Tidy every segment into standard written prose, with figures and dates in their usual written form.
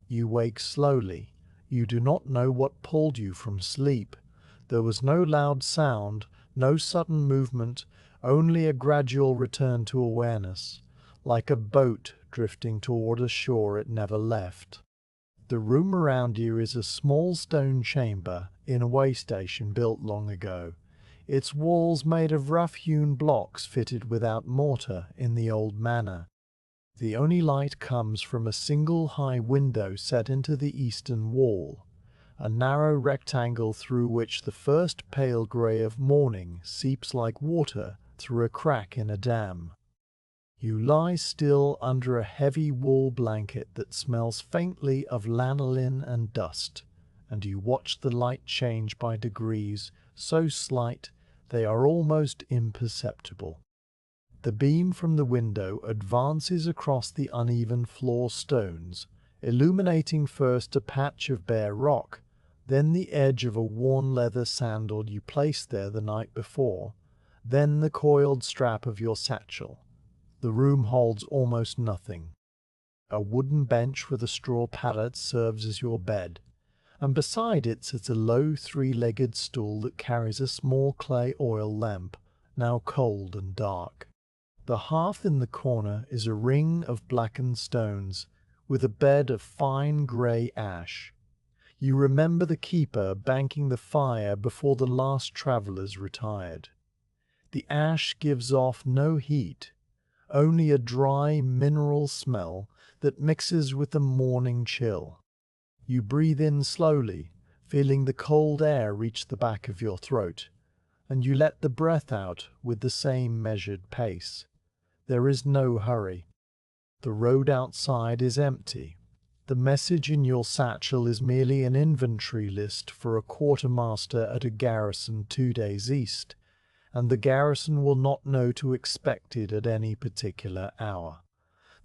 You wake slowly. You do not know what pulled you from sleep. There was no loud sound, no sudden movement, only a gradual return to awareness, like a boat drifting toward a shore it never left. The room around you is a small stone chamber in a waystation built long ago, its walls made of rough-hewn blocks fitted without mortar in the old manner. The only light comes from a single high window set into the eastern wall, a narrow rectangle through which the first pale grey of morning seeps like water through a crack in a dam. You lie still under a heavy wool blanket that smells faintly of lanolin and dust, and you watch the light change by degrees so slight they are almost imperceptible. The beam from the window advances across the uneven floor stones, illuminating first a patch of bare rock, then the edge of a worn leather sandal you placed there the night before, then the coiled strap of your satchel. The room holds almost nothing. A wooden bench with a straw pallet serves as your bed, and beside it sits a low three-legged stool that carries a small clay oil lamp, now cold and dark. The hearth in the corner is a ring of blackened stones, with a bed of fine grey ash. You remember the keeper banking the fire before the last travellers retired. The ash gives off no heat, only a dry mineral smell that mixes with the morning chill. You breathe in slowly, feeling the cold air reach the back of your throat, and you let the breath out with the same measured pace. There is no hurry. The road outside is empty. The message in your satchel is merely an inventory list for a quartermaster at a garrison 2 days east, and the garrison will not know to expect it at any particular hour.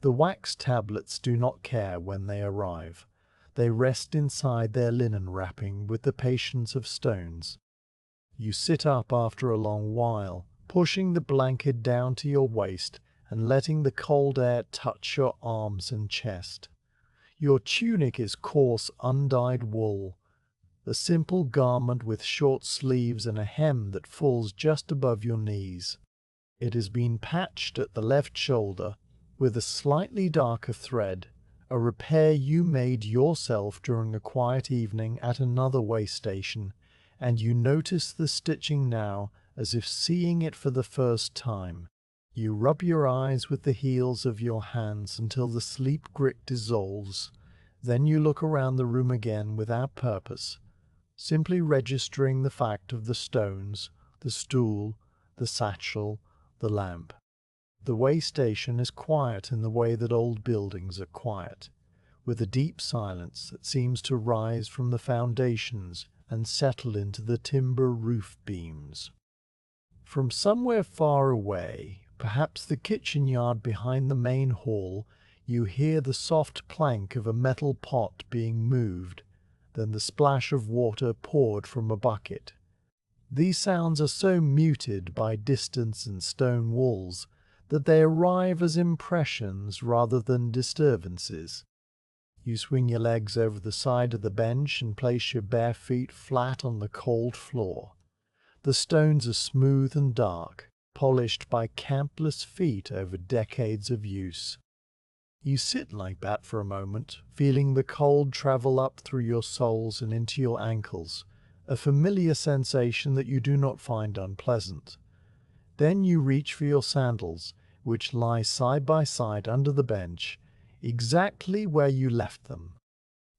The wax tablets do not care when they arrive. They rest inside their linen wrapping with the patience of stones. You sit up after a long while, pushing the blanket down to your waist and letting the cold air touch your arms and chest. Your tunic is coarse, undyed wool, a simple garment with short sleeves and a hem that falls just above your knees. It has been patched at the left shoulder with a slightly darker thread, a repair you made yourself during a quiet evening at another waystation, and you notice the stitching now as if seeing it for the first time. You rub your eyes with the heels of your hands until the sleep grit dissolves. Then you look around the room again without purpose, simply registering the fact of the stones, the stool, the satchel, the lamp. The waystation is quiet in the way that old buildings are quiet, with a deep silence that seems to rise from the foundations and settle into the timber roof beams. From somewhere far away, perhaps the kitchen yard behind the main hall, you hear the soft clank of a metal pot being moved, then the splash of water poured from a bucket. These sounds are so muted by distance and stone walls that they arrive as impressions rather than disturbances. You swing your legs over the side of the bench and place your bare feet flat on the cold floor. The stones are smooth and dark, polished by campless feet over decades of use. You sit like that for a moment, feeling the cold travel up through your soles and into your ankles, a familiar sensation that you do not find unpleasant. Then you reach for your sandals, which lie side by side under the bench, exactly where you left them.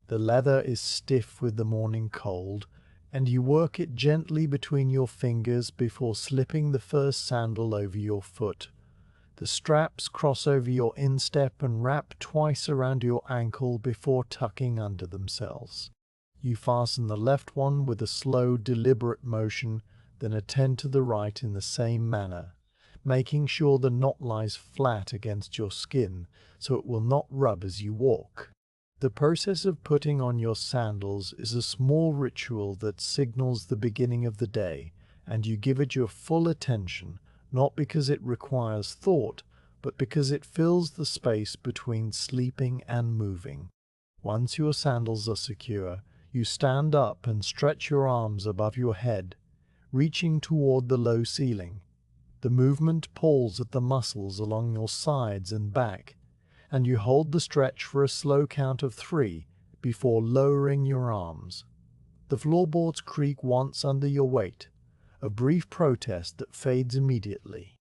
The leather is stiff with the morning cold, and you work it gently between your fingers before slipping the first sandal over your foot. The straps cross over your instep and wrap twice around your ankle before tucking under themselves. You fasten the left one with a slow, deliberate motion, then attend to the right in the same manner, making sure the knot lies flat against your skin so it will not rub as you walk. The process of putting on your sandals is a small ritual that signals the beginning of the day, and you give it your full attention, not because it requires thought, but because it fills the space between sleeping and moving. Once your sandals are secure, you stand up and stretch your arms above your head, reaching toward the low ceiling. The movement pulls at the muscles along your sides and back, and you hold the stretch for a slow count of 3 before lowering your arms. The floorboards creak once under your weight, a brief protest that fades immediately.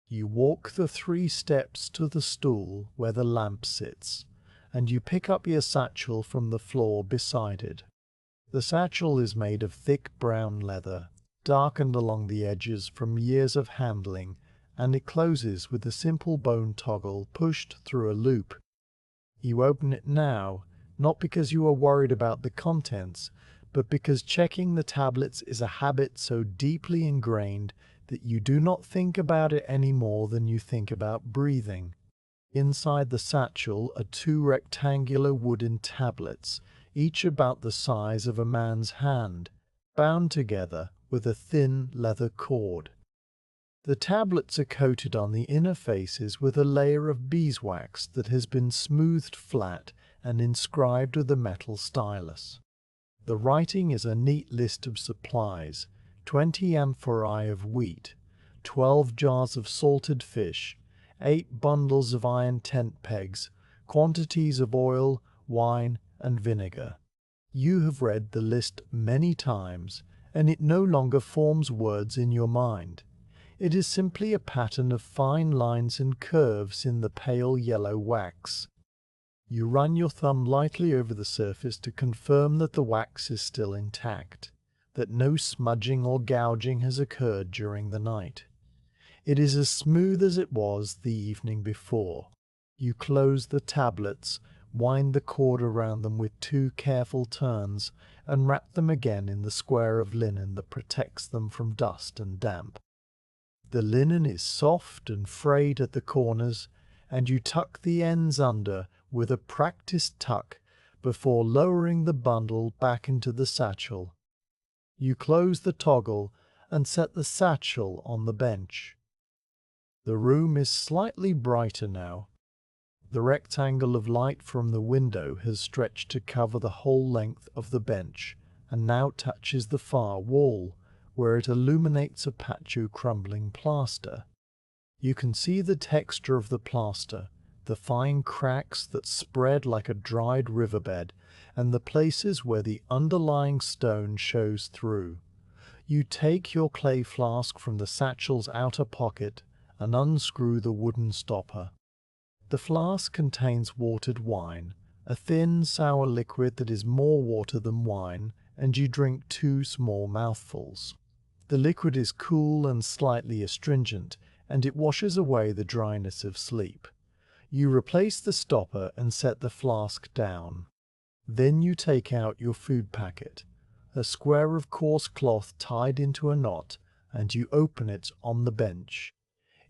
You walk the 3 steps to the stool where the lamp sits, and you pick up your satchel from the floor beside it. The satchel is made of thick brown leather, darkened along the edges from years of handling, and it closes with a simple bone toggle pushed through a loop. You open it now, not because you are worried about the contents, but because checking the tablets is a habit so deeply ingrained that you do not think about it any more than you think about breathing. Inside the satchel are 2 rectangular wooden tablets, each about the size of a man's hand, bound together with a thin leather cord. The tablets are coated on the inner faces with a layer of beeswax that has been smoothed flat and inscribed with a metal stylus. The writing is a neat list of supplies: 20 amphorae of wheat, 12 jars of salted fish, 8 bundles of iron tent pegs, quantities of oil, wine, and vinegar. You have read the list many times, and it no longer forms words in your mind. It is simply a pattern of fine lines and curves in the pale yellow wax. You run your thumb lightly over the surface to confirm that the wax is still intact, that no smudging or gouging has occurred during the night. It is as smooth as it was the evening before. You close the tablets, wind the cord around them with 2 careful turns, and wrap them again in the square of linen that protects them from dust and damp. The linen is soft and frayed at the corners, and you tuck the ends under with a practiced tuck before lowering the bundle back into the satchel. You close the toggle and set the satchel on the bench. The room is slightly brighter now. The rectangle of light from the window has stretched to cover the whole length of the bench, and now touches the far wall, where it illuminates a patch of crumbling plaster. You can see the texture of the plaster, the fine cracks that spread like a dried riverbed, and the places where the underlying stone shows through. You take your clay flask from the satchel's outer pocket and unscrew the wooden stopper. The flask contains watered wine, a thin, sour liquid that is more water than wine, and you drink 2 small mouthfuls. The liquid is cool and slightly astringent, and it washes away the dryness of sleep. You replace the stopper and set the flask down. Then you take out your food packet, a square of coarse cloth tied into a knot, and you open it on the bench.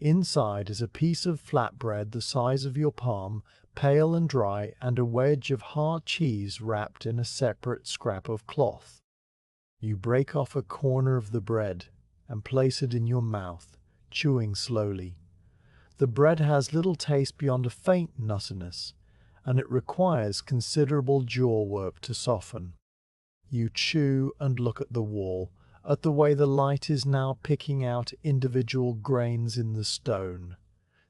Inside is a piece of flatbread the size of your palm, pale and dry, and a wedge of hard cheese wrapped in a separate scrap of cloth. You break off a corner of the bread and place it in your mouth, chewing slowly. The bread has little taste beyond a faint nuttiness, and it requires considerable jaw work to soften. You chew and look at the wall, at the way the light is now picking out individual grains in the stone.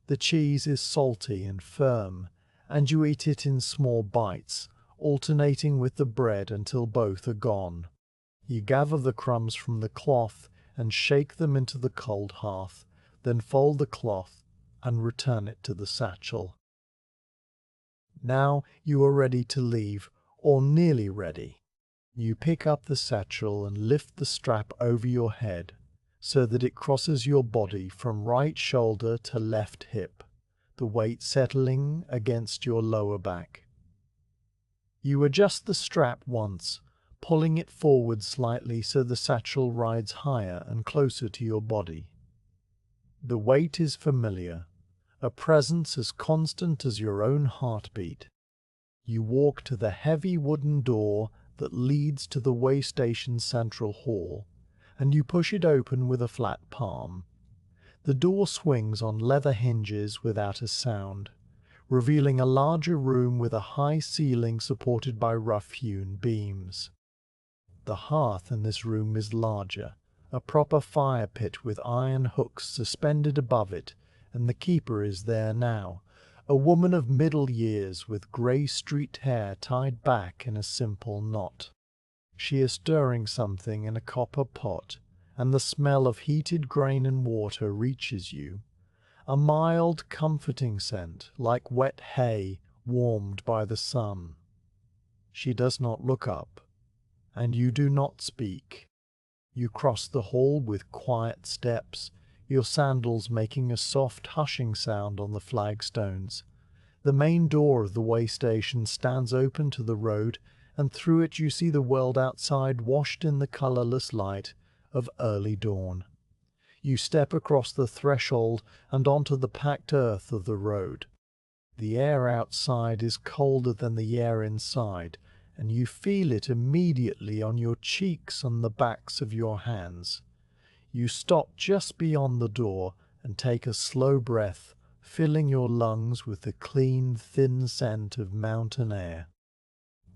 The cheese is salty and firm, and you eat it in small bites, alternating with the bread until both are gone. You gather the crumbs from the cloth and shake them into the cold hearth, then fold the cloth and return it to the satchel. Now you are ready to leave, or nearly ready. You pick up the satchel and lift the strap over your head, so that it crosses your body from right shoulder to left hip, the weight settling against your lower back. You adjust the strap once, pulling it forward slightly so the satchel rides higher and closer to your body. The weight is familiar, a presence as constant as your own heartbeat. You walk to the heavy wooden door that leads to the waystation central hall, and you push it open with a flat palm. The door swings on leather hinges without a sound, revealing a larger room with a high ceiling supported by rough-hewn beams. The hearth in this room is larger, a proper fire pit with iron hooks suspended above it, and the keeper is there now, a woman of middle years with grey streaked hair tied back in a simple knot. She is stirring something in a copper pot, and the smell of heated grain and water reaches you. A mild, comforting scent, like wet hay warmed by the sun. She does not look up, and you do not speak. You cross the hall with quiet steps, your sandals making a soft hushing sound on the flagstones. The main door of the waystation stands open to the road, and through it you see the world outside washed in the colourless light of early dawn. You step across the threshold and onto the packed earth of the road. The air outside is colder than the air inside, and you feel it immediately on your cheeks and the backs of your hands. You stop just beyond the door and take a slow breath, filling your lungs with the clean, thin scent of mountain air.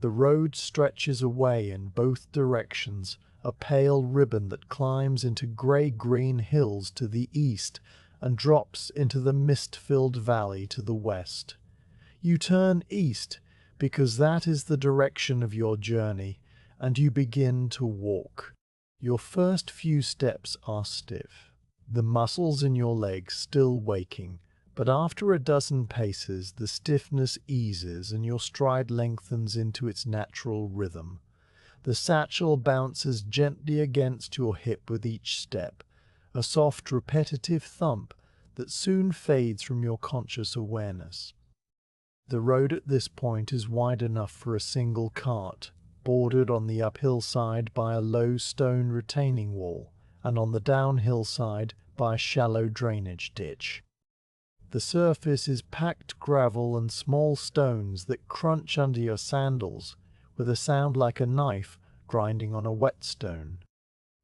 The road stretches away in both directions, a pale ribbon that climbs into grey-green hills to the east and drops into the mist-filled valley to the west. You turn east, because that is the direction of your journey, and you begin to walk. Your first few steps are stiff, the muscles in your legs still waking, but after a dozen paces the stiffness eases and your stride lengthens into its natural rhythm. The satchel bounces gently against your hip with each step, a soft repetitive thump that soon fades from your conscious awareness. The road at this point is wide enough for a single cart, bordered on the uphill side by a low stone retaining wall, and on the downhill side by a shallow drainage ditch. The surface is packed gravel and small stones that crunch under your sandals, with a sound like a knife grinding on a whetstone.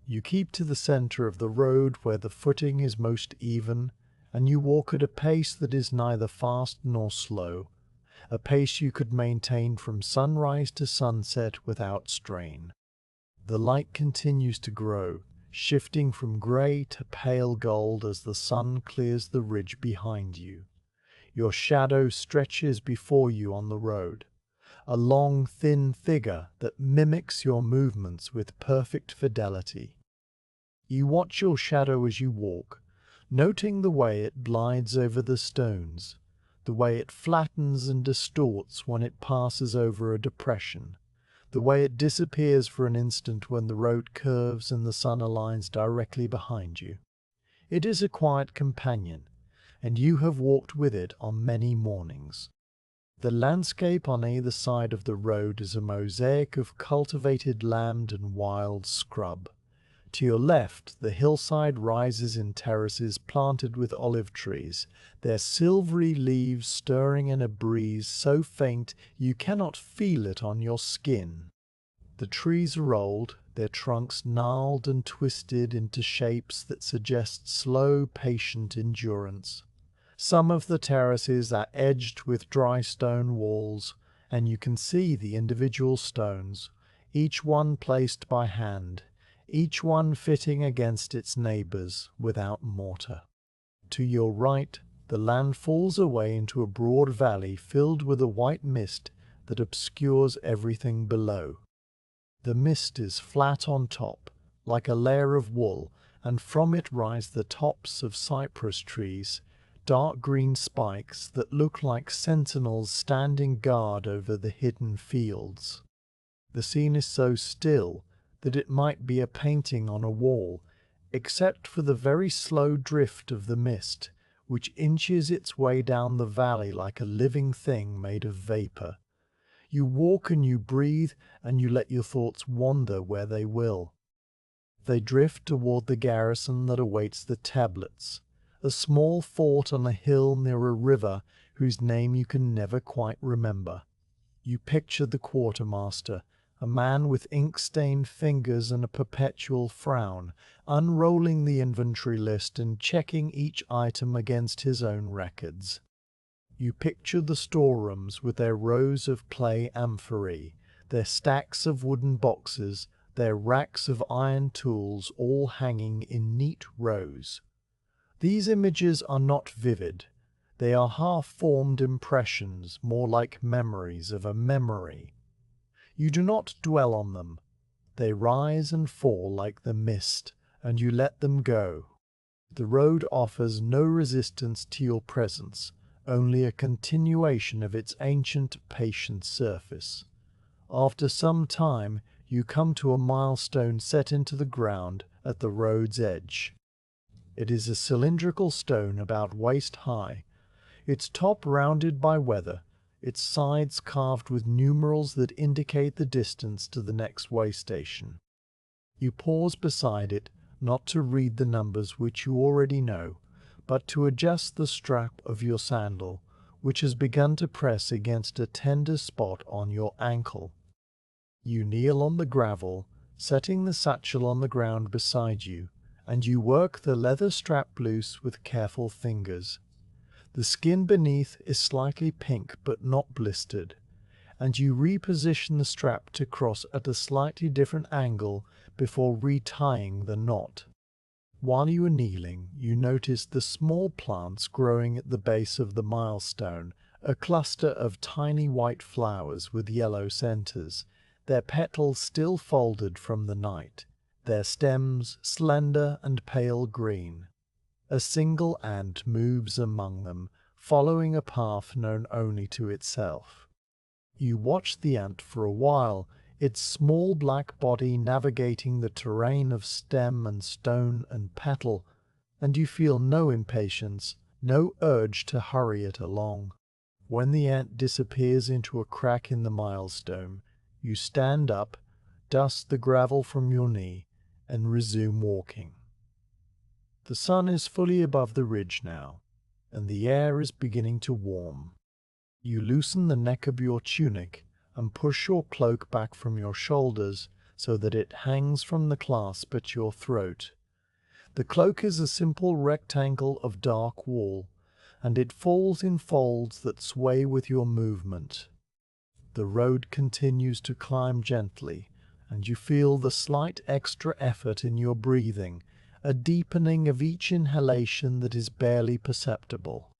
You keep to the center of the road where the footing is most even, and you walk at a pace that is neither fast nor slow, a pace you could maintain from sunrise to sunset without strain. The light continues to grow, shifting from grey to pale gold as the sun clears the ridge behind you. Your shadow stretches before you on the road, a long, thin figure that mimics your movements with perfect fidelity. You watch your shadow as you walk, noting the way it glides over the stones, the way it flattens and distorts when it passes over a depression, the way it disappears for an instant when the road curves and the sun aligns directly behind you. It is a quiet companion, and you have walked with it on many mornings. The landscape on either side of the road is a mosaic of cultivated land and wild scrub. To your left, the hillside rises in terraces planted with olive trees, their silvery leaves stirring in a breeze so faint you cannot feel it on your skin. The trees are old, their trunks gnarled and twisted into shapes that suggest slow, patient endurance. Some of the terraces are edged with dry stone walls, and you can see the individual stones, each one placed by hand, each one fitting against its neighbours without mortar. To your right, the land falls away into a broad valley filled with a white mist that obscures everything below. The mist is flat on top, like a layer of wool, and from it rise the tops of cypress trees, dark green spikes that look like sentinels standing guard over the hidden fields. The scene is so still that it might be a painting on a wall, except for the very slow drift of the mist, which inches its way down the valley like a living thing made of vapor. You walk and you breathe, and you let your thoughts wander where they will. They drift toward the garrison that awaits the tablets, a small fort on a hill near a river whose name you can never quite remember. You picture the quartermaster, a man with ink-stained fingers and a perpetual frown, unrolling the inventory list and checking each item against his own records. You picture the storerooms with their rows of clay amphorae, their stacks of wooden boxes, their racks of iron tools all hanging in neat rows. These images are not vivid. They are half-formed impressions, more like memories of a memory. You do not dwell on them. They rise and fall like the mist, and you let them go. The road offers no resistance to your presence, only a continuation of its ancient, patient surface. After some time, you come to a milestone set into the ground at the road's edge. It is a cylindrical stone about waist high, its top rounded by weather, its sides carved with numerals that indicate the distance to the next waystation. You pause beside it, not to read the numbers which you already know, but to adjust the strap of your sandal, which has begun to press against a tender spot on your ankle. You kneel on the gravel, setting the satchel on the ground beside you, and you work the leather strap loose with careful fingers. The skin beneath is slightly pink but not blistered, and you reposition the strap to cross at a slightly different angle before retying the knot. While you are kneeling, you notice the small plants growing at the base of the milestone, a cluster of tiny white flowers with yellow centers, their petals still folded from the night, their stems slender and pale green. A single ant moves among them, following a path known only to itself. You watch the ant for a while, its small black body navigating the terrain of stem and stone and petal, and you feel no impatience, no urge to hurry it along. When the ant disappears into a crack in the milestone, you stand up, dust the gravel from your knee, and resume walking. The sun is fully above the ridge now, and the air is beginning to warm. You loosen the neck of your tunic and push your cloak back from your shoulders so that it hangs from the clasp at your throat. The cloak is a simple rectangle of dark wool, and it falls in folds that sway with your movement. The road continues to climb gently, and you feel the slight extra effort in your breathing, a deepening of each inhalation that is barely perceptible.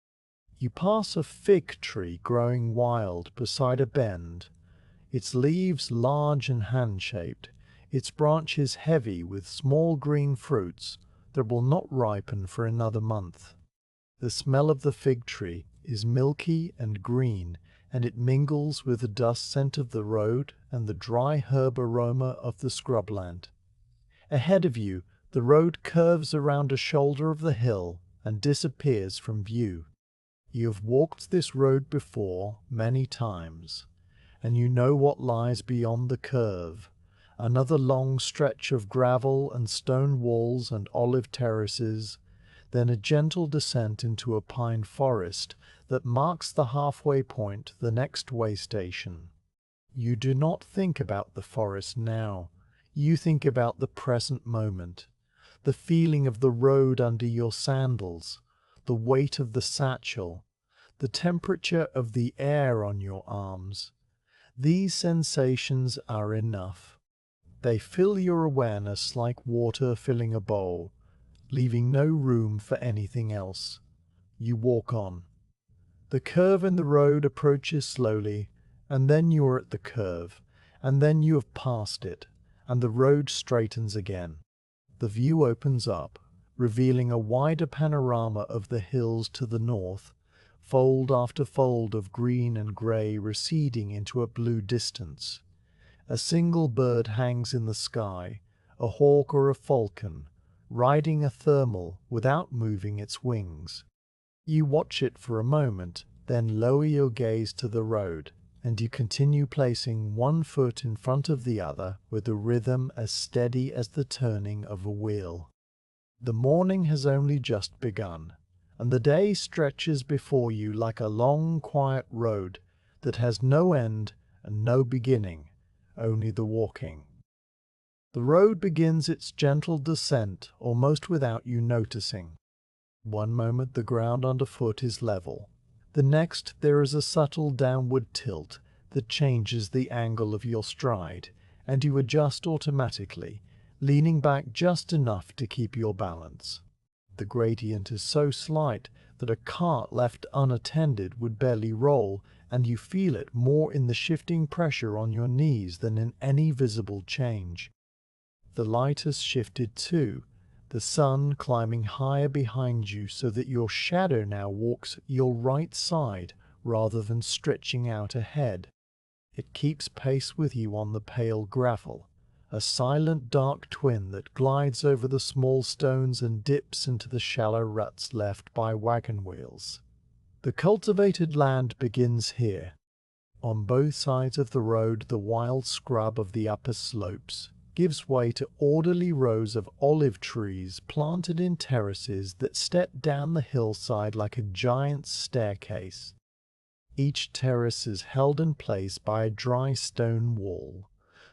You pass a fig tree growing wild beside a bend, its leaves large and hand-shaped, its branches heavy with small green fruits that will not ripen for another month. The smell of the fig tree is milky and green, and it mingles with the dust scent of the road and the dry herb aroma of the scrubland. Ahead of you, the road curves around a shoulder of the hill and disappears from view. You have walked this road before many times, and you know what lies beyond the curve, another long stretch of gravel and stone walls and olive terraces, then a gentle descent into a pine forest that marks the halfway point, the next waystation. You do not think about the forest now. You think about the present moment, the feeling of the road under your sandals, the weight of the satchel, the temperature of the air on your arms. These sensations are enough. They fill your awareness like water filling a bowl, leaving no room for anything else. You walk on. The curve in the road approaches slowly, and then you are at the curve, and then you have passed it, and the road straightens again. The view opens up, revealing a wider panorama of the hills to the north, fold after fold of green and grey receding into a blue distance. A single bird hangs in the sky, a hawk or a falcon, riding a thermal without moving its wings. You watch it for a moment, then lower your gaze to the road, and you continue placing one foot in front of the other with a rhythm as steady as the turning of a wheel. The morning has only just begun, and the day stretches before you like a long, quiet road that has no end and no beginning, only the walking. The road begins its gentle descent almost without you noticing. One moment the ground underfoot is level, The next, there is a subtle downward tilt that changes the angle of your stride, and you adjust automatically, leaning back just enough to keep your balance. The gradient is so slight that a cart left unattended would barely roll, and you feel it more in the shifting pressure on your knees than in any visible change. The light has shifted too, the sun climbing higher behind you so that your shadow now walks your right side rather than stretching out ahead. It keeps pace with you on the pale gravel, a silent dark twin that glides over the small stones and dips into the shallow ruts left by wagon wheels. The cultivated land begins here. On both sides of the road, the wild scrub of the upper slopes gives way to orderly rows of olive trees planted in terraces that step down the hillside like a giant staircase. Each terrace is held in place by a dry stone wall,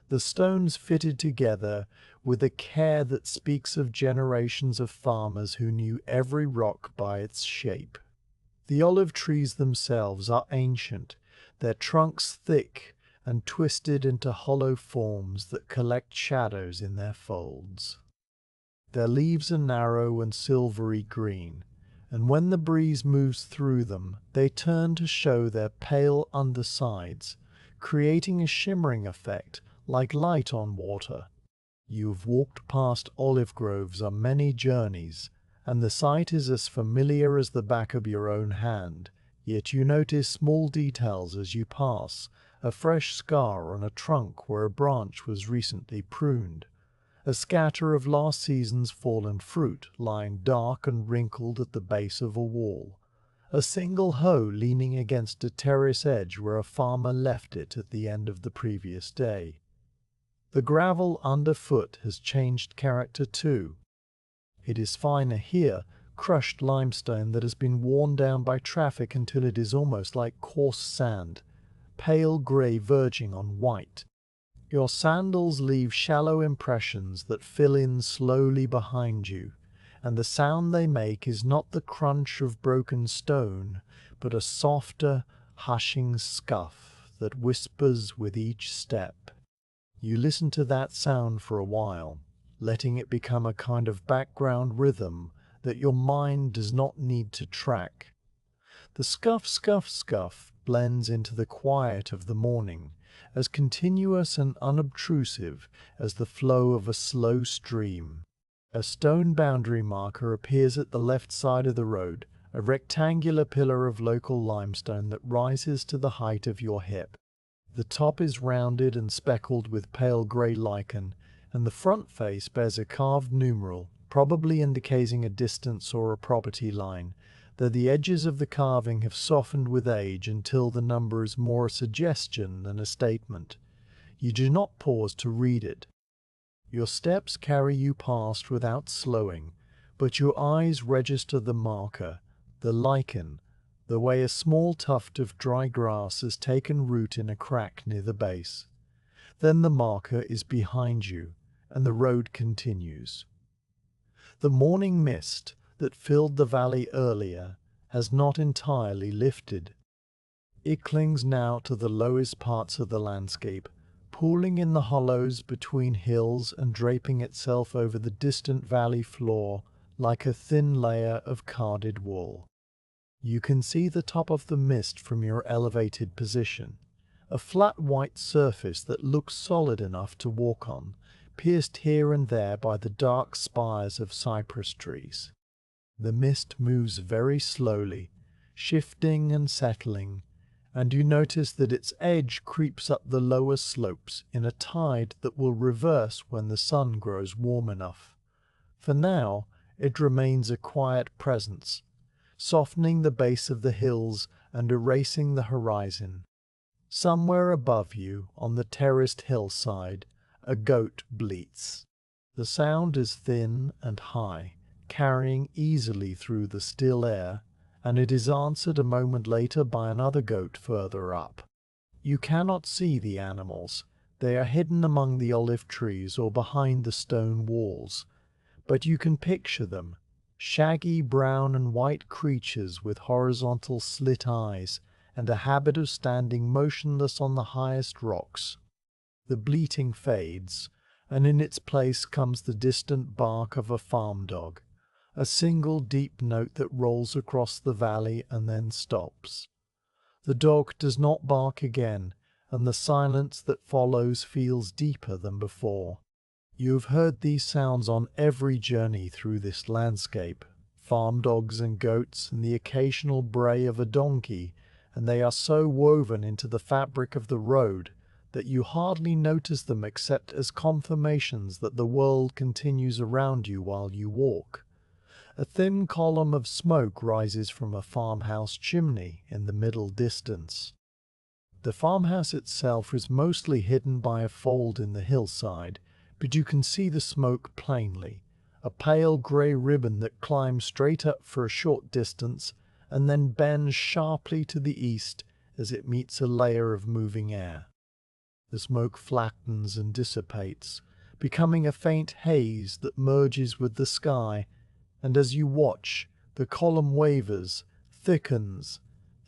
the stones fitted together with a care that speaks of generations of farmers who knew every rock by its shape. The olive trees themselves are ancient, their trunks thick and twisted into hollow forms that collect shadows in their folds. Their leaves are narrow and silvery green, and when the breeze moves through them, they turn to show their pale undersides, creating a shimmering effect like light on water. You've walked past olive groves on many journeys, and the sight is as familiar as the back of your own hand, yet you notice small details as you pass, a fresh scar on a trunk where a branch was recently pruned, a scatter of last season's fallen fruit lying dark and wrinkled at the base of a wall, a single hoe leaning against a terrace edge where a farmer left it at the end of the previous day. The gravel underfoot has changed character too. It is finer here, crushed limestone that has been worn down by traffic until it is almost like coarse sand, pale grey verging on white. Your sandals leave shallow impressions that fill in slowly behind you, and the sound they make is not the crunch of broken stone, but a softer, hushing scuff that whispers with each step. You listen to that sound for a while, letting it become a kind of background rhythm that your mind does not need to track. The scuff, scuff, scuff blends into the quiet of the morning, as continuous and unobtrusive as the flow of a slow stream. A stone boundary marker appears at the left side of the road, a rectangular pillar of local limestone that rises to the height of your hip. The top is rounded and speckled with pale grey lichen, and the front face bears a carved numeral, probably indicating a distance or a property line, though the edges of the carving have softened with age until the number is more a suggestion than a statement. You do not pause to read it. Your steps carry you past without slowing, but your eyes register the marker, the lichen, the way a small tuft of dry grass has taken root in a crack near the base. Then the marker is behind you, and the road continues. The morning mist that filled the valley earlier has not entirely lifted. It clings now to the lowest parts of the landscape, pooling in the hollows between hills and draping itself over the distant valley floor like a thin layer of carded wool. You can see the top of the mist from your elevated position, a flat white surface that looks solid enough to walk on, pierced here and there by the dark spires of cypress trees. The mist moves very slowly, shifting and settling, and you notice that its edge creeps up the lower slopes in a tide that will reverse when the sun grows warm enough. For now, it remains a quiet presence, softening the base of the hills and erasing the horizon. Somewhere above you, on the terraced hillside, a goat bleats. The sound is thin and high, carrying easily through the still air, and it is answered a moment later by another goat further up. You cannot see the animals. They are hidden among the olive trees or behind the stone walls, but you can picture them, shaggy brown and white creatures with horizontal slit eyes and a habit of standing motionless on the highest rocks. The bleating fades, and in its place comes the distant bark of a farm dog, a single deep note that rolls across the valley and then stops. The dog does not bark again, and the silence that follows feels deeper than before. You have heard these sounds on every journey through this landscape, farm dogs and goats and the occasional bray of a donkey, and they are so woven into the fabric of the road that you hardly notice them except as confirmations that the world continues around you while you walk. A thin column of smoke rises from a farmhouse chimney in the middle distance. The farmhouse itself is mostly hidden by a fold in the hillside, but you can see the smoke plainly, a pale grey ribbon that climbs straight up for a short distance and then bends sharply to the east as it meets a layer of moving air. The smoke flattens and dissipates, becoming a faint haze that merges with the sky, and as you watch, the column wavers, thickens,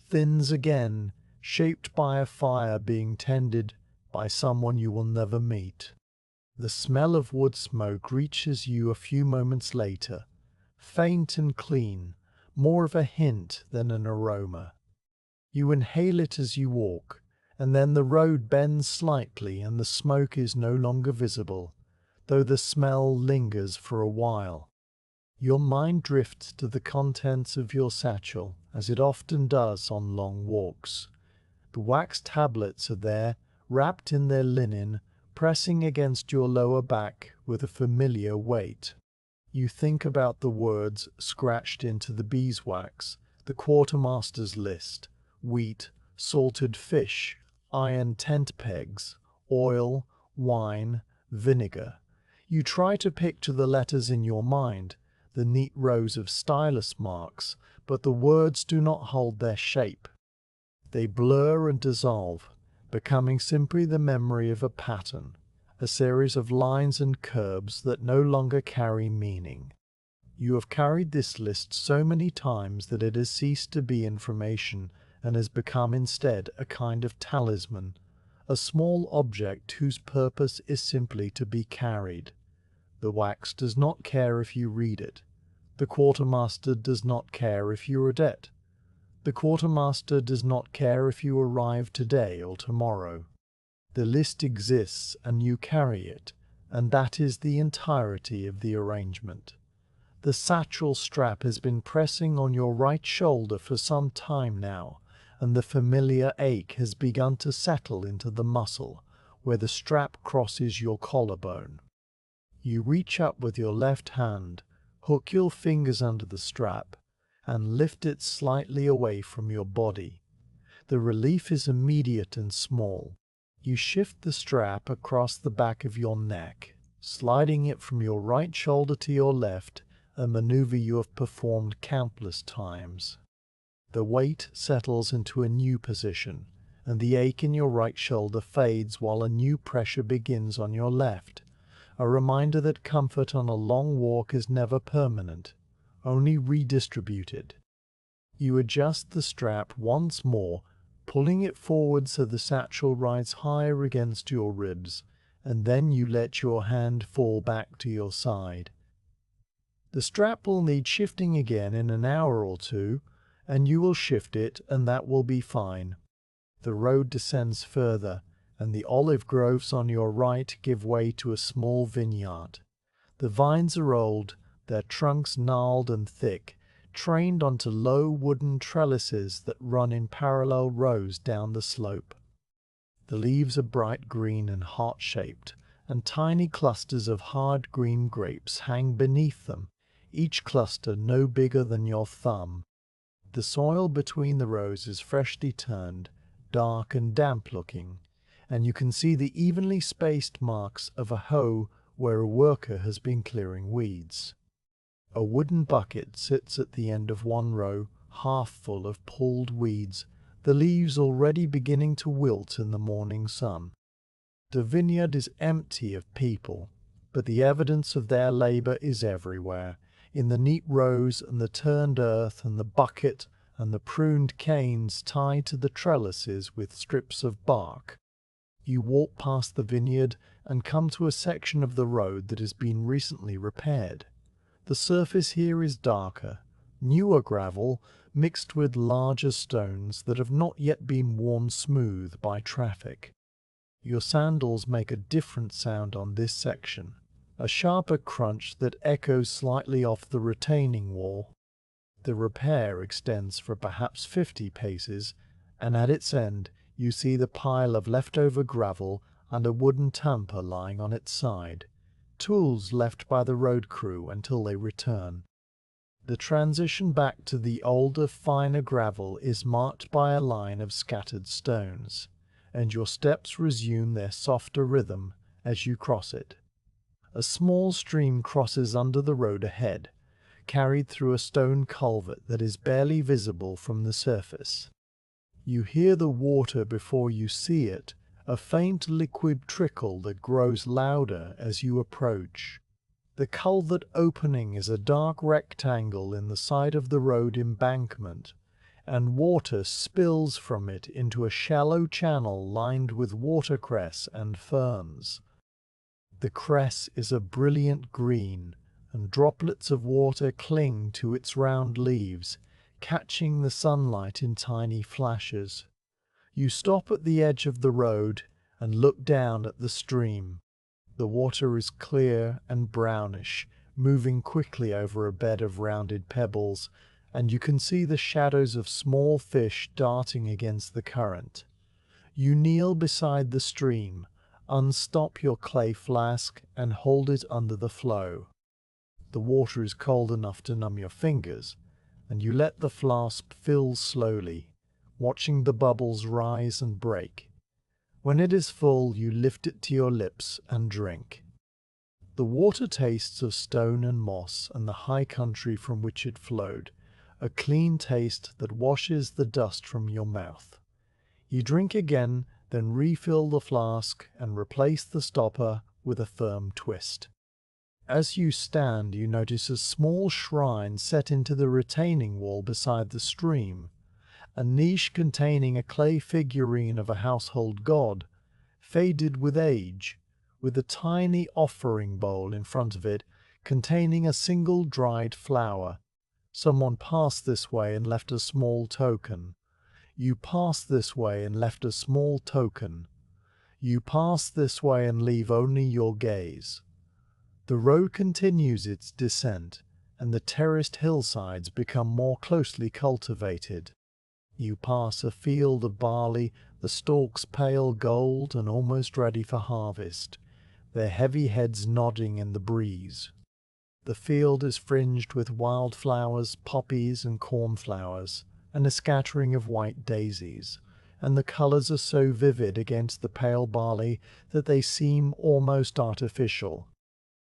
thins again, shaped by a fire being tended by someone you will never meet. The smell of wood smoke reaches you a few moments later, faint and clean, more of a hint than an aroma. You inhale it as you walk, and then the road bends slightly and the smoke is no longer visible, though the smell lingers for a while. Your mind drifts to the contents of your satchel, as it often does on long walks. The wax tablets are there, wrapped in their linen, pressing against your lower back with a familiar weight. You think about the words scratched into the beeswax, the quartermaster's list, wheat, salted fish, iron tent pegs, oil, wine, vinegar. You try to picture the letters in your mind, the neat rows of stylus marks, but the words do not hold their shape. They blur and dissolve, becoming simply the memory of a pattern, a series of lines and curves that no longer carry meaning. You have carried this list so many times that it has ceased to be information and has become instead a kind of talisman, a small object whose purpose is simply to be carried. The wax does not care if you read it. The quartermaster does not care if you are dead. The quartermaster does not care if you arrive today or tomorrow. The list exists and you carry it, and that is the entirety of the arrangement. The satchel strap has been pressing on your right shoulder for some time now, and the familiar ache has begun to settle into the muscle, where the strap crosses your collarbone. You reach up with your left hand, hook your fingers under the strap, and lift it slightly away from your body. The relief is immediate and small. You shift the strap across the back of your neck, sliding it from your right shoulder to your left, a maneuver you have performed countless times. The weight settles into a new position, and the ache in your right shoulder fades while a new pressure begins on your left, a reminder that comfort on a long walk is never permanent, only redistributed. You adjust the strap once more, pulling it forward so the satchel rides higher against your ribs, and then you let your hand fall back to your side. The strap will need shifting again in an hour or two, and you will shift it, and that will be fine. The road descends further, and the olive groves on your right give way to a small vineyard. The vines are old, their trunks gnarled and thick, trained onto low wooden trellises that run in parallel rows down the slope. The leaves are bright green and heart-shaped, and tiny clusters of hard green grapes hang beneath them, each cluster no bigger than your thumb. The soil between the rows is freshly turned, dark and damp-looking, and you can see the evenly spaced marks of a hoe where a worker has been clearing weeds. A wooden bucket sits at the end of one row, half full of pulled weeds, the leaves already beginning to wilt in the morning sun. The vineyard is empty of people, but the evidence of their labor is everywhere, in the neat rows and the turned earth and the bucket and the pruned canes tied to the trellises with strips of bark. You walk past the vineyard and come to a section of the road that has been recently repaired. The surface here is darker, newer gravel mixed with larger stones that have not yet been worn smooth by traffic. Your sandals make a different sound on this section, a sharper crunch that echoes slightly off the retaining wall. The repair extends for perhaps 50 paces, and at its end you see the pile of leftover gravel and a wooden tamper lying on its side, tools left by the road crew until they return. The transition back to the older, finer gravel is marked by a line of scattered stones, and your steps resume their softer rhythm as you cross it. A small stream crosses under the road ahead, carried through a stone culvert that is barely visible from the surface. You hear the water before you see it, a faint liquid trickle that grows louder as you approach. The culvert opening is a dark rectangle in the side of the road embankment, and water spills from it into a shallow channel lined with watercress and ferns. The cress is a brilliant green, and droplets of water cling to its round leaves, catching the sunlight in tiny flashes. You stop at the edge of the road and look down at the stream. The water is clear and brownish, moving quickly over a bed of rounded pebbles, and you can see the shadows of small fish darting against the current. You kneel beside the stream, unstop your clay flask, and hold it under the flow. The water is cold enough to numb your fingers, and you let the flask fill slowly, watching the bubbles rise and break. When it is full, you lift it to your lips and drink. The water tastes of stone and moss and the high country from which it flowed, a clean taste that washes the dust from your mouth. You drink again, then refill the flask and replace the stopper with a firm twist. As you stand, you notice a small shrine set into the retaining wall beside the stream, a niche containing a clay figurine of a household god, faded with age, with a tiny offering bowl in front of it containing a single dried flower. Someone passed this way and left a small token. You passed this way and left a small token. You pass this way and leave only your gaze. The road continues its descent, and the terraced hillsides become more closely cultivated. You pass a field of barley, the stalks pale gold and almost ready for harvest, their heavy heads nodding in the breeze. The field is fringed with wildflowers, poppies and cornflowers, and a scattering of white daisies, and the colours are so vivid against the pale barley that they seem almost artificial.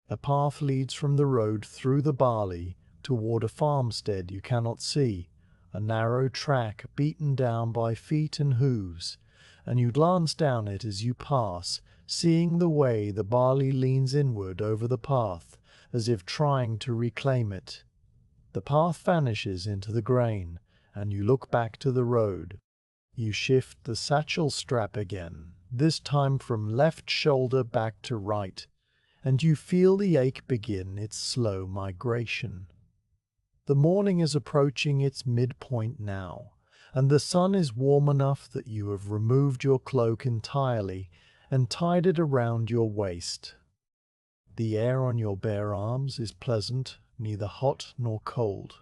A path leads from the road through the barley toward a farmstead you cannot see, a narrow track beaten down by feet and hooves, and you glance down it as you pass, seeing the way the barley leans inward over the path, as if trying to reclaim it. The path vanishes into the grain, and you look back to the road. You shift the satchel strap again, this time from left shoulder back to right, and you feel the ache begin its slow migration. The morning is approaching its midpoint now, and the sun is warm enough that you have removed your cloak entirely and tied it around your waist. The air on your bare arms is pleasant, neither hot nor cold,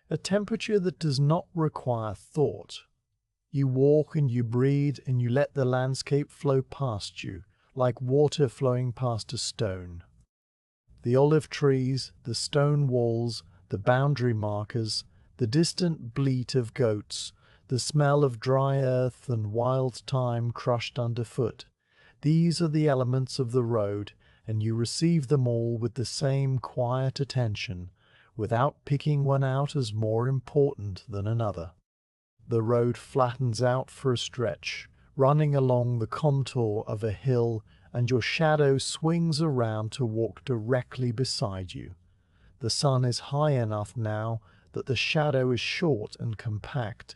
a temperature that does not require thought. You walk and you breathe and you let the landscape flow past you, like water flowing past a stone. The olive trees, the stone walls, the boundary markers, the distant bleat of goats, the smell of dry earth and wild thyme crushed underfoot, these are the elements of the road, and you receive them all with the same quiet attention, without picking one out as more important than another. The road flattens out for a stretch, running along the contour of a hill, and your shadow swings around to walk directly beside you. The sun is high enough now that the shadow is short and compact,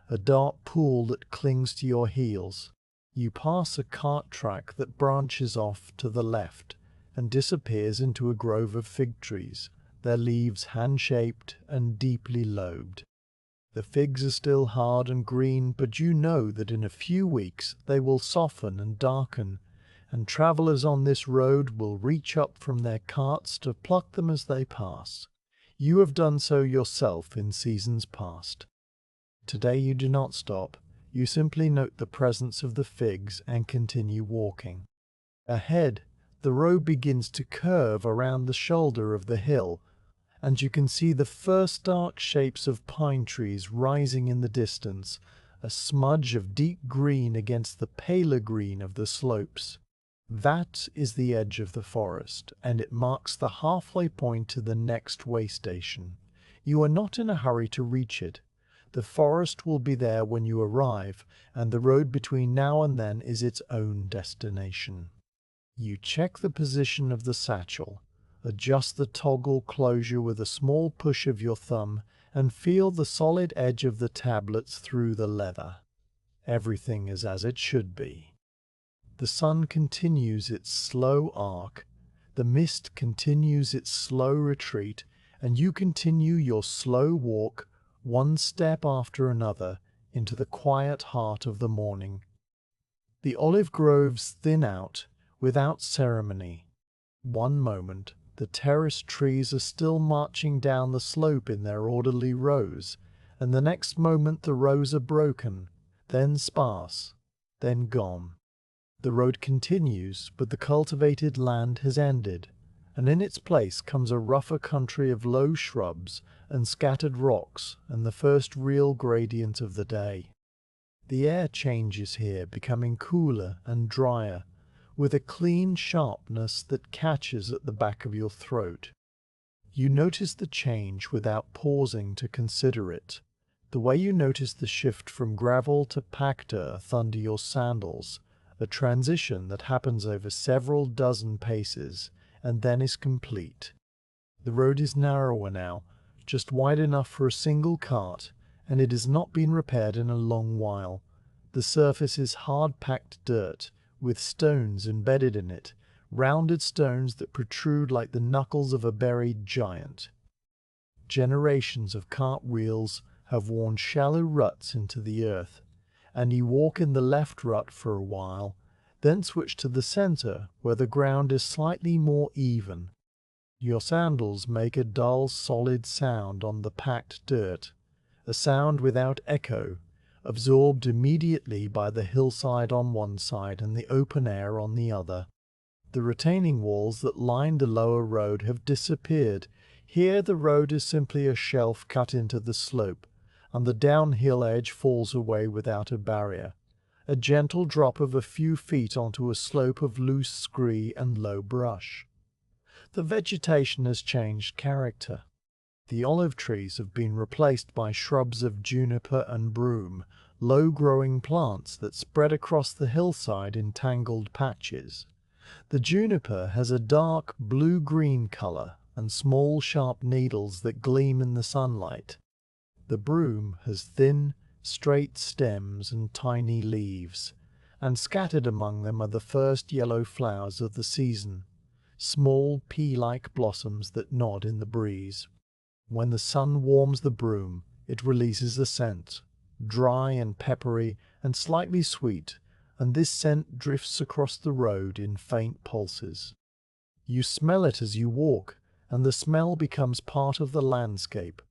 a dark pool that clings to your heels. You pass a cart track that branches off to the left and disappears into a grove of fig trees, their leaves hand-shaped and deeply lobed. The figs are still hard and green, but you know that in a few weeks they will soften and darken, and travellers on this road will reach up from their carts to pluck them as they pass. You have done so yourself in seasons past. Today you do not stop. You simply note the presence of the figs and continue walking. Ahead, the road begins to curve around the shoulder of the hill, and you can see the first dark shapes of pine trees rising in the distance, a smudge of deep green against the paler green of the slopes. That is the edge of the forest, and it marks the halfway point to the next waystation. You are not in a hurry to reach it. The forest will be there when you arrive, and the road between now and then is its own destination. You check the position of the satchel, adjust the toggle closure with a small push of your thumb, and feel the solid edge of the tablets through the leather. Everything is as it should be. The sun continues its slow arc, the mist continues its slow retreat, and you continue your slow walk, one step after another, into the quiet heart of the morning. The olive groves thin out, without ceremony. One moment, the terraced trees are still marching down the slope in their orderly rows, and the next moment the rows are broken, then sparse, then gone. The road continues, but the cultivated land has ended, and in its place comes a rougher country of low shrubs and scattered rocks and the first real gradient of the day. The air changes here, becoming cooler and drier, with a clean sharpness that catches at the back of your throat. You notice the change without pausing to consider it, the way you notice the shift from gravel to packed earth under your sandals, a transition that happens over several dozen paces and then is complete. The road is narrower now, just wide enough for a single cart, and it has not been repaired in a long while. The surface is hard-packed dirt, with stones embedded in it, rounded stones that protrude like the knuckles of a buried giant. Generations of cart wheels have worn shallow ruts into the earth, and you walk in the left rut for a while, then switch to the center where the ground is slightly more even. Your sandals make a dull, solid sound on the packed dirt, a sound without echo, absorbed immediately by the hillside on one side and the open air on the other. The retaining walls that lined the lower road have disappeared. Here the road is simply a shelf cut into the slope, and the downhill edge falls away without a barrier, a gentle drop of a few feet onto a slope of loose scree and low brush. The vegetation has changed character. The olive trees have been replaced by shrubs of juniper and broom, low-growing plants that spread across the hillside in tangled patches. The juniper has a dark blue-green color and small sharp needles that gleam in the sunlight. The broom has thin, straight stems and tiny leaves, and scattered among them are the first yellow flowers of the season, small pea-like blossoms that nod in the breeze. When the sun warms the broom, it releases a scent, dry and peppery and slightly sweet, and this scent drifts across the road in faint pulses. You smell it as you walk, and the smell becomes part of the landscape,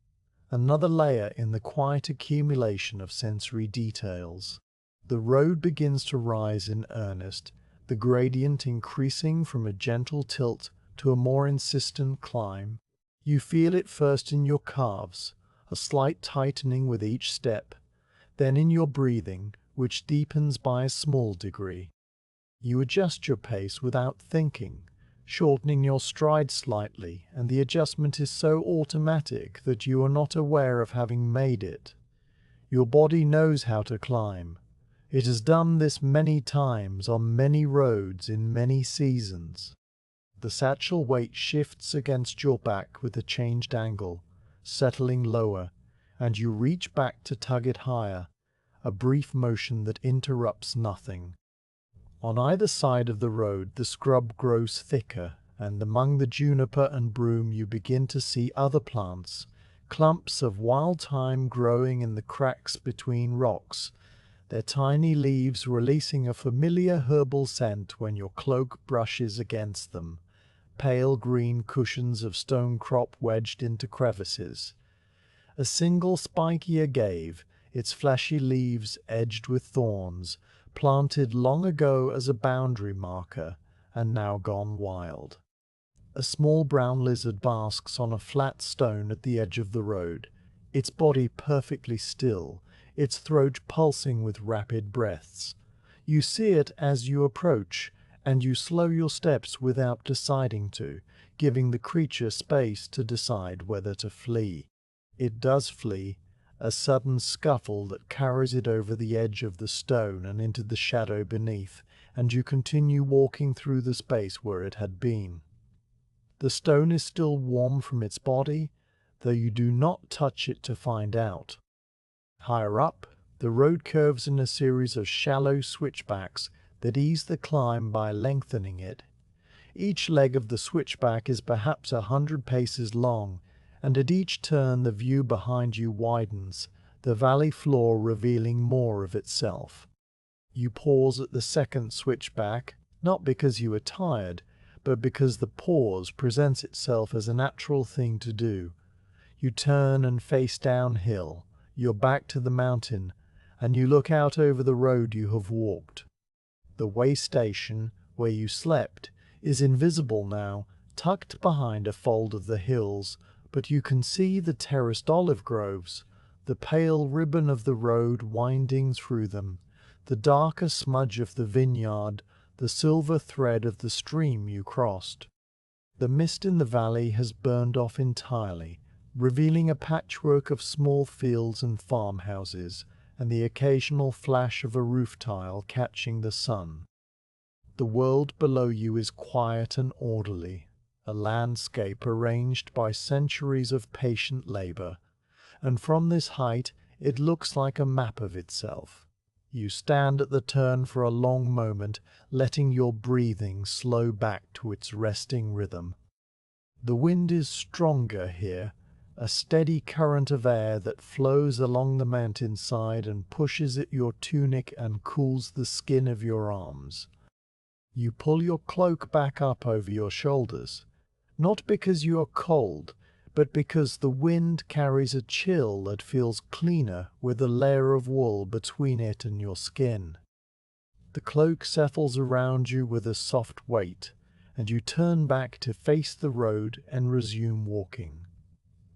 another layer in the quiet accumulation of sensory details. The road begins to rise in earnest, the gradient increasing from a gentle tilt to a more insistent climb. You feel it first in your calves, a slight tightening with each step, then in your breathing, which deepens by a small degree. You adjust your pace without thinking, shortening your stride slightly, and the adjustment is so automatic that you are not aware of having made it. Your body knows how to climb. It has done this many times on many roads in many seasons. The satchel weight shifts against your back with a changed angle, settling lower, and you reach back to tug it higher, a brief motion that interrupts nothing. On either side of the road the scrub grows thicker, and among the juniper and broom you begin to see other plants, clumps of wild thyme growing in the cracks between rocks, their tiny leaves releasing a familiar herbal scent when your cloak brushes against them, pale green cushions of stone crop wedged into crevices. A single spiky agave, its fleshy leaves edged with thorns, planted long ago as a boundary marker, and now gone wild. A small brown lizard basks on a flat stone at the edge of the road, its body perfectly still, its throat pulsing with rapid breaths. You see it as you approach, and you slow your steps without deciding to, giving the creature space to decide whether to flee. It does flee, a sudden scuffle that carries it over the edge of the stone and into the shadow beneath, and you continue walking through the space where it had been. The stone is still warm from its body, though you do not touch it to find out. Higher up, the road curves in a series of shallow switchbacks that ease the climb by lengthening it. Each leg of the switchback is perhaps 100 paces long, and at each turn the view behind you widens, the valley floor revealing more of itself. You pause at the second switchback, not because you are tired, but because the pause presents itself as a natural thing to do. You turn and face downhill, your back to the mountain, and you look out over the road you have walked. The waystation, where you slept, is invisible now, tucked behind a fold of the hills, but you can see the terraced olive groves, the pale ribbon of the road winding through them, the darker smudge of the vineyard, the silver thread of the stream you crossed. The mist in the valley has burned off entirely, revealing a patchwork of small fields and farmhouses, and the occasional flash of a roof tile catching the sun. The world below you is quiet and orderly, a landscape arranged by centuries of patient labor, and from this height it looks like a map of itself. You stand at the turn for a long moment, letting your breathing slow back to its resting rhythm. The wind is stronger here, a steady current of air that flows along the mountainside and pushes at your tunic and cools the skin of your arms. You pull your cloak back up over your shoulders, not because you are cold, but because the wind carries a chill that feels cleaner with a layer of wool between it and your skin. The cloak settles around you with a soft weight, and you turn back to face the road and resume walking.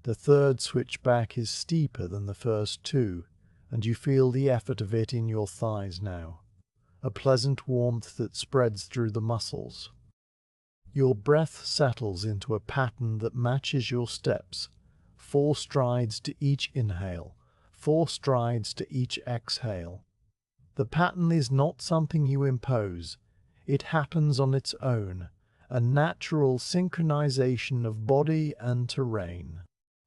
The third switchback is steeper than the first two, and you feel the effort of it in your thighs now, a pleasant warmth that spreads through the muscles. Your breath settles into a pattern that matches your steps, 4 strides to each inhale, 4 strides to each exhale. The pattern is not something you impose, it happens on its own, a natural synchronization of body and terrain.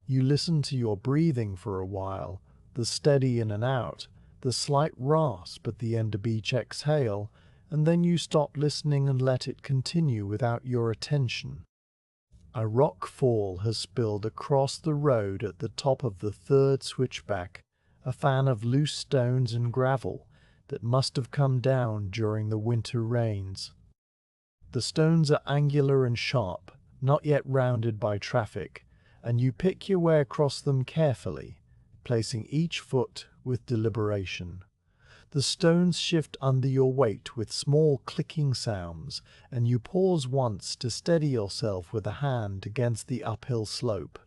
You listen to your breathing for a while, the steady in and out, the slight rasp at the end of each exhale, and then you stop listening and let it continue without your attention. A rock fall has spilled across the road at the top of the third switchback, a fan of loose stones and gravel that must have come down during the winter rains. The stones are angular and sharp, not yet rounded by traffic, and you pick your way across them carefully, placing each foot with deliberation. The stones shift under your weight with small clicking sounds, and you pause once to steady yourself with a hand against the uphill slope.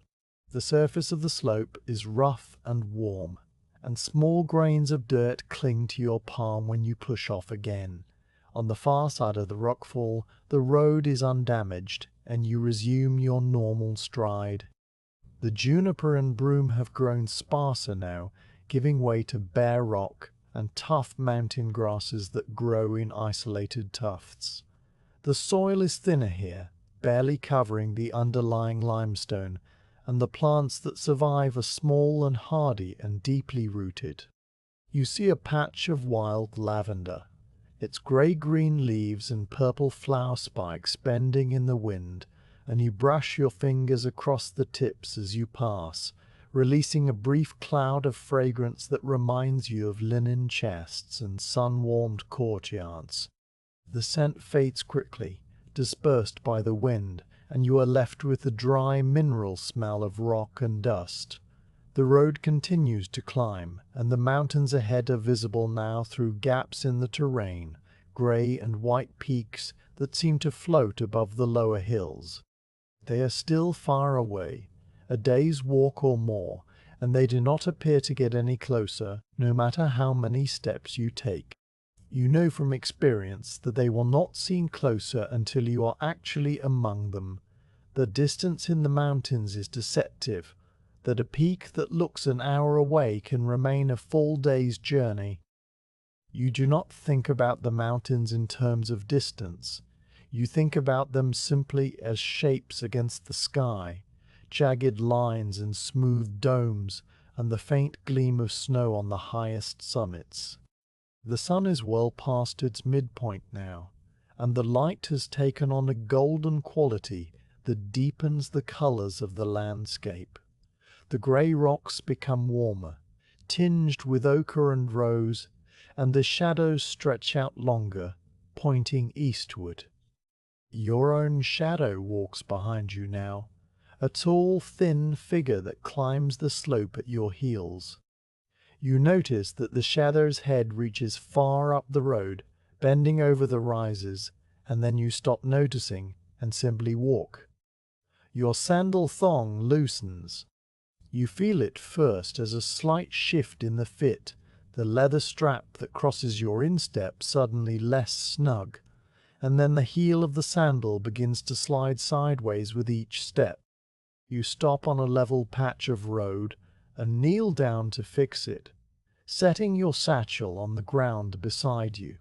The surface of the slope is rough and warm, and small grains of dirt cling to your palm when you push off again. On the far side of the rockfall, the road is undamaged, and you resume your normal stride. The juniper and broom have grown sparser now, giving way to bare rock and tough mountain grasses that grow in isolated tufts. The soil is thinner here, barely covering the underlying limestone, and the plants that survive are small and hardy and deeply rooted. You see a patch of wild lavender, its grey-green leaves and purple flower spikes bending in the wind, and you brush your fingers across the tips as you pass, releasing a brief cloud of fragrance that reminds you of linen chests and sun-warmed courtyards. The scent fades quickly, dispersed by the wind, and you are left with the dry mineral smell of rock and dust. The road continues to climb, and the mountains ahead are visible now through gaps in the terrain, grey and white peaks that seem to float above the lower hills. They are still far away, a day's walk or more, and they do not appear to get any closer, no matter how many steps you take. You know from experience that they will not seem closer until you are actually among them. The distance in the mountains is deceptive, that a peak that looks an hour away can remain a full day's journey. You do not think about the mountains in terms of distance. You think about them simply as shapes against the sky, jagged lines and smooth domes, and the faint gleam of snow on the highest summits. The sun is well past its midpoint now, and the light has taken on a golden quality that deepens the colors of the landscape. The grey rocks become warmer, tinged with ochre and rose, and the shadows stretch out longer, pointing eastward. Your own shadow walks behind you now, a tall, thin figure that climbs the slope at your heels. You notice that the shadow's head reaches far up the road, bending over the rises, and then you stop noticing and simply walk. Your sandal thong loosens. You feel it first as a slight shift in the fit, the leather strap that crosses your instep suddenly less snug, and then the heel of the sandal begins to slide sideways with each step. You stop on a level patch of road and kneel down to fix it, setting your satchel on the ground beside you.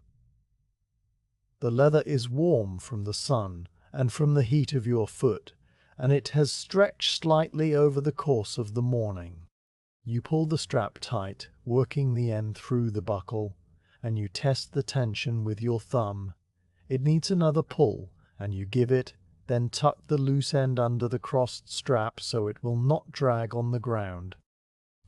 The leather is warm from the sun and from the heat of your foot, and it has stretched slightly over the course of the morning. You pull the strap tight, working the end through the buckle, and you test the tension with your thumb. It needs another pull, and you give it, then tuck the loose end under the crossed strap so it will not drag on the ground.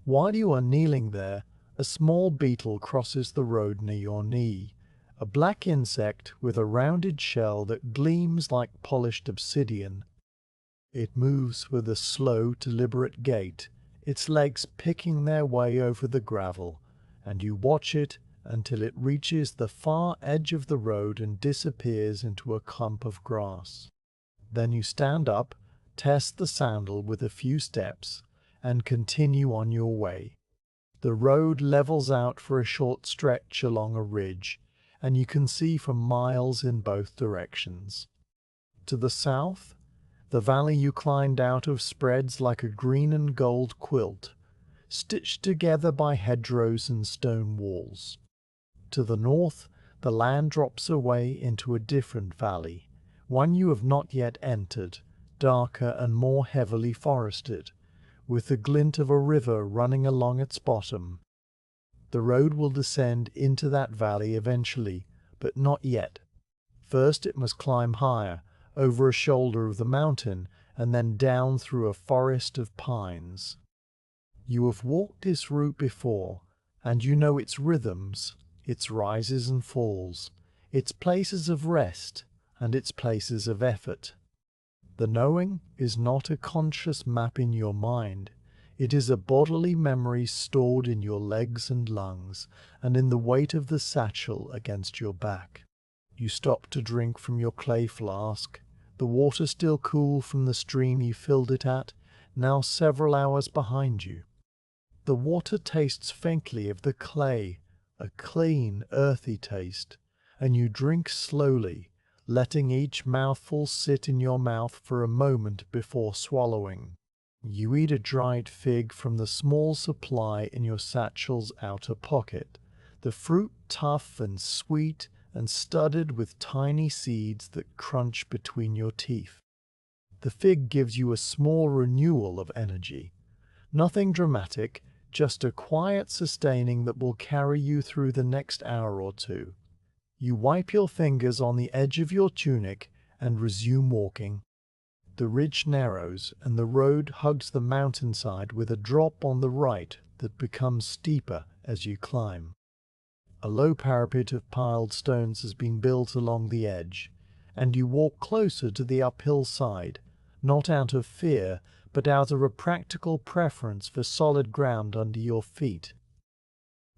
While you are kneeling there, a small beetle crosses the road near your knee, a black insect with a rounded shell that gleams like polished obsidian. It moves with a slow, deliberate gait, its legs picking their way over the gravel, and you watch it until it reaches the far edge of the road and disappears into a clump of grass. Then you stand up, test the sandal with a few steps, and continue on your way. The road levels out for a short stretch along a ridge, and you can see for miles in both directions. To the south, the valley you climbed out of spreads like a green and gold quilt, stitched together by hedgerows and stone walls. To the north, the land drops away into a different valley, one you have not yet entered, darker and more heavily forested, with the glint of a river running along its bottom. The road will descend into that valley eventually, but not yet. First it must climb higher, over a shoulder of the mountain, and then down through a forest of pines. You have walked this route before, and you know its rhythms, its rises and falls, its places of rest, and its places of effort. The knowing is not a conscious map in your mind. It is a bodily memory stored in your legs and lungs, and in the weight of the satchel against your back. You stop to drink from your clay flask, the water still cool from the stream you filled it at, now several hours behind you. The water tastes faintly of the clay, a clean, earthy taste, and you drink slowly, letting each mouthful sit in your mouth for a moment before swallowing. You eat a dried fig from the small supply in your satchel's outer pocket, the fruit tough and sweet and studded with tiny seeds that crunch between your teeth. The fig gives you a small renewal of energy. Nothing dramatic, just a quiet sustaining that will carry you through the next hour or two. You wipe your fingers on the edge of your tunic and resume walking. The ridge narrows, and the road hugs the mountainside with a drop on the right that becomes steeper as you climb. A low parapet of piled stones has been built along the edge, and you walk closer to the uphill side, not out of fear, but out of a practical preference for solid ground under your feet.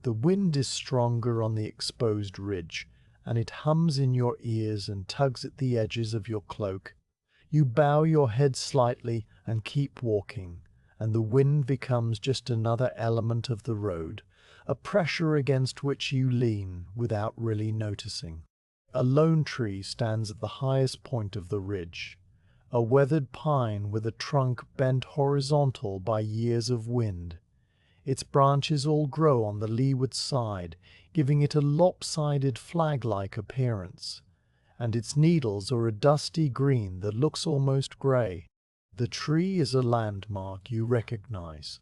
The wind is stronger on the exposed ridge, and it hums in your ears and tugs at the edges of your cloak. You bow your head slightly and keep walking, and the wind becomes just another element of the road, a pressure against which you lean without really noticing. A lone tree stands at the highest point of the ridge, a weathered pine with a trunk bent horizontal by years of wind. Its branches all grow on the leeward side, giving it a lopsided flag-like appearance, and its needles are a dusty green that looks almost grey. The tree is a landmark you recognize.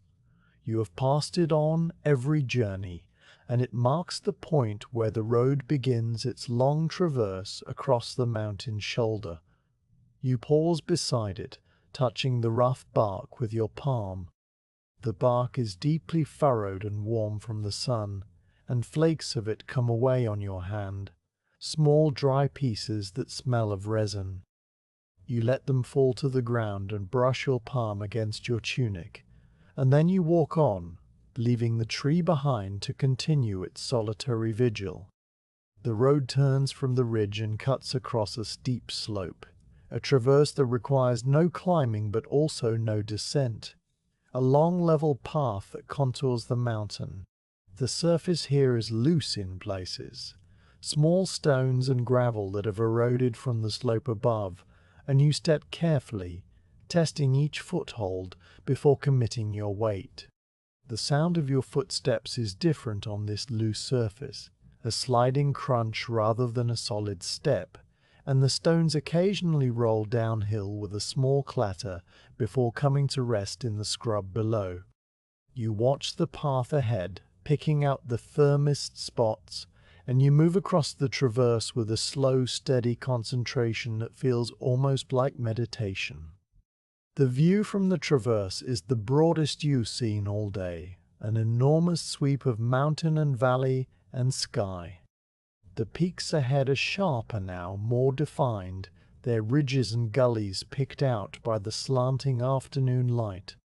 You have passed it on every journey, and it marks the point where the road begins its long traverse across the mountain shoulder. You pause beside it, touching the rough bark with your palm. The bark is deeply furrowed and warm from the sun, and flakes of it come away on your hand, small dry pieces that smell of resin. You let them fall to the ground and brush your palm against your tunic, and then you walk on, leaving the tree behind to continue its solitary vigil. The road turns from the ridge and cuts across a steep slope, a traverse that requires no climbing but also no descent, a long level path that contours the mountain. The surface here is loose in places, small stones and gravel that have eroded from the slope above, and you step carefully, testing each foothold before committing your weight. The sound of your footsteps is different on this loose surface, a sliding crunch rather than a solid step, and the stones occasionally roll downhill with a small clatter before coming to rest in the scrub below. You watch the path ahead, picking out the firmest spots, and you move across the traverse with a slow, steady concentration that feels almost like meditation. The view from the traverse is the broadest you've seen all day, an enormous sweep of mountain and valley and sky. The peaks ahead are sharper now, more defined, their ridges and gullies picked out by the slanting afternoon light.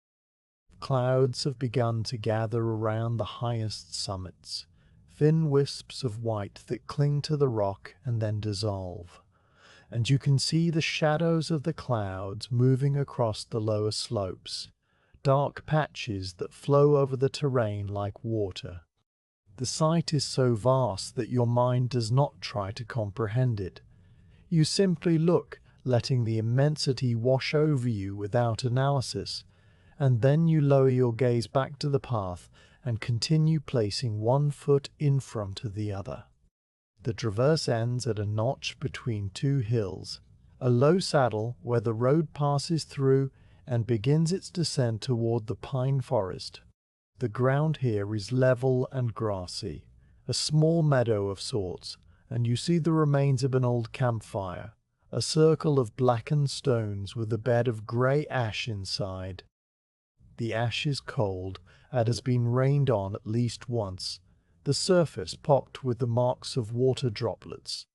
Clouds have begun to gather around the highest summits, thin wisps of white that cling to the rock and then dissolve, and you can see the shadows of the clouds moving across the lower slopes, dark patches that flow over the terrain like water. The sight is so vast that your mind does not try to comprehend it. You simply look, letting the immensity wash over you without analysis, and then you lower your gaze back to the path and continue placing one foot in front of the other. The traverse ends at a notch between two hills, a low saddle where the road passes through and begins its descent toward the pine forest. The ground here is level and grassy, a small meadow of sorts, and you see the remains of an old campfire, a circle of blackened stones with a bed of grey ash inside. The ash is cold and has been rained on at least once, the surface pocked with the marks of water droplets.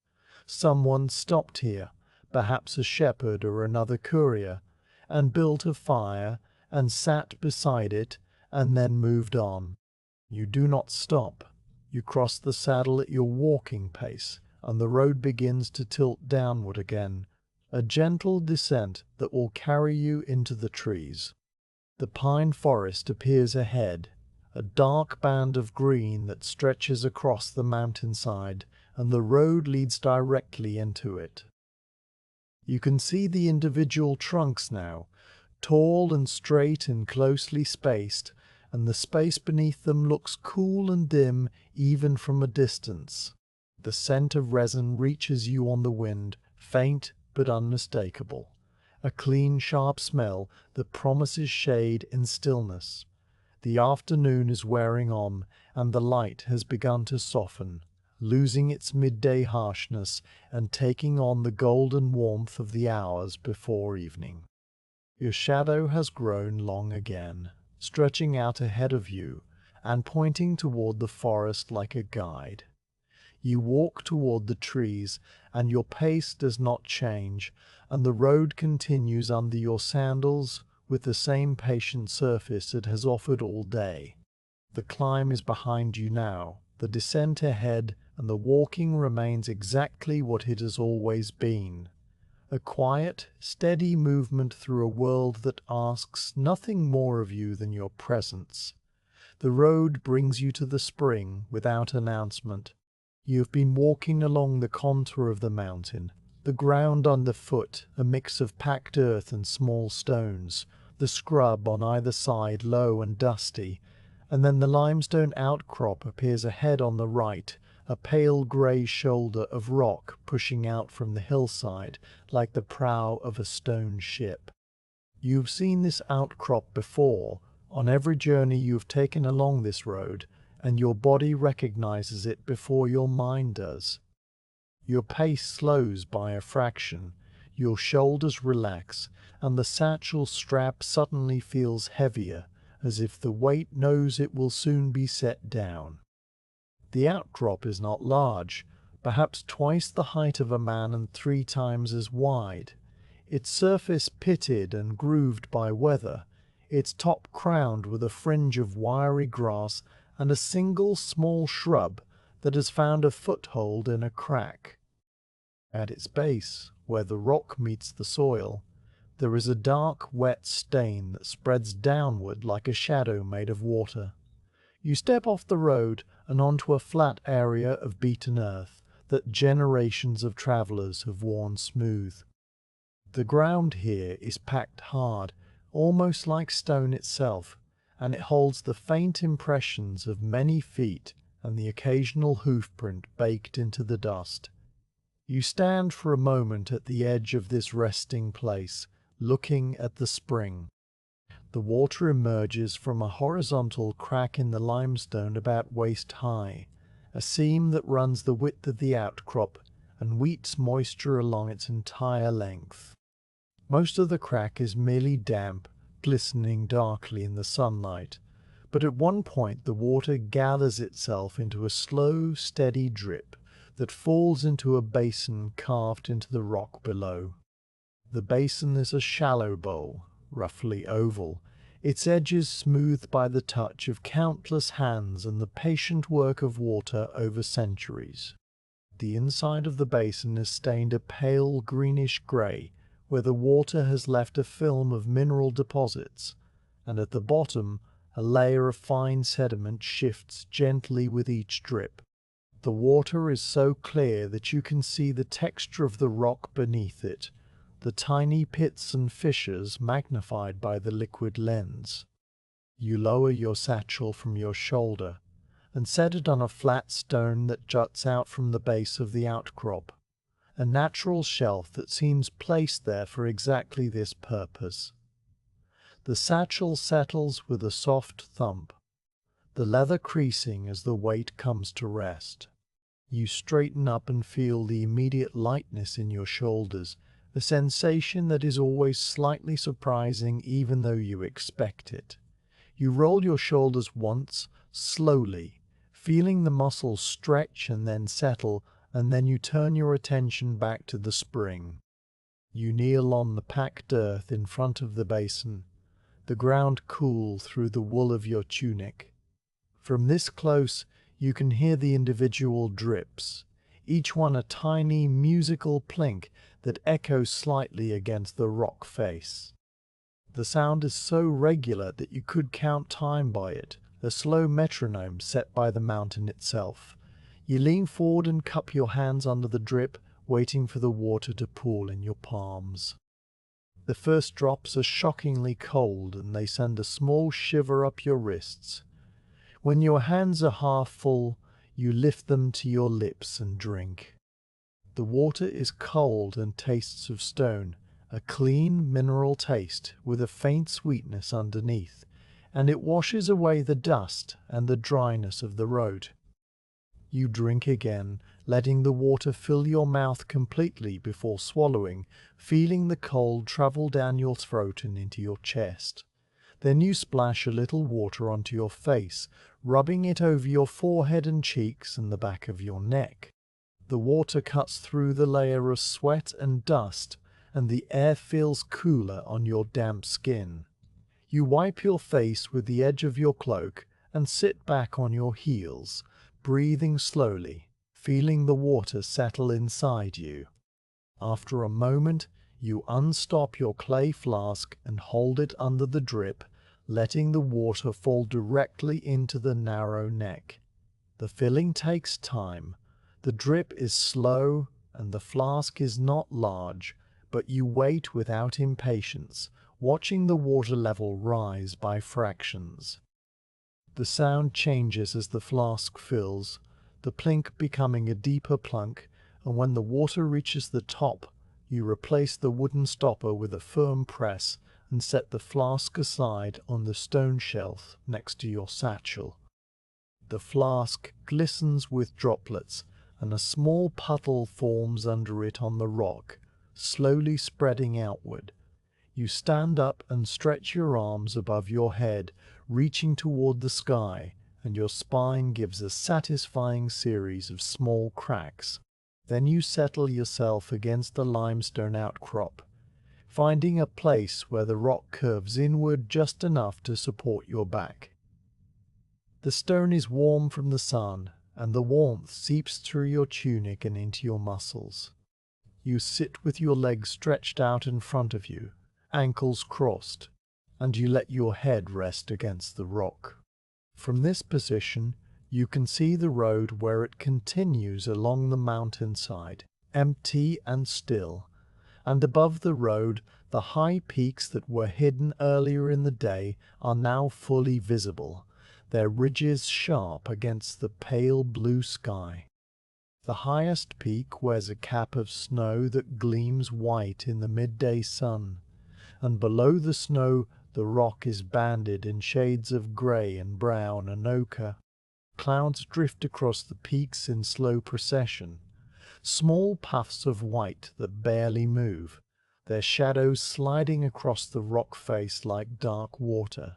Someone stopped here, perhaps a shepherd or another courier, and built a fire and sat beside it and then moved on. You do not stop. You cross the saddle at your walking pace, and the road begins to tilt downward again, a gentle descent that will carry you into the trees. The pine forest appears ahead, a dark band of green that stretches across the mountainside, and the road leads directly into it. You can see the individual trunks now, tall and straight and closely spaced, and the space beneath them looks cool and dim even from a distance. The scent of resin reaches you on the wind, faint but unmistakable, a clean, sharp smell that promises shade and stillness. The afternoon is wearing on, and the light has begun to soften, losing its midday harshness and taking on the golden warmth of the hours before evening. Your shadow has grown long again, stretching out ahead of you and pointing toward the forest like a guide. You walk toward the trees, and your pace does not change, and the road continues under your sandals with the same patient surface it has offered all day. The climb is behind you now, the descent ahead, and the walking remains exactly what it has always been. A quiet, steady movement through a world that asks nothing more of you than your presence. The road brings you to the spring without announcement. You have been walking along the contour of the mountain, the ground underfoot a mix of packed earth and small stones, the scrub on either side low and dusty, and then the limestone outcrop appears ahead on the right, a pale grey shoulder of rock pushing out from the hillside like the prow of a stone ship. You've seen this outcrop before, on every journey you've taken along this road, and your body recognizes it before your mind does. Your pace slows by a fraction, your shoulders relax, and the satchel strap suddenly feels heavier, as if the weight knows it will soon be set down. The outcrop is not large, perhaps twice the height of a man and 3 times as wide. Its surface pitted and grooved by weather, its top crowned with a fringe of wiry grass and a single small shrub that has found a foothold in a crack. At its base, where the rock meets the soil, there is a dark, wet stain that spreads downward like a shadow made of water. You step off the road and onto a flat area of beaten earth that generations of travelers have worn smooth. The ground here is packed hard, almost like stone itself, and it holds the faint impressions of many feet and the occasional hoofprint baked into the dust. You stand for a moment at the edge of this resting place, looking at the spring. The water emerges from a horizontal crack in the limestone about waist high, a seam that runs the width of the outcrop and weets moisture along its entire length. Most of the crack is merely damp, glistening darkly in the sunlight, but at one point the water gathers itself into a slow, steady drip that falls into a basin carved into the rock below. The basin is a shallow bowl, roughly oval, its edges smoothed by the touch of countless hands and the patient work of water over centuries. The inside of the basin is stained a pale greenish-grey, where the water has left a film of mineral deposits, and at the bottom a layer of fine sediment shifts gently with each drip. The water is so clear that you can see the texture of the rock beneath it, the tiny pits and fissures magnified by the liquid lens. You lower your satchel from your shoulder and set it on a flat stone that juts out from the base of the outcrop, a natural shelf that seems placed there for exactly this purpose. The satchel settles with a soft thump, the leather creasing as the weight comes to rest. You straighten up and feel the immediate lightness in your shoulders, a sensation that is always slightly surprising even though you expect it. You roll your shoulders once, slowly, feeling the muscles stretch and then settle, and then you turn your attention back to the spring. You kneel on the packed earth in front of the basin, the ground cool through the wool of your tunic. From this close, you can hear the individual drips, each one a tiny musical plink that echoes slightly against the rock face. The sound is so regular that you could count time by it, a slow metronome set by the mountain itself. You lean forward and cup your hands under the drip, waiting for the water to pool in your palms. The first drops are shockingly cold, and they send a small shiver up your wrists. When your hands are half full, you lift them to your lips and drink. The water is cold and tastes of stone, a clean mineral taste with a faint sweetness underneath, and it washes away the dust and the dryness of the road. You drink again, letting the water fill your mouth completely before swallowing, feeling the cold travel down your throat and into your chest. Then you splash a little water onto your face, rubbing it over your forehead and cheeks and the back of your neck. The water cuts through the layer of sweat and dust, and the air feels cooler on your damp skin. You wipe your face with the edge of your cloak and sit back on your heels, breathing slowly, feeling the water settle inside you. After a moment, you unstop your clay flask and hold it under the drip, letting the water fall directly into the narrow neck. The filling takes time. The drip is slow and the flask is not large, but you wait without impatience, watching the water level rise by fractions. The sound changes as the flask fills, the plink becoming a deeper plunk, and when the water reaches the top, you replace the wooden stopper with a firm press and set the flask aside on the stone shelf next to your satchel. The flask glistens with droplets, and a small puddle forms under it on the rock, slowly spreading outward. You stand up and stretch your arms above your head, reaching toward the sky, and your spine gives a satisfying series of small cracks. Then you settle yourself against the limestone outcrop, finding a place where the rock curves inward just enough to support your back. The stone is warm from the sun, and the warmth seeps through your tunic and into your muscles. You sit with your legs stretched out in front of you, ankles crossed, and you let your head rest against the rock. From this position, you can see the road where it continues along the mountainside, empty and still, and above the road, the high peaks that were hidden earlier in the day are now fully visible, their ridges sharp against the pale blue sky. The highest peak wears a cap of snow that gleams white in the midday sun, and below the snow the rock is banded in shades of grey and brown and ochre. Clouds drift across the peaks in slow procession, small puffs of white that barely move, their shadows sliding across the rock face like dark water.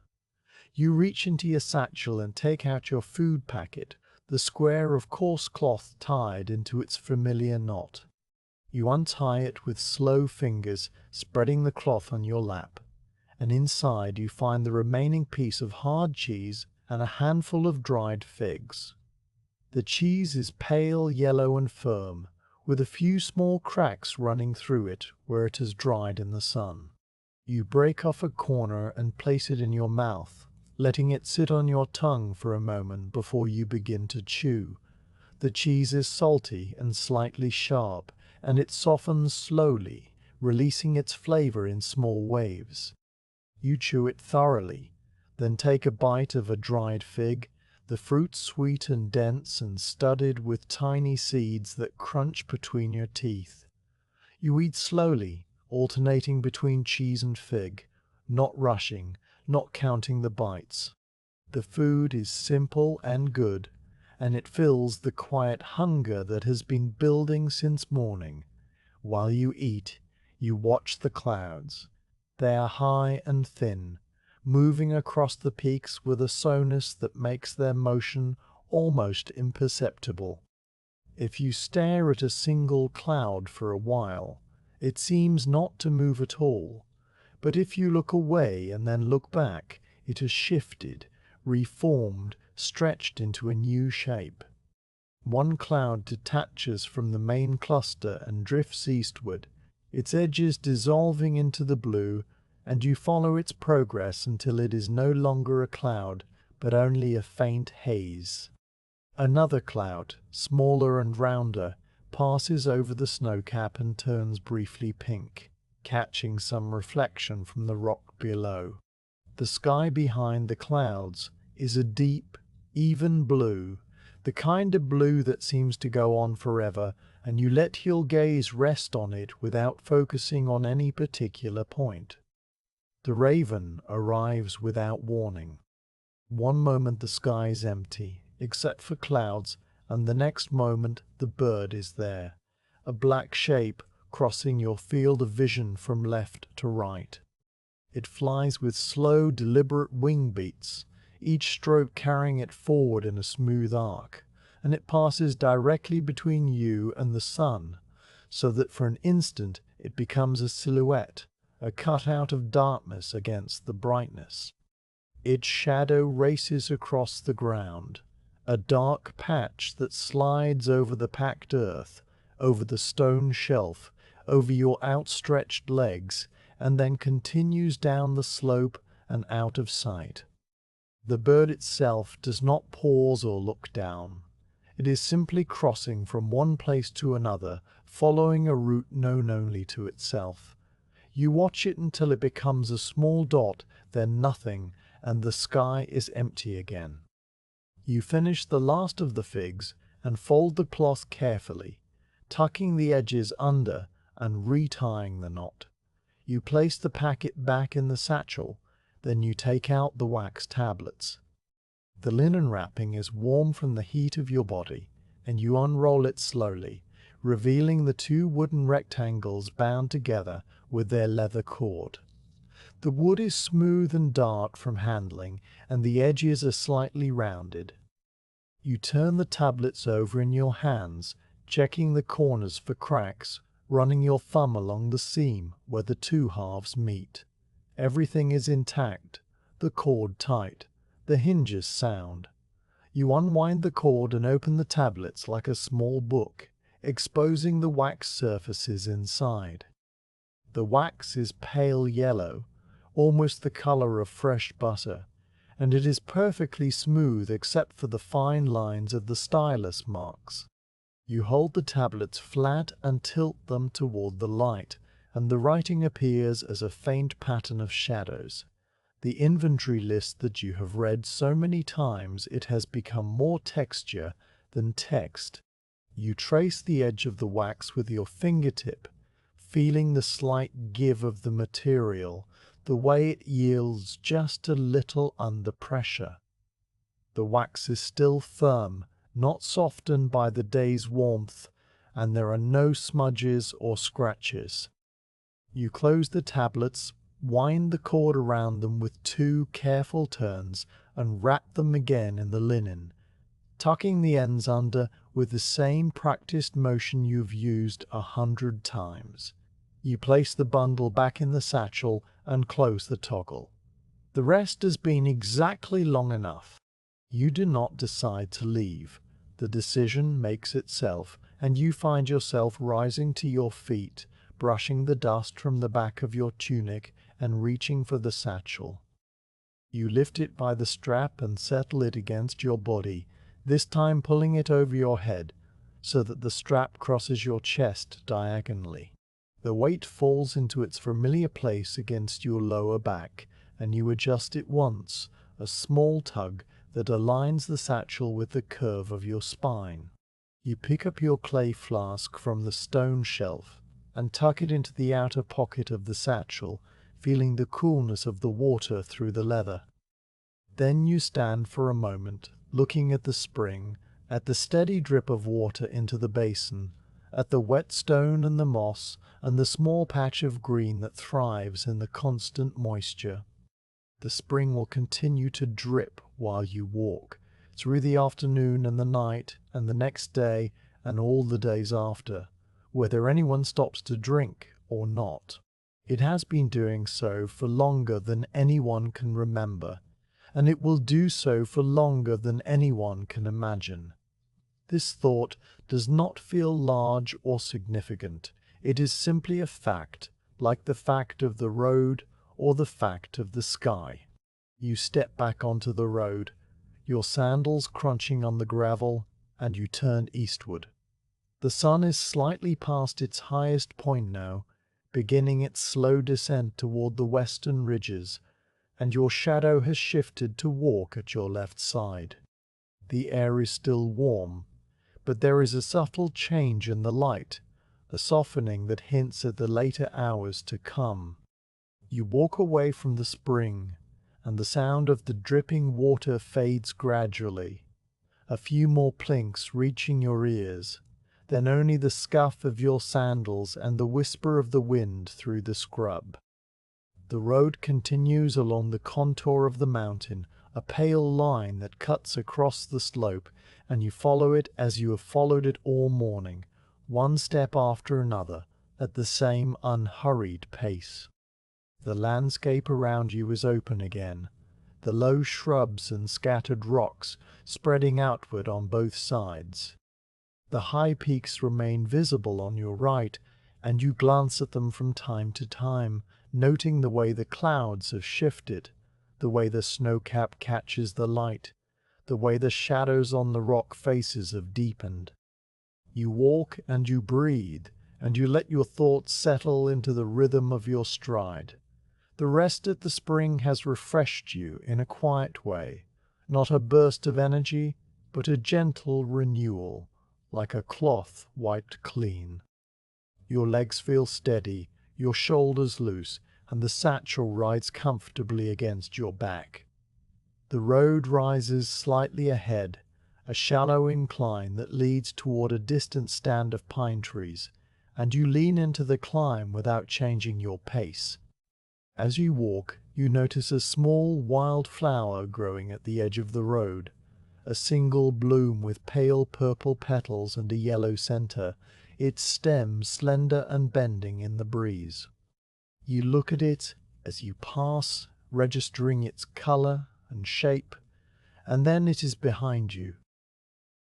You reach into your satchel and take out your food packet, the square of coarse cloth tied into its familiar knot. You untie it with slow fingers, spreading the cloth on your lap, and inside you find the remaining piece of hard cheese and a handful of dried figs. The cheese is pale yellow and firm, with a few small cracks running through it where it has dried in the sun. You break off a corner and place it in your mouth, letting it sit on your tongue for a moment before you begin to chew. The cheese is salty and slightly sharp, and it softens slowly, releasing its flavor in small waves. You chew it thoroughly, then take a bite of a dried fig, the fruit sweet and dense and studded with tiny seeds that crunch between your teeth. You eat slowly, alternating between cheese and fig, not rushing, not counting the bites. The food is simple and good, and it fills the quiet hunger that has been building since morning. While you eat, you watch the clouds. They are high and thin, moving across the peaks with a slowness that makes their motion almost imperceptible. If you stare at a single cloud for a while, it seems not to move at all, but if you look away and then look back, it has shifted, reformed, stretched into a new shape. One cloud detaches from the main cluster and drifts eastward, its edges dissolving into the blue, and you follow its progress until it is no longer a cloud, but only a faint haze. Another cloud, smaller and rounder, passes over the snowcap and turns briefly pink, catching some reflection from the rock below. The sky behind the clouds is a deep, even blue, the kind of blue that seems to go on forever and you let your gaze rest on it without focusing on any particular point. The raven arrives without warning. One moment the sky is empty, except for clouds, and the next moment the bird is there, a black shape crossing your field of vision from left to right. It flies with slow, deliberate wing beats, each stroke carrying it forward in a smooth arc, and it passes directly between you and the sun, so that for an instant it becomes a silhouette, a cutout of darkness against the brightness. Its shadow races across the ground, a dark patch that slides over the packed earth, over the stone shelf, over your outstretched legs, and then continues down the slope and out of sight. The bird itself does not pause or look down. It is simply crossing from one place to another, following a route known only to itself. You watch it until it becomes a small dot, then nothing, and the sky is empty again. You finish the last of the figs and fold the cloth carefully, tucking the edges under and retying the knot. You place the packet back in the satchel, then you take out the wax tablets. The linen wrapping is warm from the heat of your body, and you unroll it slowly, revealing the two wooden rectangles bound together with their leather cord. The wood is smooth and dark from handling, and the edges are slightly rounded. You turn the tablets over in your hands, checking the corners for cracks, running your thumb along the seam where the two halves meet. Everything is intact, the cord tight, the hinges sound. You unwind the cord and open the tablets like a small book, exposing the wax surfaces inside. The wax is pale yellow, almost the color of fresh butter, and it is perfectly smooth except for the fine lines of the stylus marks. You hold the tablets flat and tilt them toward the light, and the writing appears as a faint pattern of shadows. The inventory list that you have read so many times it has become more texture than text. You trace the edge of the wax with your fingertip, feeling the slight give of the material, the way it yields just a little under pressure. The wax is still firm, not softened by the day's warmth, and there are no smudges or scratches. You close the tablets, wind the cord around them with 2 careful turns, and wrap them again in the linen, tucking the ends under with the same practiced motion you've used 100 times. You place the bundle back in the satchel and close the toggle. The rest has been exactly long enough. You do not decide to leave. The decision makes itself, and you find yourself rising to your feet, brushing the dust from the back of your tunic and reaching for the satchel. You lift it by the strap and settle it against your body, this time pulling it over your head, so that the strap crosses your chest diagonally. The weight falls into its familiar place against your lower back, and you adjust it once, a small tug that aligns the satchel with the curve of your spine. You pick up your clay flask from the stone shelf and tuck it into the outer pocket of the satchel, feeling the coolness of the water through the leather. Then you stand for a moment, looking at the spring, at the steady drip of water into the basin, at the wet stone and the moss, and the small patch of green that thrives in the constant moisture. The spring will continue to drip while you walk, through the afternoon and the night, and the next day, and all the days after, whether anyone stops to drink or not. It has been doing so for longer than anyone can remember, and it will do so for longer than anyone can imagine. This thought does not feel large or significant. It is simply a fact, like the fact of the road or the fact of the sky. You step back onto the road, your sandals crunching on the gravel, and you turn eastward. The sun is slightly past its highest point now, beginning its slow descent toward the western ridges, and your shadow has shifted to walk at your left side. The air is still warm, but there is a subtle change in the light, a softening that hints at the later hours to come. You walk away from the spring, and the sound of the dripping water fades gradually. A few more plinks reaching your ears, then only the scuff of your sandals and the whisper of the wind through the scrub. The road continues along the contour of the mountain, a pale line that cuts across the slope, and you follow it as you have followed it all morning, one step after another, at the same unhurried pace. The landscape around you is open again, the low shrubs and scattered rocks spreading outward on both sides. The high peaks remain visible on your right, and you glance at them from time to time, noting the way the clouds have shifted, the way the snowcap catches the light, the way the shadows on the rock faces have deepened. You walk and you breathe, and you let your thoughts settle into the rhythm of your stride. The rest at the spring has refreshed you in a quiet way, not a burst of energy, but a gentle renewal, like a cloth wiped clean. Your legs feel steady, your shoulders loose, and the satchel rides comfortably against your back. The road rises slightly ahead, a shallow incline that leads toward a distant stand of pine trees, and you lean into the climb without changing your pace. As you walk, you notice a small wild flower growing at the edge of the road, a single bloom with pale purple petals and a yellow center, its stem slender and bending in the breeze. You look at it as you pass, registering its color and shape, and then it is behind you.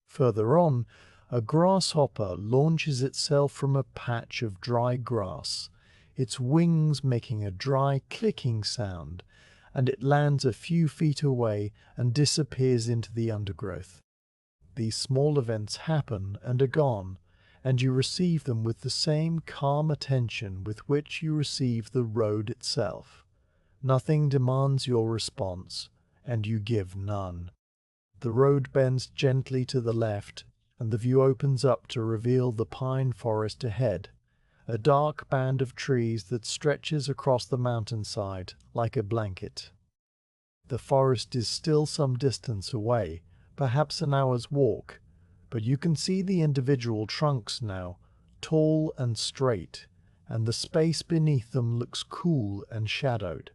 Further on, a grasshopper launches itself from a patch of dry grass, its wings making a dry clicking sound, and it lands a few feet away and disappears into the undergrowth. These small events happen and are gone, and you receive them with the same calm attention with which you receive the road itself. Nothing demands your response, and you give none. The road bends gently to the left, and the view opens up to reveal the pine forest ahead, a dark band of trees that stretches across the mountainside like a blanket. The forest is still some distance away, perhaps an hour's walk, but you can see the individual trunks now, tall and straight, and the space beneath them looks cool and shadowed.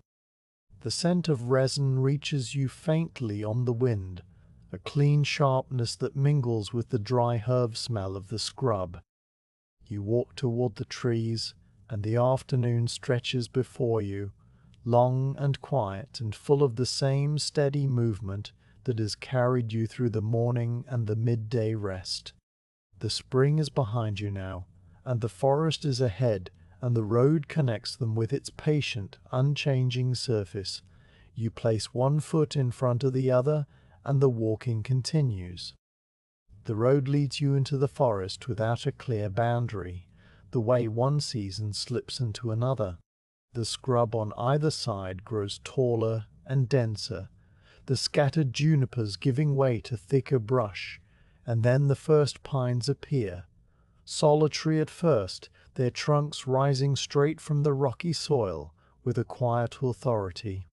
The scent of resin reaches you faintly on the wind, a clean sharpness that mingles with the dry herb smell of the scrub. You walk toward the trees, and the afternoon stretches before you, long and quiet and full of the same steady movement that has carried you through the morning and the midday rest. The spring is behind you now, and the forest is ahead, and the road connects them with its patient, unchanging surface. You place one foot in front of the other, and the walking continues. The road leads you into the forest without a clear boundary, the way one season slips into another. The scrub on either side grows taller and denser, the scattered junipers giving way to thicker brush, and then the first pines appear, solitary at first, their trunks rising straight from the rocky soil with a quiet authority.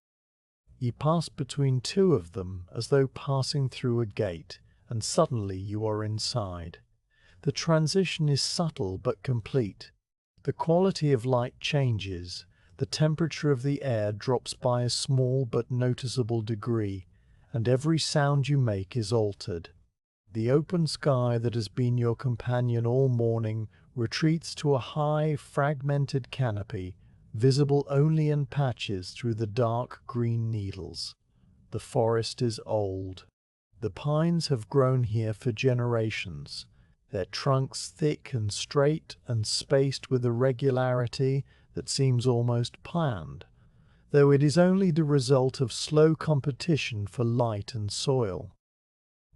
You pass between two of them as though passing through a gate, and suddenly you are inside. The transition is subtle but complete. The quality of light changes, the temperature of the air drops by a small but noticeable degree, and every sound you make is altered. The open sky that has been your companion all morning retreats to a high, fragmented canopy, visible only in patches through the dark green needles. The forest is old. The pines have grown here for generations, their trunks thick and straight and spaced with a regularity that seems almost planned, though it is only the result of slow competition for light and soil.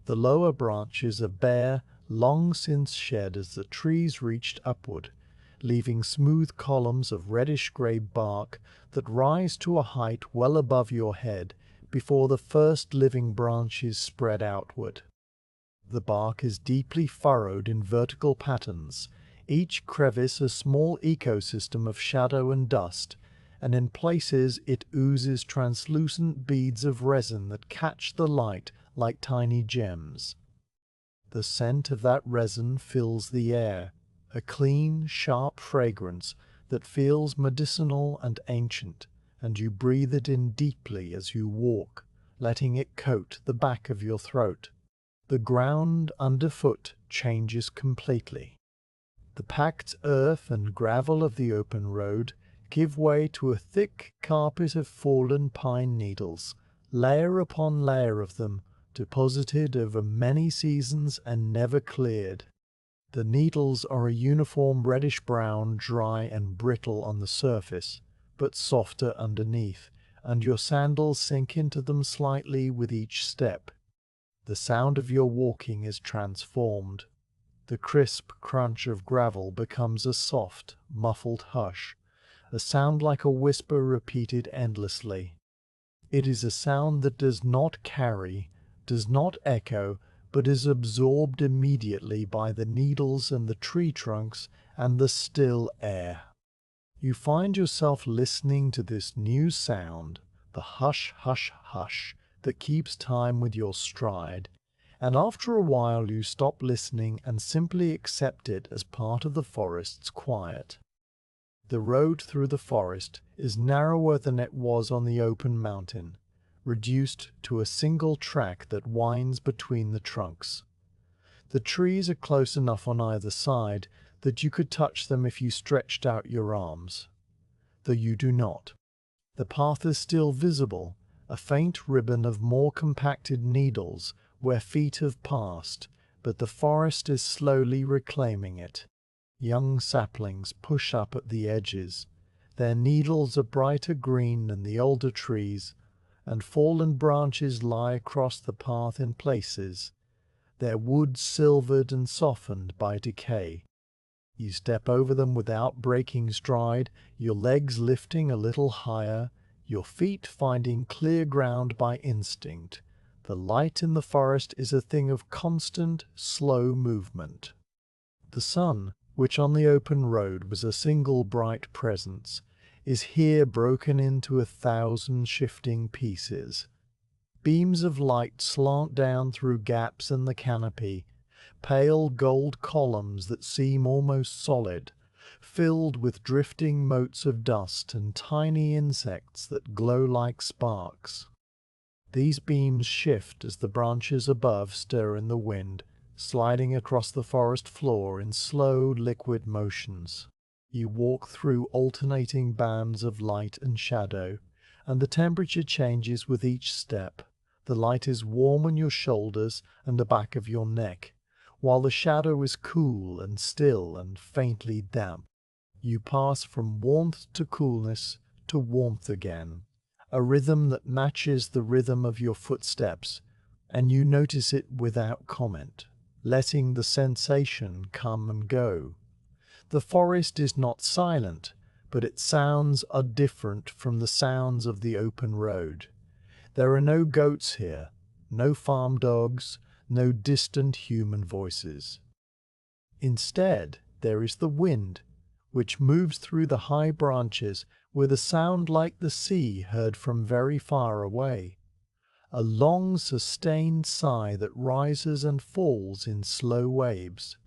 The lower branches are bare, long since shed as the trees reached upward, leaving smooth columns of reddish-grey bark that rise to a height well above your head before the first living branches spread outward. The bark is deeply furrowed in vertical patterns, each crevice a small ecosystem of shadow and dust, and in places it oozes translucent beads of resin that catch the light like tiny gems. The scent of that resin fills the air, a clean, sharp fragrance that feels medicinal and ancient, and you breathe it in deeply as you walk, letting it coat the back of your throat. The ground underfoot changes completely. The packed earth and gravel of the open road give way to a thick carpet of fallen pine needles, layer upon layer of them, deposited over many seasons and never cleared. The needles are a uniform reddish-brown, dry and brittle on the surface, but softer underneath, and your sandals sink into them slightly with each step. The sound of your walking is transformed. The crisp crunch of gravel becomes a soft, muffled hush, a sound like a whisper repeated endlessly. It is a sound that does not carry, does not echo, but is absorbed immediately by the needles and the tree trunks and the still air. You find yourself listening to this new sound, the hush, hush, hush, that keeps time with your stride, and after a while you stop listening and simply accept it as part of the forest's quiet. The road through the forest is narrower than it was on the open mountain, reduced to a single track that winds between the trunks. The trees are close enough on either side that you could touch them if you stretched out your arms, though you do not. The path is still visible, a faint ribbon of more compacted needles where feet have passed, but the forest is slowly reclaiming it. Young saplings push up at the edges. Their needles are brighter green than the older trees, and fallen branches lie across the path in places, their wood silvered and softened by decay. You step over them without breaking stride, your legs lifting a little higher, your feet finding clear ground by instinct. The light in the forest is a thing of constant, slow movement. The sun, which on the open road was a single bright presence, is here broken into 1,000 shifting pieces. Beams of light slant down through gaps in the canopy, pale gold columns that seem almost solid, filled with drifting motes of dust and tiny insects that glow like sparks. These beams shift as the branches above stir in the wind, sliding across the forest floor in slow, liquid motions. You walk through alternating bands of light and shadow, and the temperature changes with each step. The light is warm on your shoulders and the back of your neck, while the shadow is cool and still and faintly damp. You pass from warmth to coolness to warmth again, a rhythm that matches the rhythm of your footsteps, and you notice it without comment, letting the sensation come and go. The forest is not silent, but its sounds are different from the sounds of the open road. There are no goats here, no farm dogs, no distant human voices. Instead, there is the wind, which moves through the high branches with a sound like the sea heard from very far away, a long sustained sigh that rises and falls in slow waves.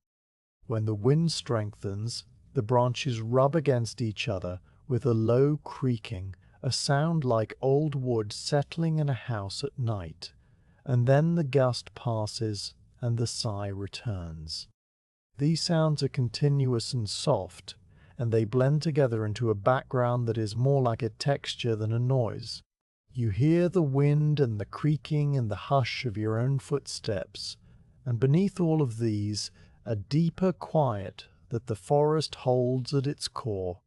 When the wind strengthens, the branches rub against each other with a low creaking, a sound like old wood settling in a house at night, and then the gust passes and the sigh returns. These sounds are continuous and soft, and they blend together into a background that is more like a texture than a noise. You hear the wind and the creaking and the hush of your own footsteps, and beneath all of these, a deeper quiet that the forest holds at its core.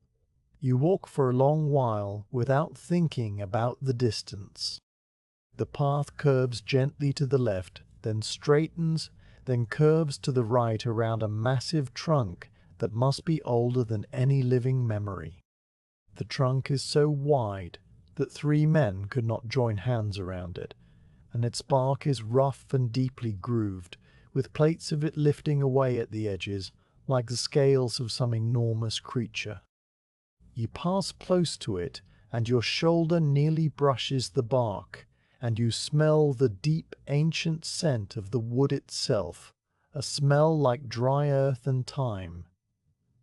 You walk for a long while without thinking about the distance. The path curves gently to the left, then straightens, then curves to the right around a massive trunk that must be older than any living memory. The trunk is so wide that 3 men could not join hands around it, and its bark is rough and deeply grooved, with plates of it lifting away at the edges like the scales of some enormous creature. You pass close to it, and your shoulder nearly brushes the bark, and you smell the deep ancient scent of the wood itself, a smell like dry earth and thyme.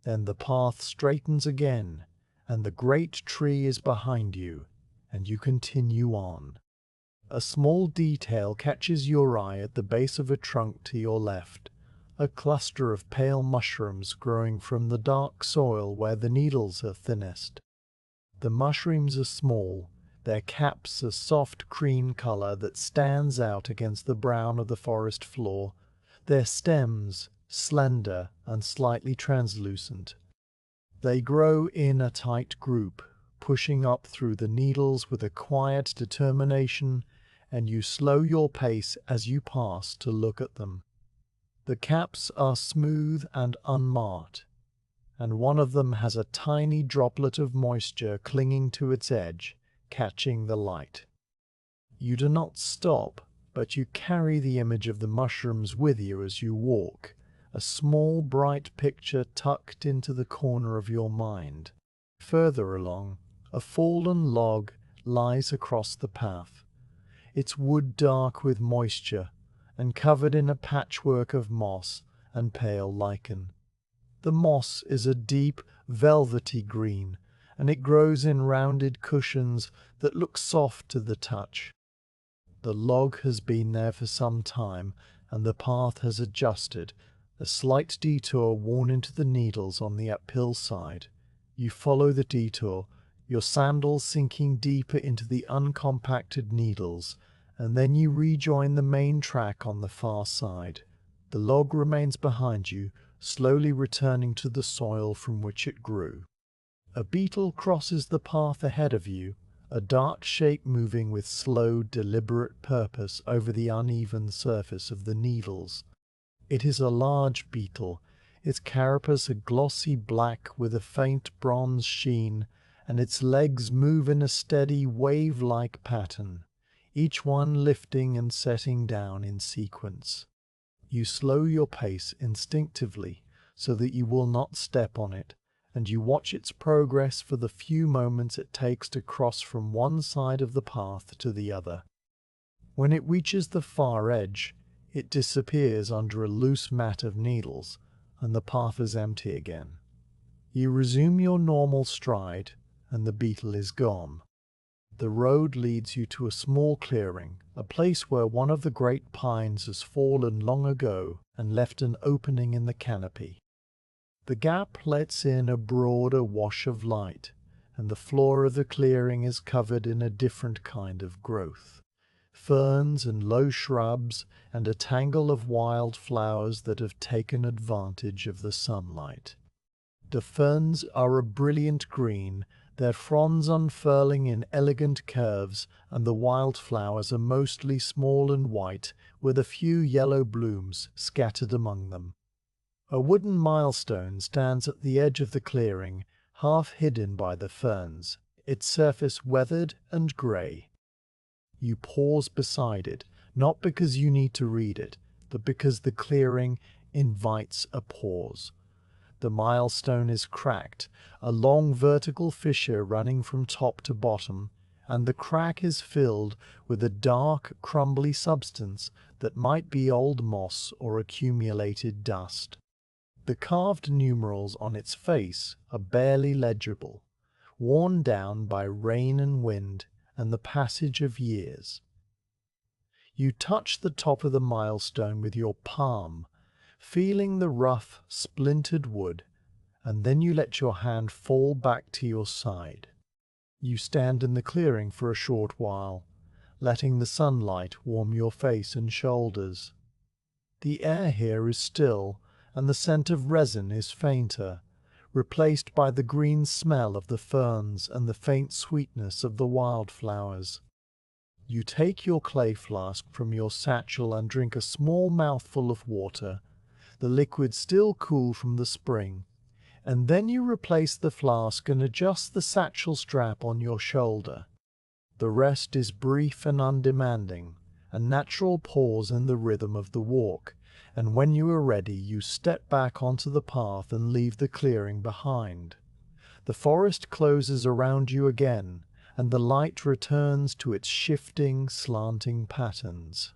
Then the path straightens again, and the great tree is behind you, and you continue on. A small detail catches your eye at the base of a trunk to your left, a cluster of pale mushrooms growing from the dark soil where the needles are thinnest. The mushrooms are small, their caps a soft cream color that stands out against the brown of the forest floor, their stems slender and slightly translucent. They grow in a tight group, pushing up through the needles with a quiet determination, and you slow your pace as you pass to look at them. The caps are smooth and unmarked, and one of them has a tiny droplet of moisture clinging to its edge, catching the light. You do not stop, but you carry the image of the mushrooms with you as you walk, a small bright picture tucked into the corner of your mind. Further along, a fallen log lies across the path, its wood dark with moisture, and covered in a patchwork of moss and pale lichen. The moss is a deep, velvety green, and it grows in rounded cushions that look soft to the touch. The log has been there for some time, and the path has adjusted, a slight detour worn into the needles on the uphill side. You follow the detour, your sandals sinking deeper into the uncompacted needles, and then you rejoin the main track on the far side. The log remains behind you, slowly returning to the soil from which it grew. A beetle crosses the path ahead of you, a dark shape moving with slow, deliberate purpose over the uneven surface of the needles. It is a large beetle, its carapace a glossy black with a faint bronze sheen, and its legs move in a steady, wave-like pattern, each one lifting and setting down in sequence. You slow your pace instinctively so that you will not step on it, and you watch its progress for the few moments it takes to cross from one side of the path to the other. When it reaches the far edge, it disappears under a loose mat of needles, and the path is empty again. You resume your normal stride, and the beetle is gone. The road leads you to a small clearing, a place where one of the great pines has fallen long ago and left an opening in the canopy. The gap lets in a broader wash of light, and the floor of the clearing is covered in a different kind of growth. Ferns and low shrubs, and a tangle of wild flowers that have taken advantage of the sunlight. The ferns are a brilliant green, their fronds unfurling in elegant curves, and the wildflowers are mostly small and white, with a few yellow blooms scattered among them. A wooden milestone stands at the edge of the clearing, half hidden by the ferns, its surface weathered and grey. You pause beside it, not because you need to read it, but because the clearing invites a pause. The milestone is cracked, a long vertical fissure running from top to bottom, and the crack is filled with a dark, crumbly substance that might be old moss or accumulated dust. The carved numerals on its face are barely legible, worn down by rain and wind and the passage of years. You touch the top of the milestone with your palm, feeling the rough, splintered wood, and then you let your hand fall back to your side. You stand in the clearing for a short while, letting the sunlight warm your face and shoulders. The air here is still, and the scent of resin is fainter, replaced by the green smell of the ferns and the faint sweetness of the wildflowers. You take your clay flask from your satchel and drink a small mouthful of water, the liquid still cool from the spring, and then you replace the flask and adjust the satchel strap on your shoulder. The rest is brief and undemanding, a natural pause in the rhythm of the walk, and when you are ready, you step back onto the path and leave the clearing behind. The forest closes around you again, and the light returns to its shifting, slanting patterns.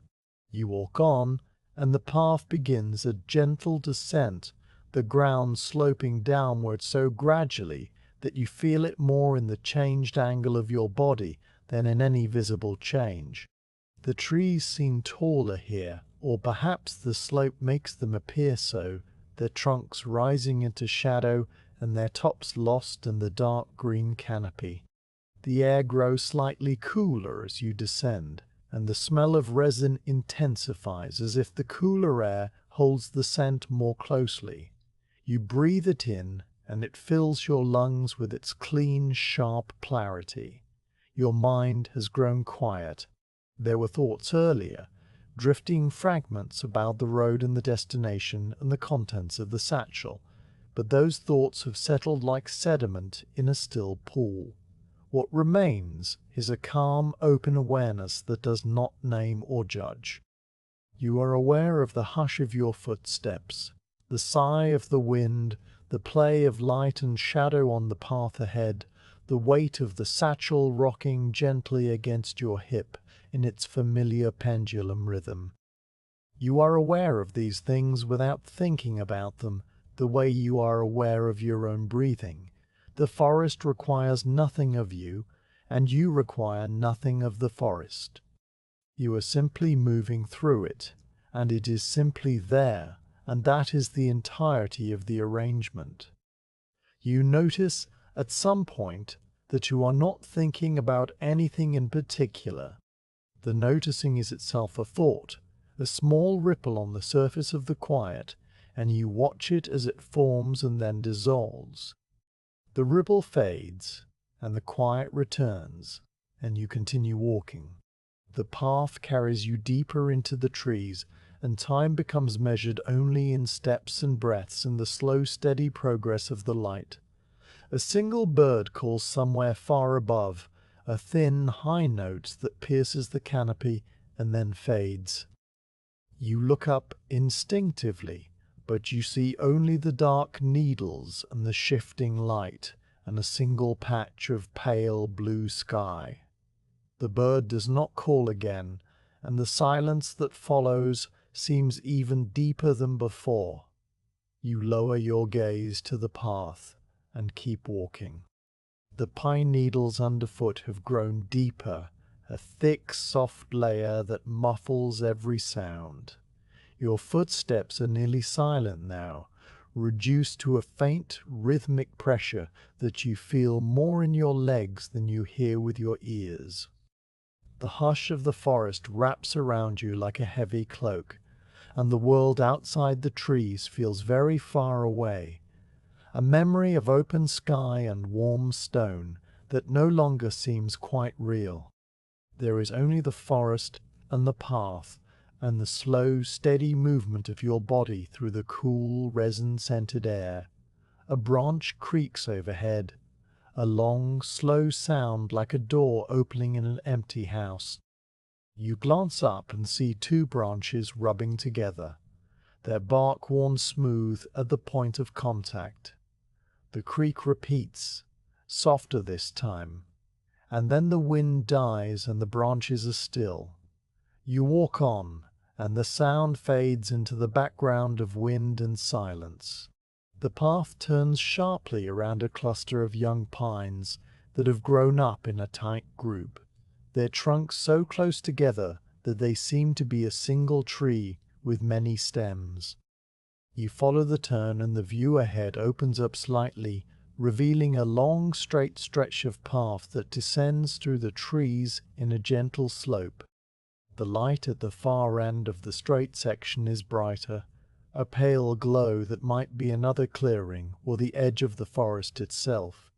You walk on, and the path begins a gentle descent, the ground sloping downward so gradually that you feel it more in the changed angle of your body than in any visible change. The trees seem taller here, or perhaps the slope makes them appear so, their trunks rising into shadow and their tops lost in the dark green canopy. The air grows slightly cooler as you descend, and the smell of resin intensifies as if the cooler air holds the scent more closely. You breathe it in, and it fills your lungs with its clean, sharp clarity. Your mind has grown quiet. There were thoughts earlier, drifting fragments about the road and the destination and the contents of the satchel, but those thoughts have settled like sediment in a still pool. What remains is a calm, open awareness that does not name or judge. You are aware of the hush of your footsteps, the sigh of the wind, the play of light and shadow on the path ahead, the weight of the satchel rocking gently against your hip in its familiar pendulum rhythm. You are aware of these things without thinking about them, the way you are aware of your own breathing. The forest requires nothing of you, and you require nothing of the forest. You are simply moving through it, and it is simply there, and that is the entirety of the arrangement. You notice at some point that you are not thinking about anything in particular. The noticing is itself a thought, a small ripple on the surface of the quiet, and you watch it as it forms and then dissolves. The ripple fades, and the quiet returns, and you continue walking. The path carries you deeper into the trees, and time becomes measured only in steps and breaths in the slow, steady progress of the light. A single bird calls somewhere far above, a thin, high note that pierces the canopy and then fades. You look up instinctively, but you see only the dark needles and the shifting light and a single patch of pale blue sky. The bird does not call again, and the silence that follows seems even deeper than before. You lower your gaze to the path and keep walking. The pine needles underfoot have grown deeper, a thick, soft layer that muffles every sound. Your footsteps are nearly silent now, reduced to a faint, rhythmic pressure that you feel more in your legs than you hear with your ears. The hush of the forest wraps around you like a heavy cloak, and the world outside the trees feels very far away, a memory of open sky and warm stone that no longer seems quite real. There is only the forest and the path, and the slow, steady movement of your body through the cool, resin-scented air. A branch creaks overhead, a long, slow sound like a door opening in an empty house. You glance up and see two branches rubbing together, their bark worn smooth at the point of contact. The creak repeats, softer this time, and then the wind dies and the branches are still. You walk on, and the sound fades into the background of wind and silence. The path turns sharply around a cluster of young pines that have grown up in a tight group, their trunks so close together that they seem to be a single tree with many stems. You follow the turn and the view ahead opens up slightly, revealing a long straight stretch of path that descends through the trees in a gentle slope. The light at the far end of the straight section is brighter, a pale glow that might be another clearing or the edge of the forest itself,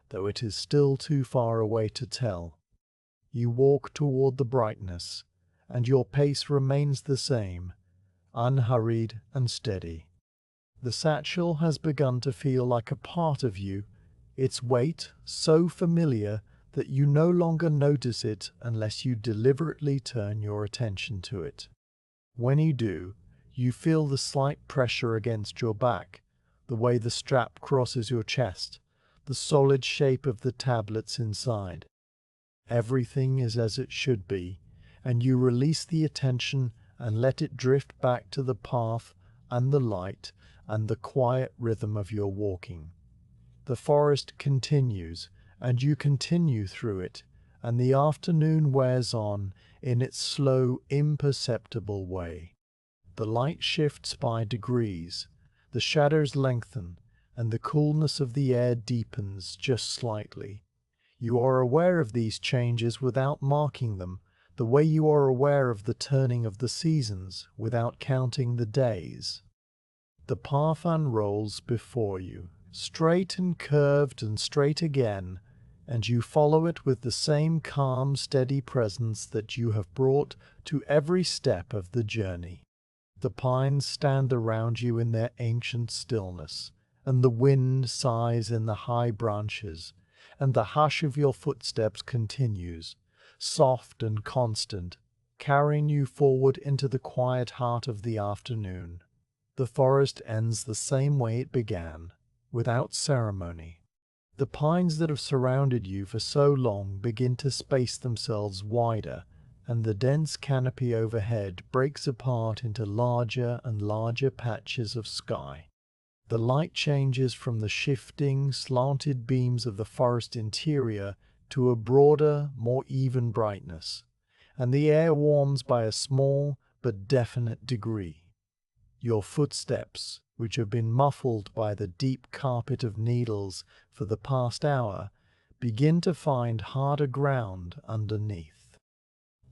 though it is still too far away to tell. You walk toward the brightness, and your pace remains the same, unhurried and steady. The satchel has begun to feel like a part of you, its weight so familiar that you no longer notice it unless you deliberately turn your attention to it. When you do, You feel the slight pressure against your back, the way the strap crosses your chest, the solid shape of the tablets inside. Everything is as it should be, and you release the attention and let it drift back to the path and the light and the quiet rhythm of your walking. The forest continues, and you continue through it, and the afternoon wears on in its slow, imperceptible way. The light shifts by degrees, the shadows lengthen, and the coolness of the air deepens just slightly. You are aware of these changes without marking them, the way you are aware of the turning of the seasons without counting the days. The path unrolls before you, straight and curved and straight again, and you follow it with the same calm, steady presence that you have brought to every step of the journey. The pines stand around you in their ancient stillness, and the wind sighs in the high branches, and the hush of your footsteps continues, soft and constant, carrying you forward into the quiet heart of the afternoon. The forest ends the same way it began, without ceremony. The pines that have surrounded you for so long begin to space themselves wider, and the dense canopy overhead breaks apart into larger and larger patches of sky. The light changes from the shifting, slanted beams of the forest interior to a broader, more even brightness, and the air warms by a small but definite degree. Your footsteps, which have been muffled by the deep carpet of needles for the past hour, begin to find harder ground underneath.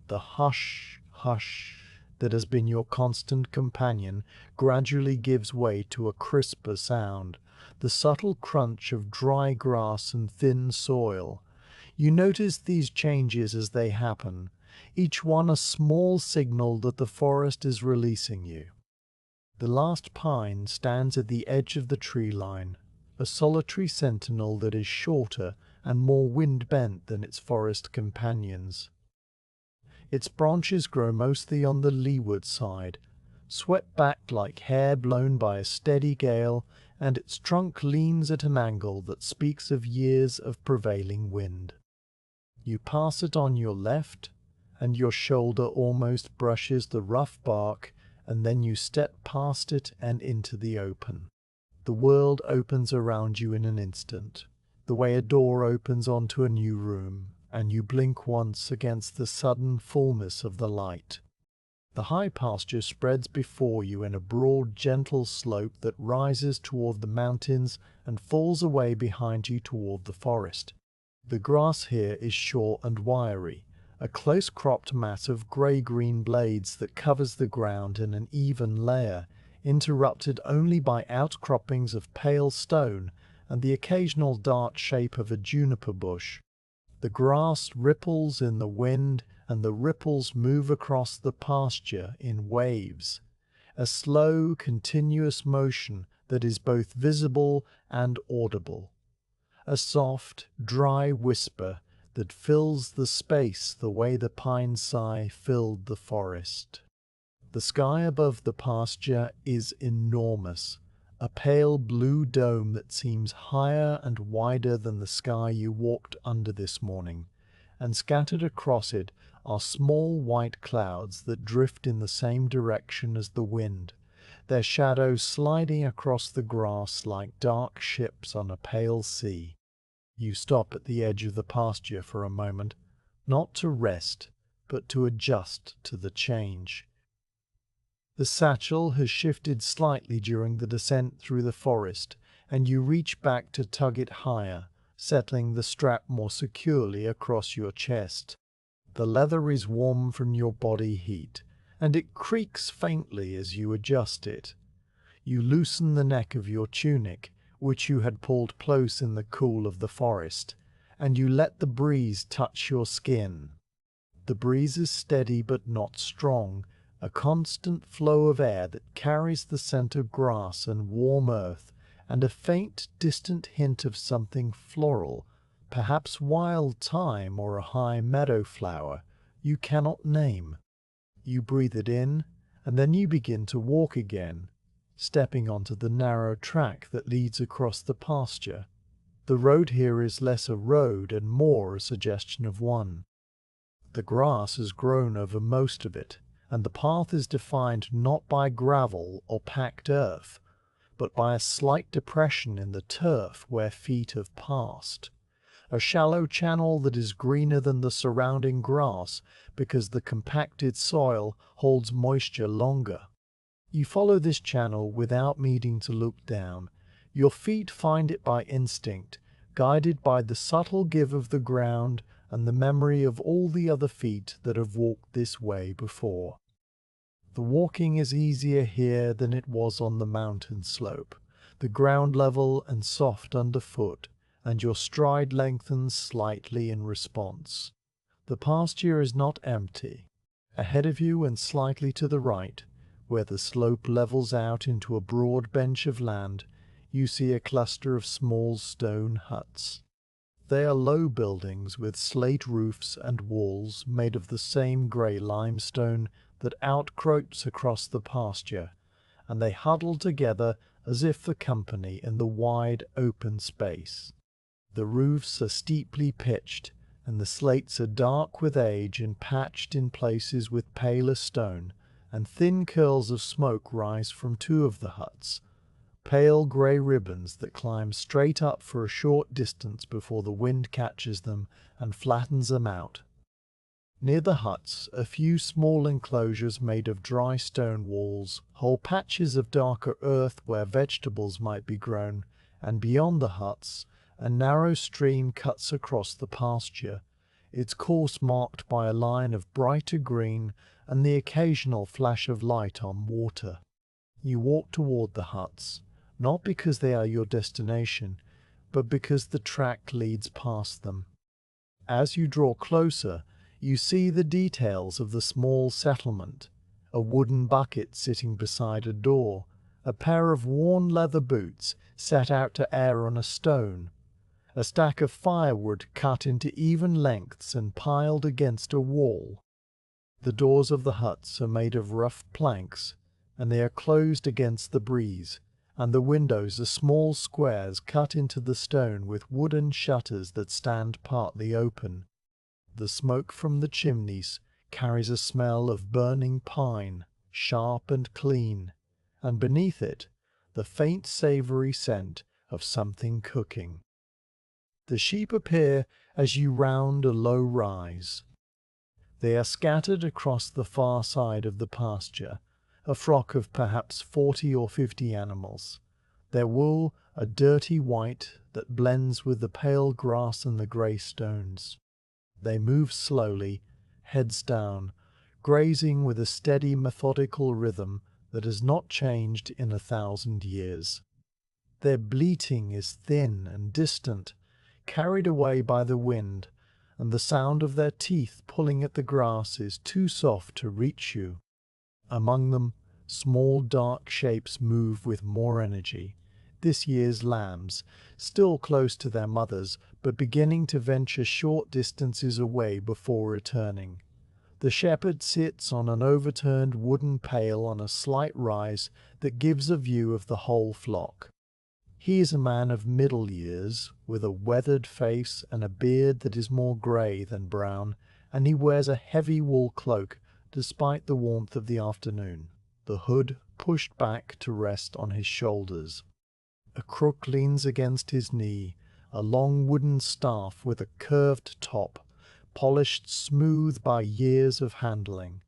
The hush, hush that has been your constant companion gradually gives way to a crisper sound, the subtle crunch of dry grass and thin soil. You notice these changes as they happen, each one a small signal that the forest is releasing you. The last pine stands at the edge of the tree line, a solitary sentinel that is shorter and more wind-bent than its forest companions. Its branches grow mostly on the leeward side, swept back like hair blown by a steady gale, and its trunk leans at an angle that speaks of years of prevailing wind. You pass it on your left, and your shoulder almost brushes the rough bark, and then you step past it and into the open. The world opens around you in an instant, the way a door opens onto a new room, and you blink once against the sudden fullness of the light. The high pasture spreads before you in a broad, gentle slope that rises toward the mountains and falls away behind you toward the forest. The grass here is short and wiry, a close-cropped mass of grey-green blades that covers the ground in an even layer, interrupted only by outcroppings of pale stone and the occasional dark shape of a juniper bush. The grass ripples in the wind, and the ripples move across the pasture in waves, a slow, continuous motion that is both visible and audible, a soft, dry whisper that fills the space the way the pine sigh filled the forest. The sky above the pasture is enormous, a pale blue dome that seems higher and wider than the sky you walked under this morning, and scattered across it are small white clouds that drift in the same direction as the wind, their shadows sliding across the grass like dark ships on a pale sea. You stop at the edge of the pasture for a moment, not to rest, but to adjust to the change. The satchel has shifted slightly during the descent through the forest, and you reach back to tug it higher, settling the strap more securely across your chest. The leather is warm from your body heat, and it creaks faintly as you adjust it. You loosen the neck of your tunic, which you had pulled close in the cool of the forest, and you let the breeze touch your skin. The breeze is steady but not strong, a constant flow of air that carries the scent of grass and warm earth, and a faint, distant hint of something floral, perhaps wild thyme or a high meadow flower, you cannot name. You breathe it in, and then you begin to walk again, stepping onto the narrow track that leads across the pasture. The road here is less a road and more a suggestion of one. The grass has grown over most of it, and the path is defined not by gravel or packed earth, but by a slight depression in the turf where feet have passed. A shallow channel that is greener than the surrounding grass because the compacted soil holds moisture longer. You follow this channel without needing to look down. Your feet find it by instinct, guided by the subtle give of the ground and the memory of all the other feet that have walked this way before. The walking is easier here than it was on the mountain slope, the ground level and soft underfoot, and your stride lengthens slightly in response. The pasture is not empty. Ahead of you and slightly to the right, where the slope levels out into a broad bench of land, you see a cluster of small stone huts. They are low buildings with slate roofs and walls made of the same grey limestone that outcrops across the pasture, and they huddle together as if for company in the wide open space. The roofs are steeply pitched, and the slates are dark with age and patched in places with paler stone, and thin curls of smoke rise from two of the huts, pale grey ribbons that climb straight up for a short distance before the wind catches them and flattens them out. Near the huts, a few small enclosures made of dry stone walls, whole patches of darker earth where vegetables might be grown, and beyond the huts, a narrow stream cuts across the pasture, its course marked by a line of brighter green and the occasional flash of light on water. You walk toward the huts, not because they are your destination, but because the track leads past them. As you draw closer, you see the details of the small settlement, a wooden bucket sitting beside a door, a pair of worn leather boots set out to air on a stone, a stack of firewood cut into even lengths and piled against a wall. The doors of the huts are made of rough planks, and they are closed against the breeze, and the windows are small squares cut into the stone with wooden shutters that stand partly open. The smoke from the chimneys carries a smell of burning pine, sharp and clean, and beneath it, the faint savoury scent of something cooking. The sheep appear as you round a low rise. They are scattered across the far side of the pasture, a flock of perhaps 40 or 50 animals, their wool a dirty white that blends with the pale grass and the grey stones. They move slowly, heads down, grazing with a steady methodical rhythm that has not changed in 1,000 years. Their bleating is thin and distant, carried away by the wind, and the sound of their teeth pulling at the grass is too soft to reach you. Among them, small dark shapes move with more energy. This year's lambs, still close to their mothers, but beginning to venture short distances away before returning. The shepherd sits on an overturned wooden pail on a slight rise that gives a view of the whole flock. He is a man of middle years, with a weathered face and a beard that is more grey than brown, and he wears a heavy wool cloak despite the warmth of the afternoon, the hood pushed back to rest on his shoulders. A crook leans against his knee, a long wooden staff with a curved top, polished smooth by years of handling.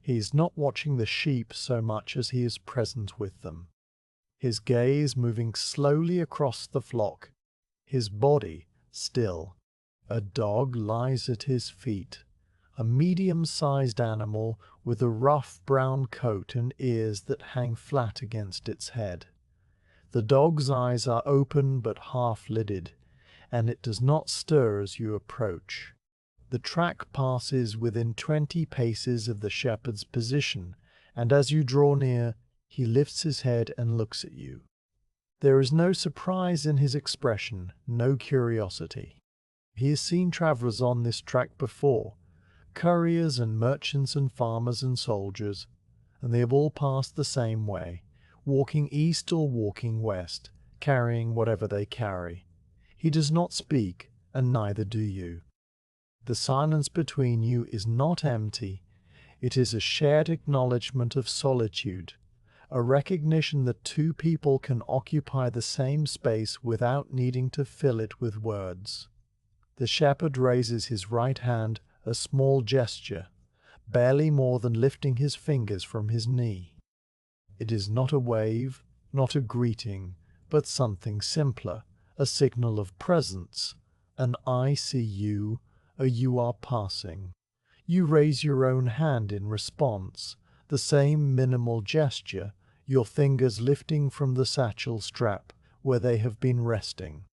He is not watching the sheep so much as he is present with them, his gaze moving slowly across the flock, his body still. A dog lies at his feet, a medium-sized animal with a rough brown coat and ears that hang flat against its head. The dog's eyes are open but half-lidded, and it does not stir as you approach. The track passes within 20 paces of the shepherd's position, and as you draw near, he lifts his head and looks at you. There is no surprise in his expression, no curiosity. He has seen travellers on this track before, couriers and merchants and farmers and soldiers, and they have all passed the same way, walking east or walking west, carrying whatever they carry. He does not speak, and neither do you. The silence between you is not empty. It is a shared acknowledgement of solitude, a recognition that two people can occupy the same space without needing to fill it with words. The shepherd raises his right hand, a small gesture, barely more than lifting his fingers from his knee. It is not a wave, not a greeting, but something simpler, a signal of presence, an "I see you," a "you are passing." You raise your own hand in response, the same minimal gesture, your fingers lifting from the satchel strap where they have been resting.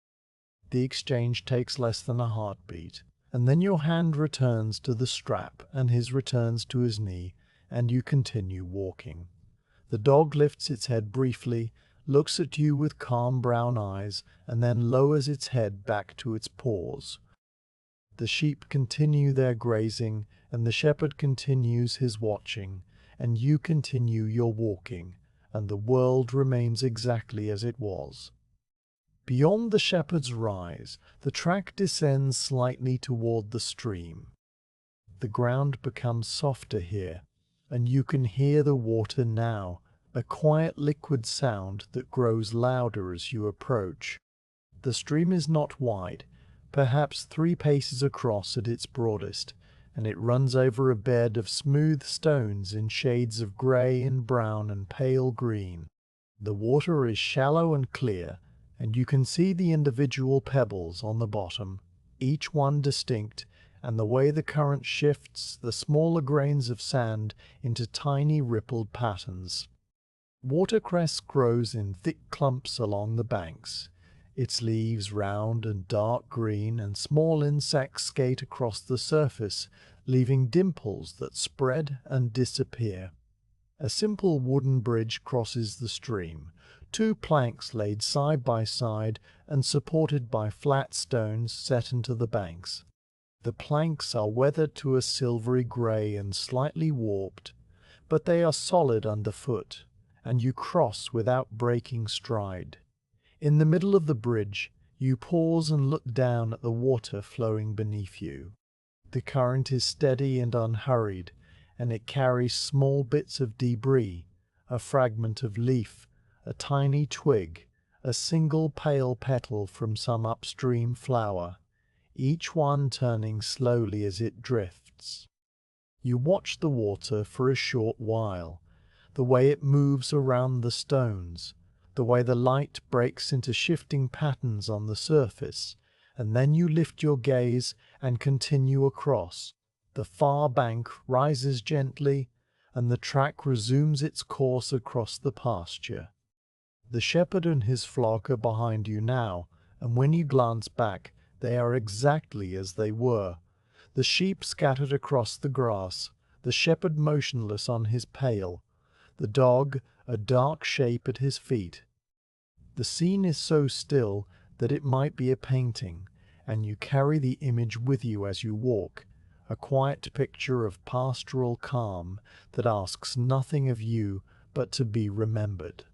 The exchange takes less than a heartbeat, and then your hand returns to the strap and his returns to his knee, and you continue walking. The dog lifts its head briefly, looks at you with calm brown eyes, and then lowers its head back to its paws. The sheep continue their grazing, and the shepherd continues his watching, and you continue your walking, and the world remains exactly as it was. Beyond the shepherd's rise, the track descends slightly toward the stream. The ground becomes softer here, and you can hear the water now, a quiet liquid sound that grows louder as you approach. The stream is not wide, perhaps 3 paces across at its broadest, and it runs over a bed of smooth stones in shades of grey and brown and pale green. The water is shallow and clear, and you can see the individual pebbles on the bottom, each one distinct, and the way the current shifts the smaller grains of sand into tiny rippled patterns. Watercress grows in thick clumps along the banks, its leaves round and dark green, and small insects skate across the surface, leaving dimples that spread and disappear. A simple wooden bridge crosses the stream, 2 planks laid side by side and supported by flat stones set into the banks. The planks are weathered to a silvery grey and slightly warped, but they are solid underfoot, and you cross without breaking stride. In the middle of the bridge, you pause and look down at the water flowing beneath you. The current is steady and unhurried, and it carries small bits of debris, a fragment of leaf, a tiny twig, a single pale petal from some upstream flower, each one turning slowly as it drifts. You watch the water for a short while, the way it moves around the stones, the way the light breaks into shifting patterns on the surface, and then you lift your gaze and continue across. The far bank rises gently, and the track resumes its course across the pasture. The shepherd and his flock are behind you now, and when you glance back, they are exactly as they were. The sheep scattered across the grass, the shepherd motionless on his pail, the dog a dark shape at his feet. The scene is so still that it might be a painting, and you carry the image with you as you walk, a quiet picture of pastoral calm that asks nothing of you but to be remembered.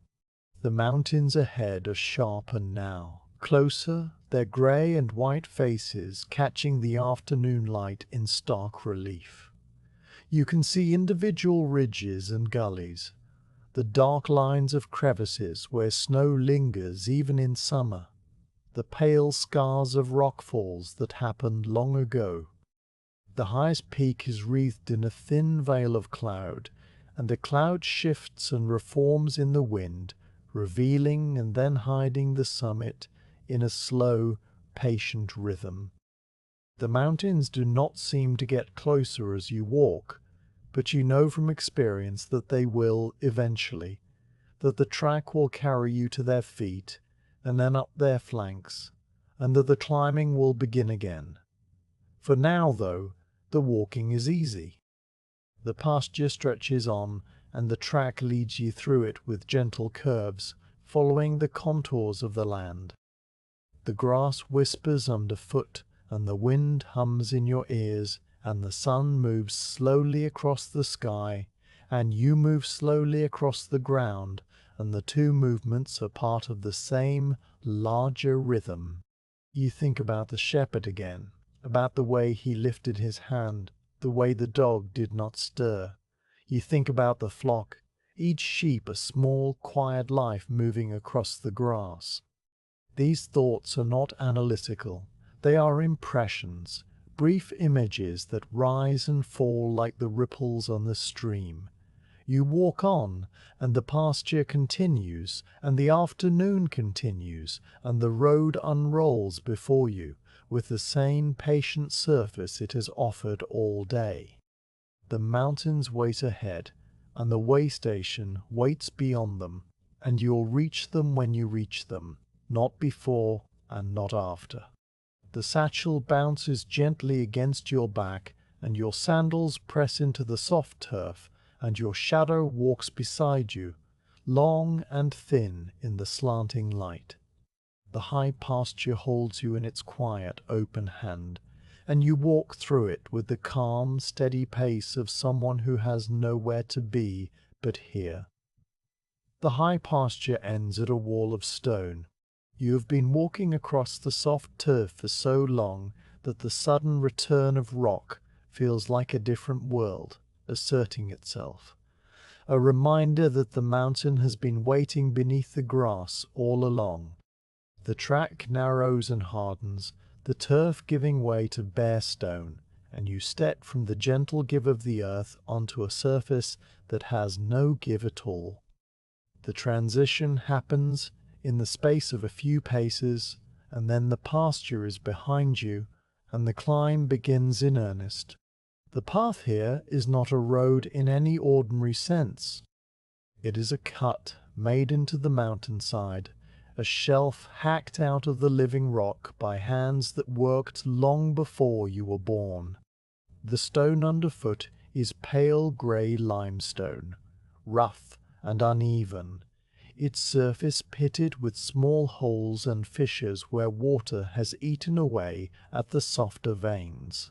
The mountains ahead are sharper now, closer, their grey and white faces catching the afternoon light in stark relief. You can see individual ridges and gullies, the dark lines of crevices where snow lingers even in summer, the pale scars of rockfalls that happened long ago. The highest peak is wreathed in a thin veil of cloud, and the cloud shifts and reforms in the wind, revealing and then hiding the summit in a slow, patient rhythm. The mountains do not seem to get closer as you walk, but you know from experience that they will eventually, that the track will carry you to their feet, and then up their flanks, and that the climbing will begin again. For now, though, the walking is easy. The pasture stretches on, and the track leads you through it with gentle curves, following the contours of the land. The grass whispers underfoot, and the wind hums in your ears, and the sun moves slowly across the sky, and you move slowly across the ground, and the two movements are part of the same, larger rhythm. You think about the shepherd again, about the way he lifted his hand, the way the dog did not stir. You think about the flock, each sheep a small, quiet life moving across the grass. These thoughts are not analytical. They are impressions, brief images that rise and fall like the ripples on the stream. You walk on, and the pasture continues, and the afternoon continues, and the road unrolls before you with the same patient surface it has offered all day. The mountains wait ahead, and the waystation waits beyond them, and you'll reach them when you reach them, not before and not after. The satchel bounces gently against your back, and your sandals press into the soft turf, and your shadow walks beside you, long and thin in the slanting light. The high pasture holds you in its quiet, open hand, and you walk through it with the calm, steady pace of someone who has nowhere to be but here. The high pasture ends at a wall of stone. You have been walking across the soft turf for so long that the sudden return of rock feels like a different world, asserting itself. A reminder that the mountain has been waiting beneath the grass all along. The track narrows and hardens, the turf giving way to bare stone, and you step from the gentle give of the earth onto a surface that has no give at all. The transition happens in the space of a few paces, and then the pasture is behind you, and the climb begins in earnest. The path here is not a road in any ordinary sense. It is a cut made into the mountainside, a shelf hacked out of the living rock by hands that worked long before you were born. The stone underfoot is pale grey limestone, rough and uneven, its surface pitted with small holes and fissures where water has eaten away at the softer veins.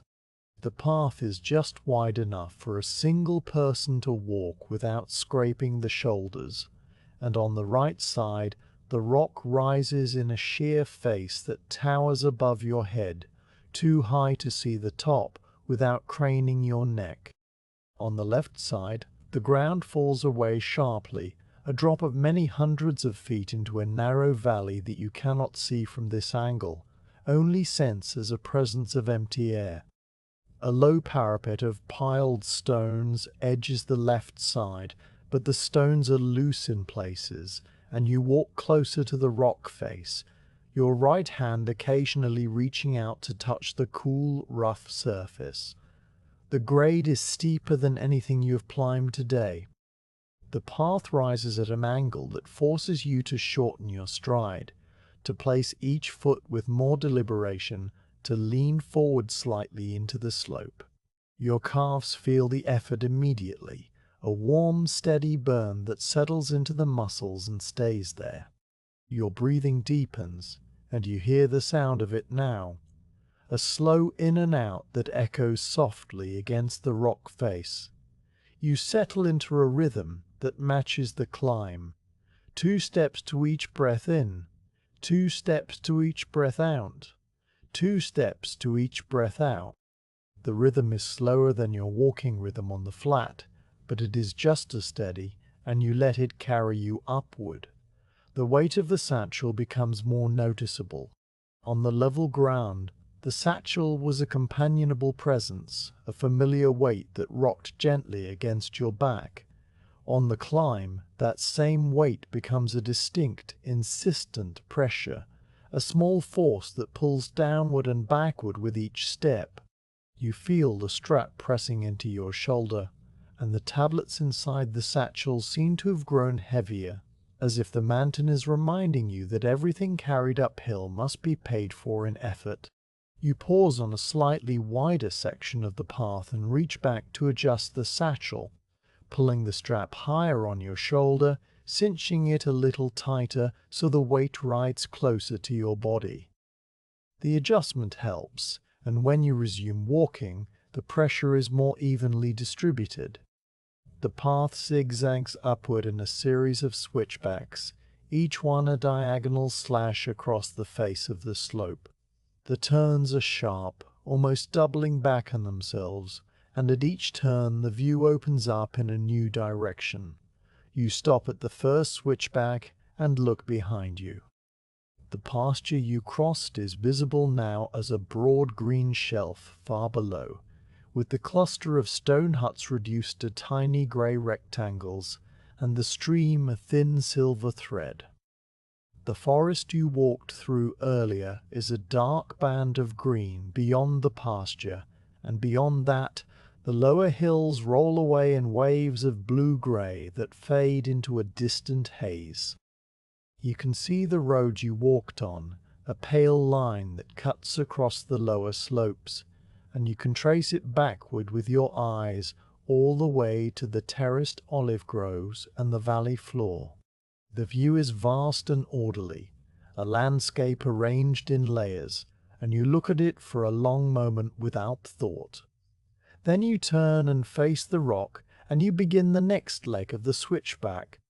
The path is just wide enough for a single person to walk without scraping the shoulders, and on the right side the rock rises in a sheer face that towers above your head, too high to see the top without craning your neck. On the left side, the ground falls away sharply, a drop of many hundreds of feet into a narrow valley that you cannot see from this angle, only sense as a presence of empty air. A low parapet of piled stones edges the left side, but the stones are loose in places, and you walk closer to the rock face, your right hand occasionally reaching out to touch the cool, rough surface. The grade is steeper than anything you have climbed today. The path rises at an angle that forces you to shorten your stride, to place each foot with more deliberation, to lean forward slightly into the slope. Your calves feel the effort immediately, a warm, steady burn that settles into the muscles and stays there. Your breathing deepens, and you hear the sound of it now, a slow in and out that echoes softly against the rock face. You settle into a rhythm that matches the climb. 2 steps to each breath in, 2 steps to each breath out, 2 steps to each breath out. The rhythm is slower than your walking rhythm on the flat, but it is just as steady, and you let it carry you upward. The weight of the satchel becomes more noticeable. On the level ground, the satchel was a companionable presence, a familiar weight that rocked gently against your back. On the climb, that same weight becomes a distinct, insistent pressure, a small force that pulls downward and backward with each step. You feel the strap pressing into your shoulder, and the tablets inside the satchel seem to have grown heavier, as if the mountain is reminding you that everything carried uphill must be paid for in effort. You pause on a slightly wider section of the path and reach back to adjust the satchel, pulling the strap higher on your shoulder, cinching it a little tighter so the weight rides closer to your body. The adjustment helps, and when you resume walking, the pressure is more evenly distributed. The path zigzags upward in a series of switchbacks, each one a diagonal slash across the face of the slope. The turns are sharp, almost doubling back on themselves, and at each turn the view opens up in a new direction. You stop at the first switchback and look behind you. The pasture you crossed is visible now as a broad green shelf far below, with the cluster of stone huts reduced to tiny grey rectangles, and the stream a thin silver thread. The forest you walked through earlier is a dark band of green beyond the pasture, and beyond that the lower hills roll away in waves of blue-grey that fade into a distant haze. You can see the road you walked on, a pale line that cuts across the lower slopes, and you can trace it backward with your eyes all the way to the terraced olive groves and the valley floor. The view is vast and orderly, a landscape arranged in layers, and you look at it for a long moment without thought. Then you turn and face the rock, and you begin the next leg of the switchback.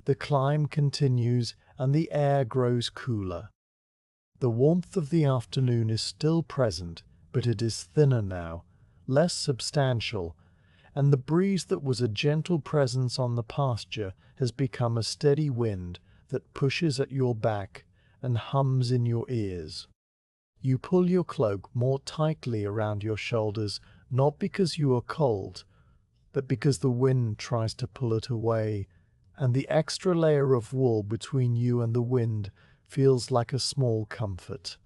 The climb continues, and the air grows cooler. The warmth of the afternoon is still present, but it is thinner now, less substantial, and the breeze that was a gentle presence on the pasture has become a steady wind that pushes at your back and hums in your ears. You pull your cloak more tightly around your shoulders, not because you are cold, but because the wind tries to pull it away, and the extra layer of wool between you and the wind feels like a small comfort.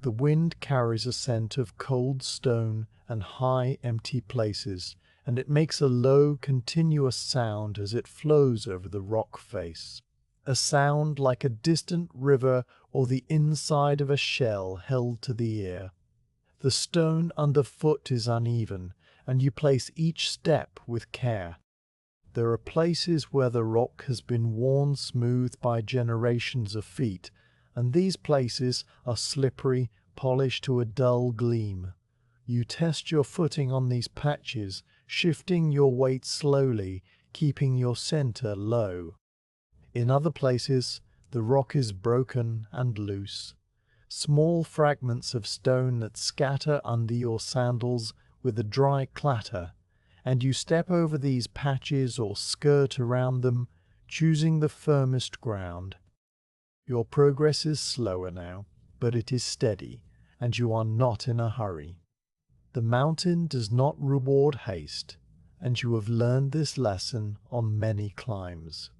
The wind carries a scent of cold stone and high, empty places, and it makes a low, continuous sound as it flows over the rock face. A sound like a distant river or the inside of a shell held to the ear. The stone underfoot is uneven, and you place each step with care. There are places where the rock has been worn smooth by generations of feet, and these places are slippery, polished to a dull gleam. You test your footing on these patches, shifting your weight slowly, keeping your center low. In other places, the rock is broken and loose. Small fragments of stone that scatter under your sandals with a dry clatter, and you step over these patches or skirt around them, choosing the firmest ground. Your progress is slower now, but it is steady, and you are not in a hurry. The mountain does not reward haste, and you have learned this lesson on many climbs.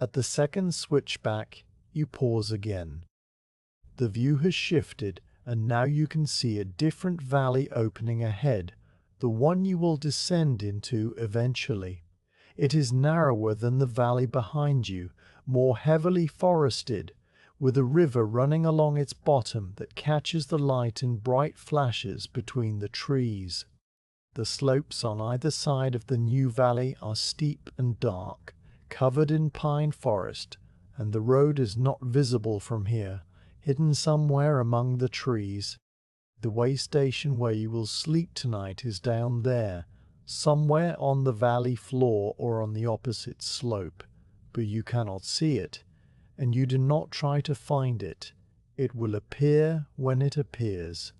At the second switchback, you pause again. The view has shifted, and now you can see a different valley opening ahead, the one you will descend into eventually. It is narrower than the valley behind you, more heavily forested, with a river running along its bottom that catches the light in bright flashes between the trees. The slopes on either side of the new valley are steep and dark, covered in pine forest, and the road is not visible from here, hidden somewhere among the trees. The waystation where you will sleep tonight is down there, somewhere on the valley floor or on the opposite slope, but you cannot see it, and you do not try to find it. It will appear when it appears.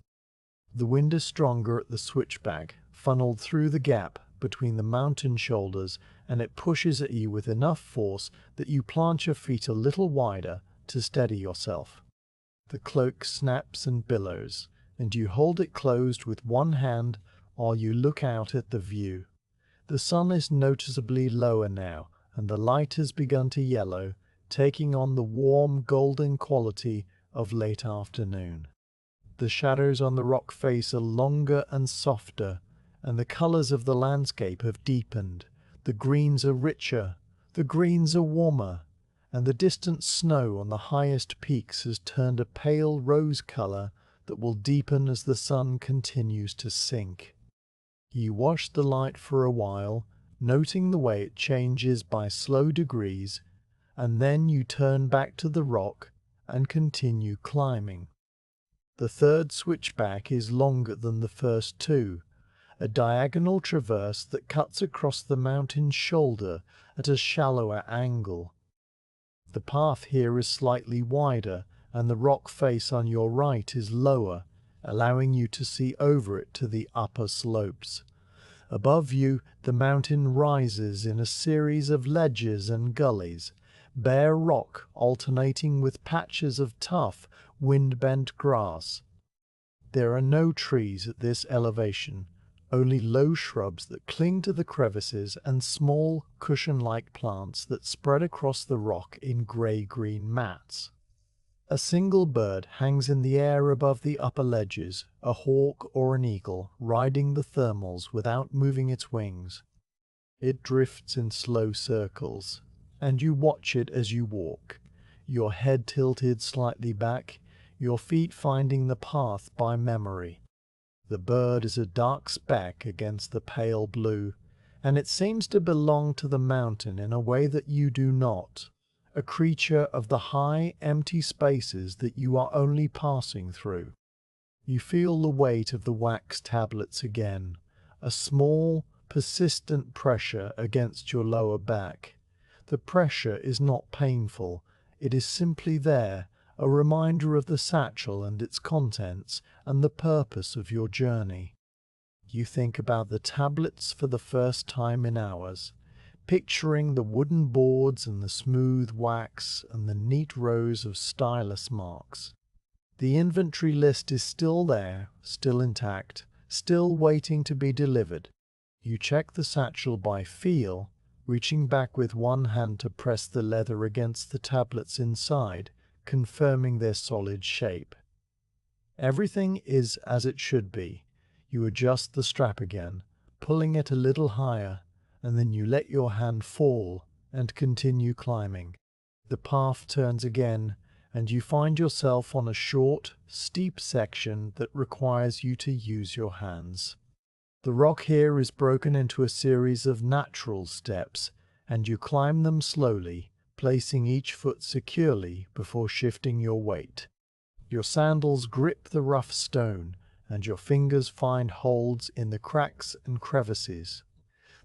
The wind is stronger at the switchback, funneled through the gap between the mountain shoulders, and it pushes at you with enough force that you plant your feet a little wider to steady yourself. The cloak snaps and billows, and you hold it closed with one hand while you look out at the view. The sun is noticeably lower now, and the light has begun to yellow, taking on the warm golden quality of late afternoon. The shadows on the rock face are longer and softer, and the colors of the landscape have deepened. The greens are richer, the greens are warmer, and the distant snow on the highest peaks has turned a pale rose color that will deepen as the sun continues to sink. You watch the light for a while, noting the way it changes by slow degrees, and then you turn back to the rock and continue climbing. The third switchback is longer than the first two, a diagonal traverse that cuts across the mountain's shoulder at a shallower angle. The path here is slightly wider, and the rock face on your right is lower, allowing you to see over it to the upper slopes. Above you, the mountain rises in a series of ledges and gullies, bare rock alternating with patches of tough, wind-bent grass. There are no trees at this elevation, only low shrubs that cling to the crevices and small, cushion-like plants that spread across the rock in grey-green mats. A single bird hangs in the air above the upper ledges, a hawk or an eagle riding the thermals without moving its wings. It drifts in slow circles, and you watch it as you walk, your head tilted slightly back, your feet finding the path by memory. The bird is a dark speck against the pale blue, and it seems to belong to the mountain in a way that you do not, a creature of the high, empty spaces that you are only passing through. You feel the weight of the wax tablets again, a small, persistent pressure against your lower back. The pressure is not painful, it is simply there, a reminder of the satchel and its contents and the purpose of your journey. You think about the tablets for the first time in hours, picturing the wooden boards and the smooth wax and the neat rows of stylus marks. The inventory list is still there, still intact, still waiting to be delivered. You check the satchel by feel, reaching back with one hand to press the leather against the tablets inside, confirming their solid shape. Everything is as it should be. You adjust the strap again, pulling it a little higher, and then you let your hand fall and continue climbing. The path turns again, and you find yourself on a short, steep section that requires you to use your hands. The rock here is broken into a series of natural steps, and you climb them slowly, placing each foot securely before shifting your weight. Your sandals grip the rough stone, and your fingers find holds in the cracks and crevices.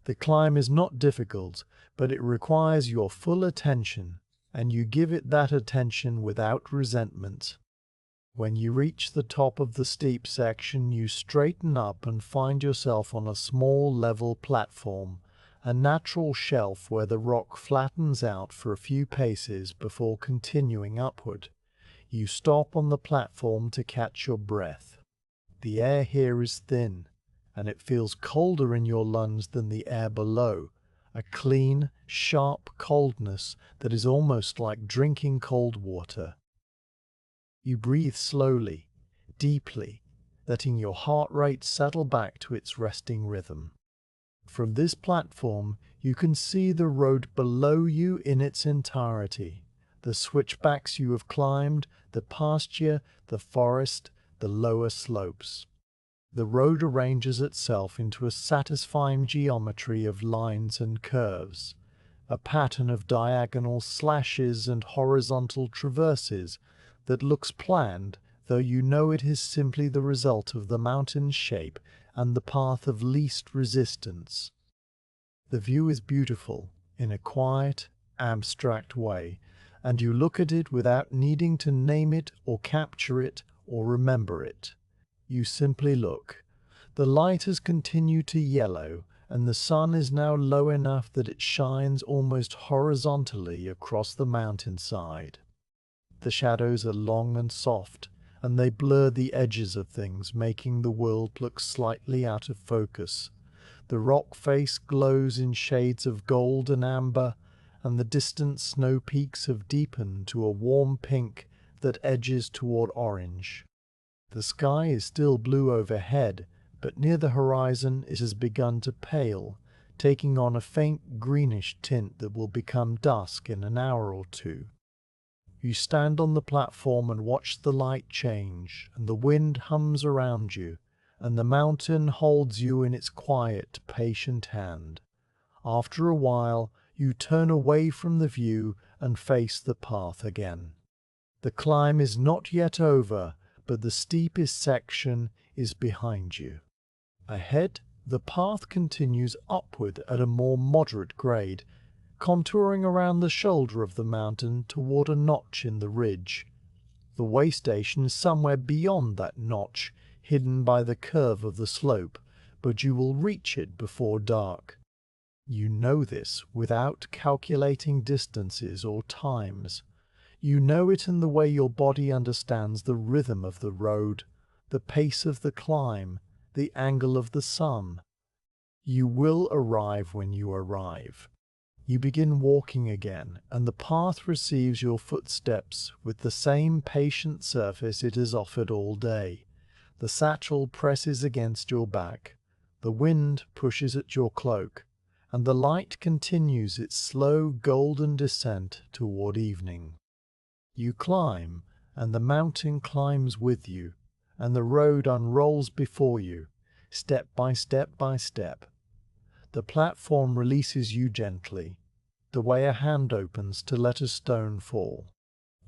The climb is not difficult, but it requires your full attention, and you give it that attention without resentment. When you reach the top of the steep section, you straighten up and find yourself on a small level platform, a natural shelf where the rock flattens out for a few paces before continuing upward. You stop on the platform to catch your breath. The air here is thin, and it feels colder in your lungs than the air below, a clean, sharp coldness that is almost like drinking cold water. You breathe slowly, deeply, letting your heart rate settle back to its resting rhythm. From this platform, you can see the road below you in its entirety, the switchbacks you have climbed, the pasture, the forest, the lower slopes. The road arranges itself into a satisfying geometry of lines and curves, a pattern of diagonal slashes and horizontal traverses that looks planned, though you know it is simply the result of the mountain's shape and the path of least resistance. The view is beautiful, in a quiet, abstract way, and you look at it without needing to name it or capture it or remember it. You simply look. The light has continued to yellow, and the sun is now low enough that it shines almost horizontally across the mountainside. The shadows are long and soft, and they blur the edges of things, making the world look slightly out of focus. The rock face glows in shades of gold and amber, and the distant snow peaks have deepened to a warm pink that edges toward orange. The sky is still blue overhead, but near the horizon it has begun to pale, taking on a faint greenish tint that will become dusk in an hour or two. You stand on the platform and watch the light change, and the wind hums around you, and the mountain holds you in its quiet, patient hand. After a while, you turn away from the view and face the path again. The climb is not yet over, but the steepest section is behind you. Ahead, The path continues upward at a more moderate grade, contouring around the shoulder of the mountain toward a notch in the ridge. The waystation is somewhere beyond that notch, hidden by the curve of the slope, but you will reach it before dark. You know this without calculating distances or times. You know it in the way your body understands the rhythm of the road, the pace of the climb, the angle of the sun. You will arrive when you arrive. You begin walking again, and the path receives your footsteps with the same patient surface it has offered all day. The satchel presses against your back, the wind pushes at your cloak, and the light continues its slow golden descent toward evening. You climb, and the mountain climbs with you, and the road unrolls before you, step by step by step. The platform releases you gently, the way a hand opens to let a stone fall.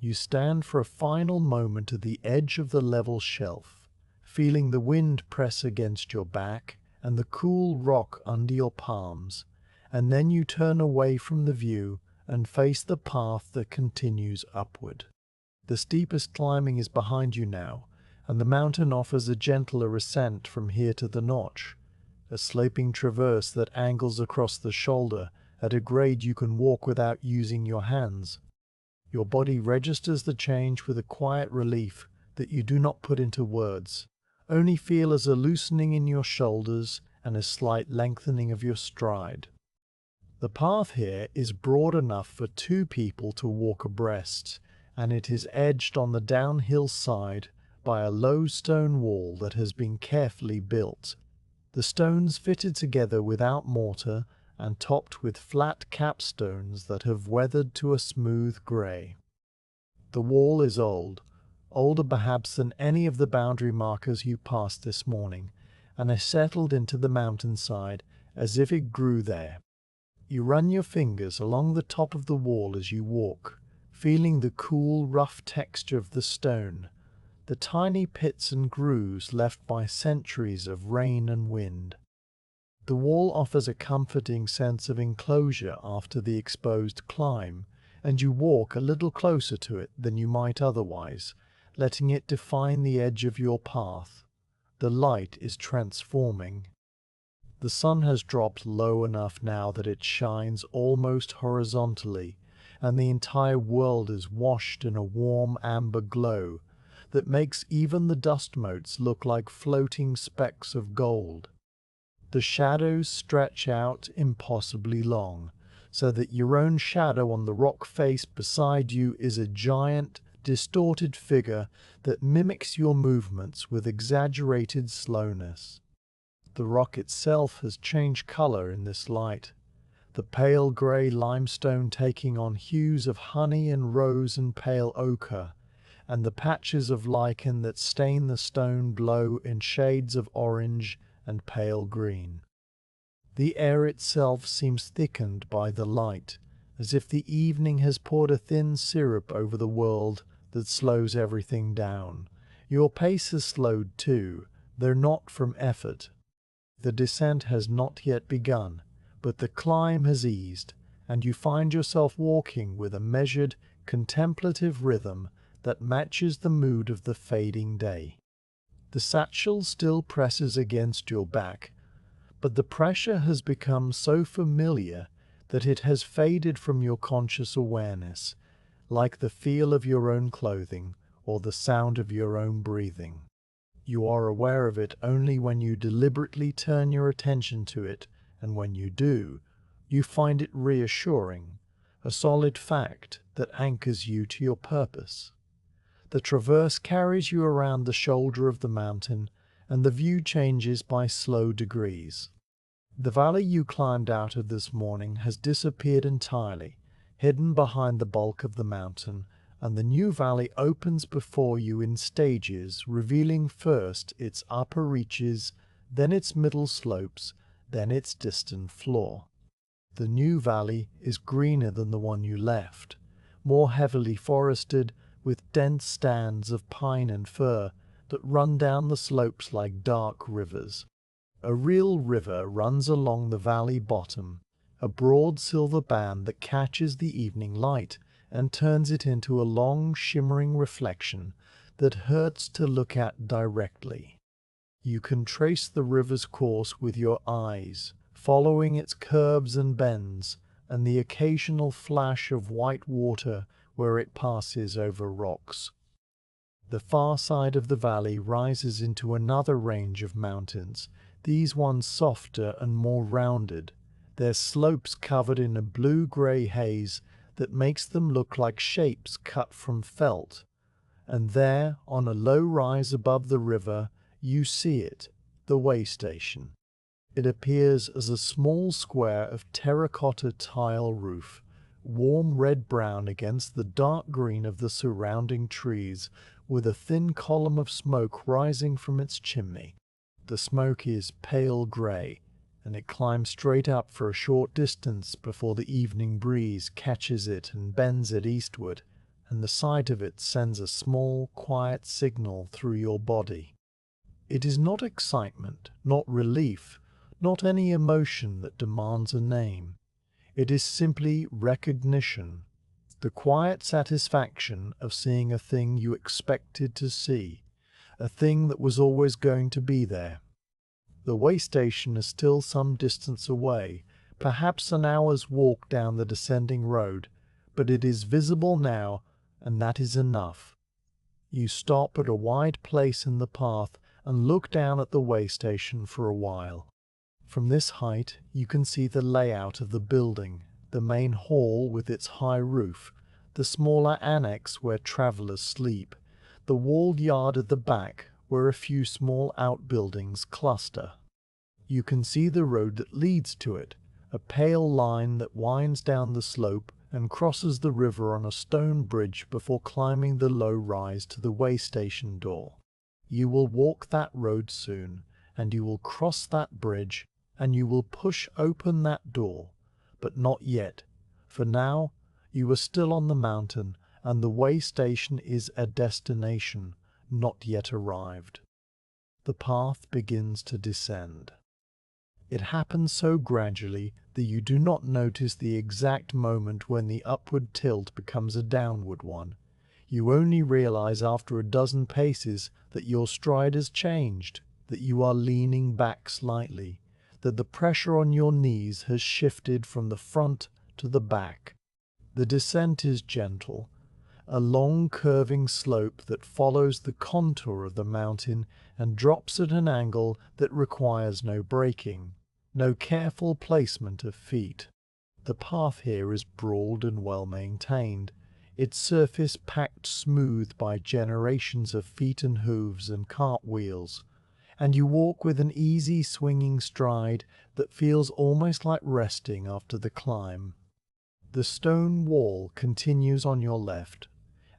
You stand for a final moment at the edge of the level shelf, feeling the wind press against your back and the cool rock under your palms, and then you turn away from the view and face the path that continues upward. The steepest climbing is behind you now, and the mountain offers a gentler ascent from here to the notch, a sloping traverse that angles across the shoulder at a grade you can walk without using your hands. Your body registers the change with a quiet relief that you do not put into words, only feel as a loosening in your shoulders and a slight lengthening of your stride. The path here is broad enough for two people to walk abreast, and it is edged on the downhill side by a low stone wall that has been carefully built. The stones fitted together without mortar and topped with flat capstones that have weathered to a smooth grey. The wall is old, older perhaps than any of the boundary markers you passed this morning, and has settled into the mountainside as if it grew there. You run your fingers along the top of the wall as you walk, feeling the cool, rough texture of the stone, the tiny pits and grooves left by centuries of rain and wind. The wall offers a comforting sense of enclosure after the exposed climb, and you walk a little closer to it than you might otherwise, letting it define the edge of your path. The light is transforming. The sun has dropped low enough now that it shines almost horizontally, and the entire world is washed in a warm amber glow that makes even the dust motes look like floating specks of gold. The shadows stretch out impossibly long, so that your own shadow on the rock face beside you is a giant, distorted figure that mimics your movements with exaggerated slowness. The rock itself has changed color in this light, the pale gray limestone taking on hues of honey and rose and pale ochre, and the patches of lichen that stain the stone glow in shades of orange and pale green. The air itself seems thickened by the light, as if the evening has poured a thin syrup over the world that slows everything down. Your pace has slowed too, though not from effort. The descent has not yet begun, but the climb has eased, and you find yourself walking with a measured, contemplative rhythm that matches the mood of the fading day. The satchel still presses against your back, but the pressure has become so familiar that it has faded from your conscious awareness, like the feel of your own clothing or the sound of your own breathing. You are aware of it only when you deliberately turn your attention to it, and when you do, you find it reassuring, a solid fact that anchors you to your purpose. The traverse carries you around the shoulder of the mountain, and the view changes by slow degrees. The valley you climbed out of this morning has disappeared entirely, hidden behind the bulk of the mountain, and the new valley opens before you in stages, revealing first its upper reaches, then its middle slopes, then its distant floor. The new valley is greener than the one you left, more heavily forested, with dense stands of pine and fir that run down the slopes like dark rivers. A real river runs along the valley bottom, a broad silver band that catches the evening light and turns it into a long shimmering reflection that hurts to look at directly. You can trace the river's course with your eyes, following its curves and bends, and the occasional flash of white water where it passes over rocks. The far side of the valley rises into another range of mountains, these ones softer and more rounded, their slopes covered in a blue-grey haze that makes them look like shapes cut from felt. And there, on a low rise above the river, you see it, the waystation. It appears as a small square of terracotta tile roof, warm red-brown against the dark green of the surrounding trees, with a thin column of smoke rising from its chimney. The smoke is pale grey, and it climbs straight up for a short distance before the evening breeze catches it and bends it eastward, and the sight of it sends a small, quiet signal through your body. It is not excitement, not relief, not any emotion that demands a name. It is simply recognition, the quiet satisfaction of seeing a thing you expected to see, a thing that was always going to be there. The waystation is still some distance away, perhaps an hour's walk down the descending road, but it is visible now, and that is enough. You stop at a wide place in the path and look down at the waystation for a while. From this height you can see the layout of the building, the main hall with its high roof, the smaller annex where travellers sleep, the walled yard at the back where a few small outbuildings cluster. You can see the road that leads to it, a pale line that winds down the slope and crosses the river on a stone bridge before climbing the low rise to the waystation door. You will walk that road soon, and you will cross that bridge, and you will push open that door, but not yet, for now you are still on the mountain, and the waystation is a destination not yet arrived. The path begins to descend. It happens so gradually that you do not notice the exact moment when the upward tilt becomes a downward one. You only realize after a dozen paces that your stride has changed, that you are leaning back slightly, that the pressure on your knees has shifted from the front to the back. The descent is gentle, a long curving slope that follows the contour of the mountain and drops at an angle that requires no braking, no careful placement of feet. The path here is broad and well maintained, its surface packed smooth by generations of feet and hooves and cartwheels, and you walk with an easy swinging stride that feels almost like resting after the climb. The stone wall continues on your left,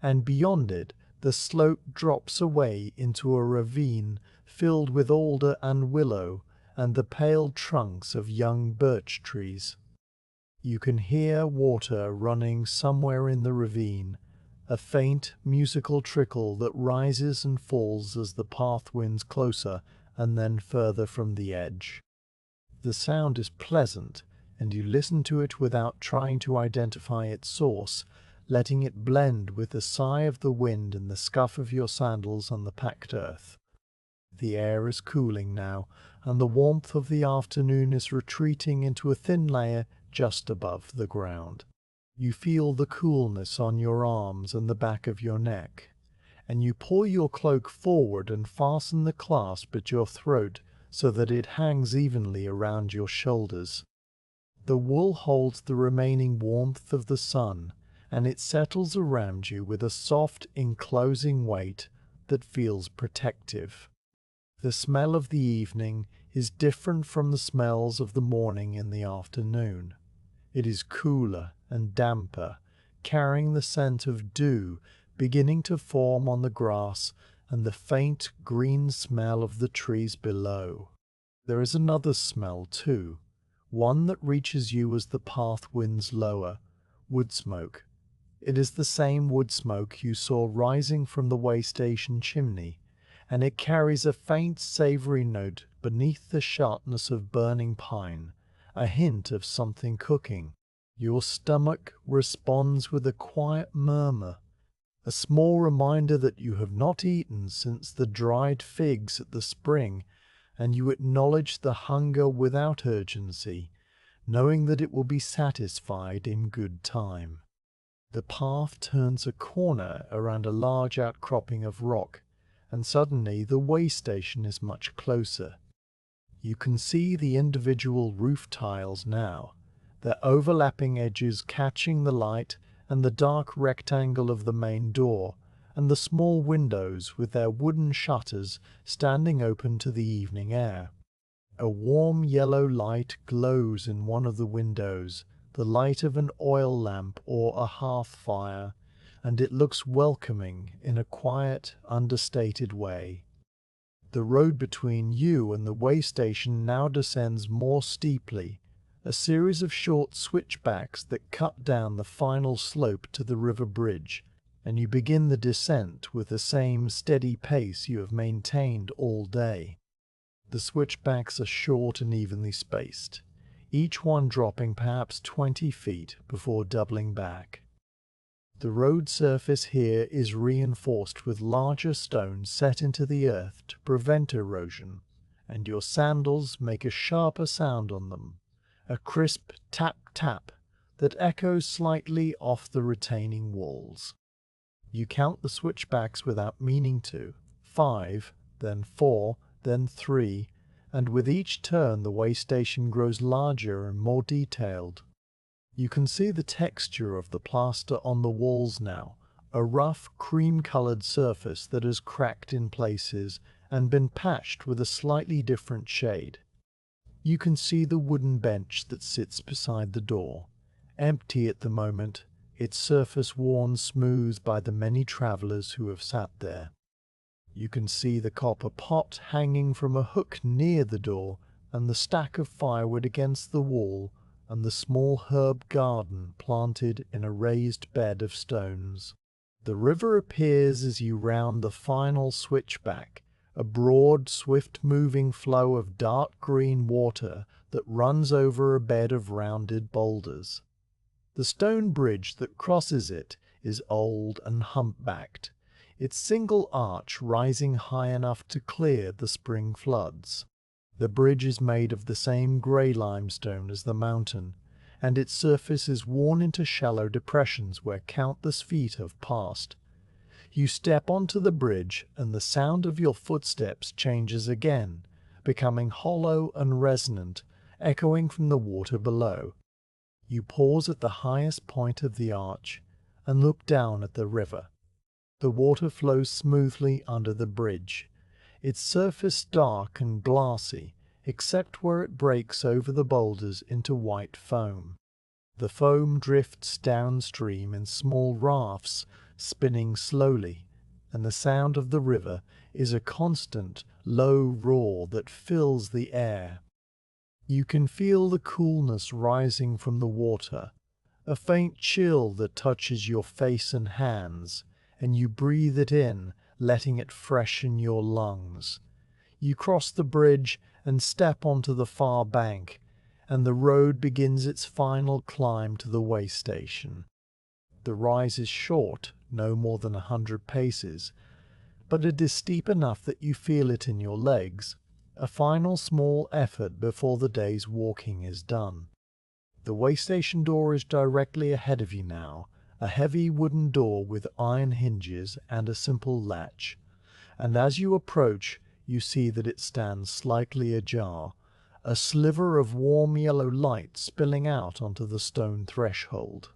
and beyond it the slope drops away into a ravine filled with alder and willow and the pale trunks of young birch trees. You can hear water running somewhere in the ravine, a faint musical trickle that rises and falls as the path winds closer and then further from the edge. The sound is pleasant, and you listen to it without trying to identify its source, letting it blend with the sigh of the wind and the scuff of your sandals on the packed earth. The air is cooling now, and the warmth of the afternoon is retreating into a thin layer just above the ground. You feel the coolness on your arms and the back of your neck, and you pull your cloak forward and fasten the clasp at your throat so that it hangs evenly around your shoulders. The wool holds the remaining warmth of the sun, and it settles around you with a soft, enclosing weight that feels protective. The smell of the evening is different from the smells of the morning and the afternoon. It is cooler and damper, carrying the scent of dew beginning to form on the grass and the faint green smell of the trees below. There is another smell too, one that reaches you as the path winds lower, wood smoke. It is the same wood smoke you saw rising from the waystation chimney, and it carries a faint savoury note beneath the sharpness of burning pine, a hint of something cooking. Your stomach responds with a quiet murmur, a small reminder that you have not eaten since the dried figs at the spring, and you acknowledge the hunger without urgency, knowing that it will be satisfied in good time. The path turns a corner around a large outcropping of rock, and suddenly the way station is much closer. You can see the individual roof tiles now, their overlapping edges catching the light, and the dark rectangle of the main door, and the small windows with their wooden shutters standing open to the evening air. A warm yellow light glows in one of the windows, the light of an oil lamp or a hearth fire, and it looks welcoming in a quiet, understated way. The road between you and the way station now descends more steeply, a series of short switchbacks that cut down the final slope to the river bridge, and you begin the descent with the same steady pace you have maintained all day. The switchbacks are short and evenly spaced, each one dropping perhaps 20 feet before doubling back. The road surface here is reinforced with larger stones set into the earth to prevent erosion, and your sandals make a sharper sound on them, a crisp tap-tap that echoes slightly off the retaining walls. You count the switchbacks without meaning to, 5, then 4, then 3, and with each turn the way station grows larger and more detailed. You can see the texture of the plaster on the walls now, a rough cream-colored surface that has cracked in places and been patched with a slightly different shade. You can see the wooden bench that sits beside the door, empty at the moment, its surface worn smooth by the many travelers who have sat there. You can see the copper pot hanging from a hook near the door, and the stack of firewood against the wall, and the small herb garden planted in a raised bed of stones. The river appears as you round the final switchback, a broad, swift-moving flow of dark green water that runs over a bed of rounded boulders. The stone bridge that crosses it is old and humpbacked, its single arch rising high enough to clear the spring floods. The bridge is made of the same grey limestone as the mountain, and its surface is worn into shallow depressions where countless feet have passed. You step onto the bridge, and the sound of your footsteps changes again, becoming hollow and resonant, echoing from the water below. You pause at the highest point of the arch and look down at the river. The water flows smoothly under the bridge, its surface dark and glassy, except where it breaks over the boulders into white foam. The foam drifts downstream in small rafts, spinning slowly, and the sound of the river is a constant, low roar that fills the air. You can feel the coolness rising from the water, a faint chill that touches your face and hands, and you breathe it in, letting it freshen your lungs. You cross the bridge and step onto the far bank, and the road begins its final climb to the way station. The rise is short, no more than 100 paces, but it is steep enough that you feel it in your legs, a final small effort before the day's walking is done. The way station door is directly ahead of you now, a heavy wooden door with iron hinges and a simple latch, and as you approach you see that it stands slightly ajar, a sliver of warm yellow light spilling out onto the stone threshold.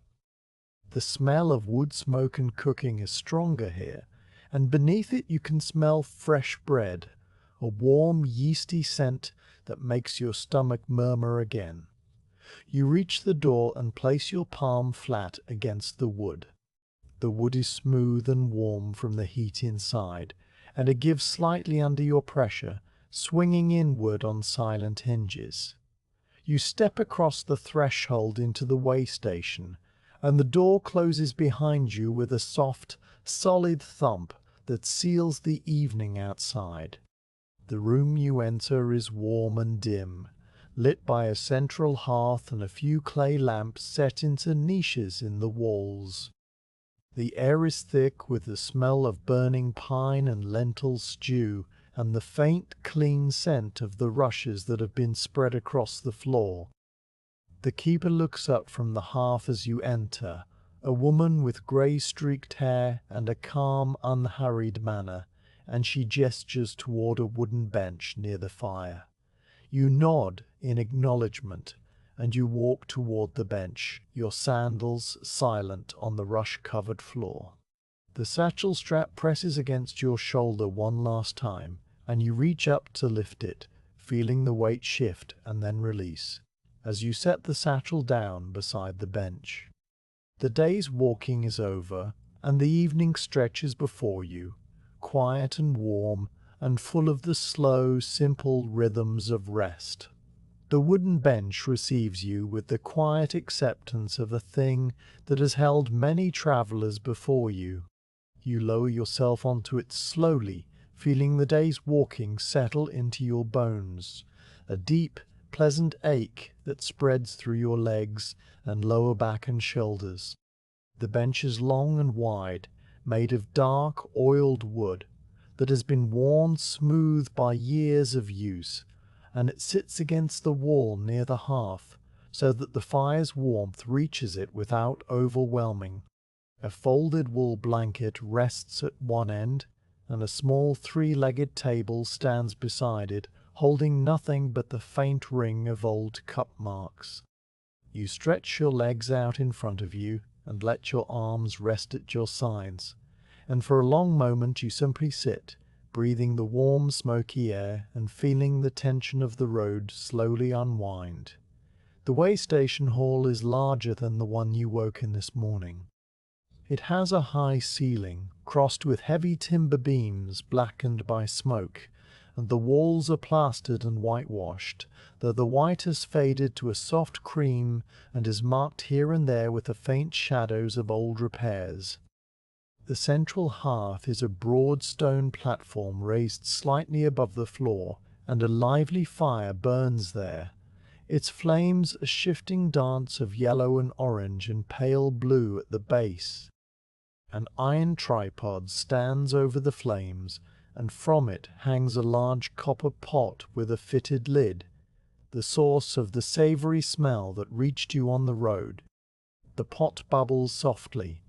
The smell of wood smoke and cooking is stronger here, and beneath it you can smell fresh bread, a warm yeasty scent that makes your stomach murmur again. You reach the door and place your palm flat against the wood. The wood is smooth and warm from the heat inside, and it gives slightly under your pressure, swinging inward on silent hinges. You step across the threshold into the way station, and the door closes behind you with a soft, solid thump that seals the evening outside. The room you enter is warm and dim, lit by a central hearth and a few clay lamps set into niches in the walls. The air is thick with the smell of burning pine and lentil stew, and the faint, clean scent of the rushes that have been spread across the floor. The keeper looks up from the hearth as you enter, a woman with grey-streaked hair and a calm, unhurried manner, and she gestures toward a wooden bench near the fire. You nod in acknowledgment, and you walk toward the bench, your sandals silent on the rush-covered floor. The satchel strap presses against your shoulder one last time, and you reach up to lift it, feeling the weight shift and then release, as you set the satchel down beside the bench. The day's walking is over, and the evening stretches before you, quiet and warm, and full of the slow, simple rhythms of rest. The wooden bench receives you with the quiet acceptance of a thing that has held many travelers before you. You lower yourself onto it slowly, feeling the day's walking settle into your bones, a deep, pleasant ache that spreads through your legs and lower back and shoulders. The bench is long and wide, made of dark, oiled wood that has been worn smooth by years of use, and it sits against the wall near the hearth, so that the fire's warmth reaches it without overwhelming. A folded wool blanket rests at one end, and a small three-legged table stands beside it, holding nothing but the faint ring of old cup marks. You stretch your legs out in front of you, and let your arms rest at your sides, and for a long moment you simply sit, breathing the warm, smoky air and feeling the tension of the road slowly unwind. The waystation hall is larger than the one you woke in this morning. It has a high ceiling, crossed with heavy timber beams blackened by smoke, and the walls are plastered and whitewashed, though the white has faded to a soft cream and is marked here and there with the faint shadows of old repairs. The central hearth is a broad stone platform raised slightly above the floor, and a lively fire burns there, its flames a shifting dance of yellow and orange and pale blue at the base. An iron tripod stands over the flames, and from it hangs a large copper pot with a fitted lid, the source of the savoury smell that reached you on the road. The pot bubbles softly,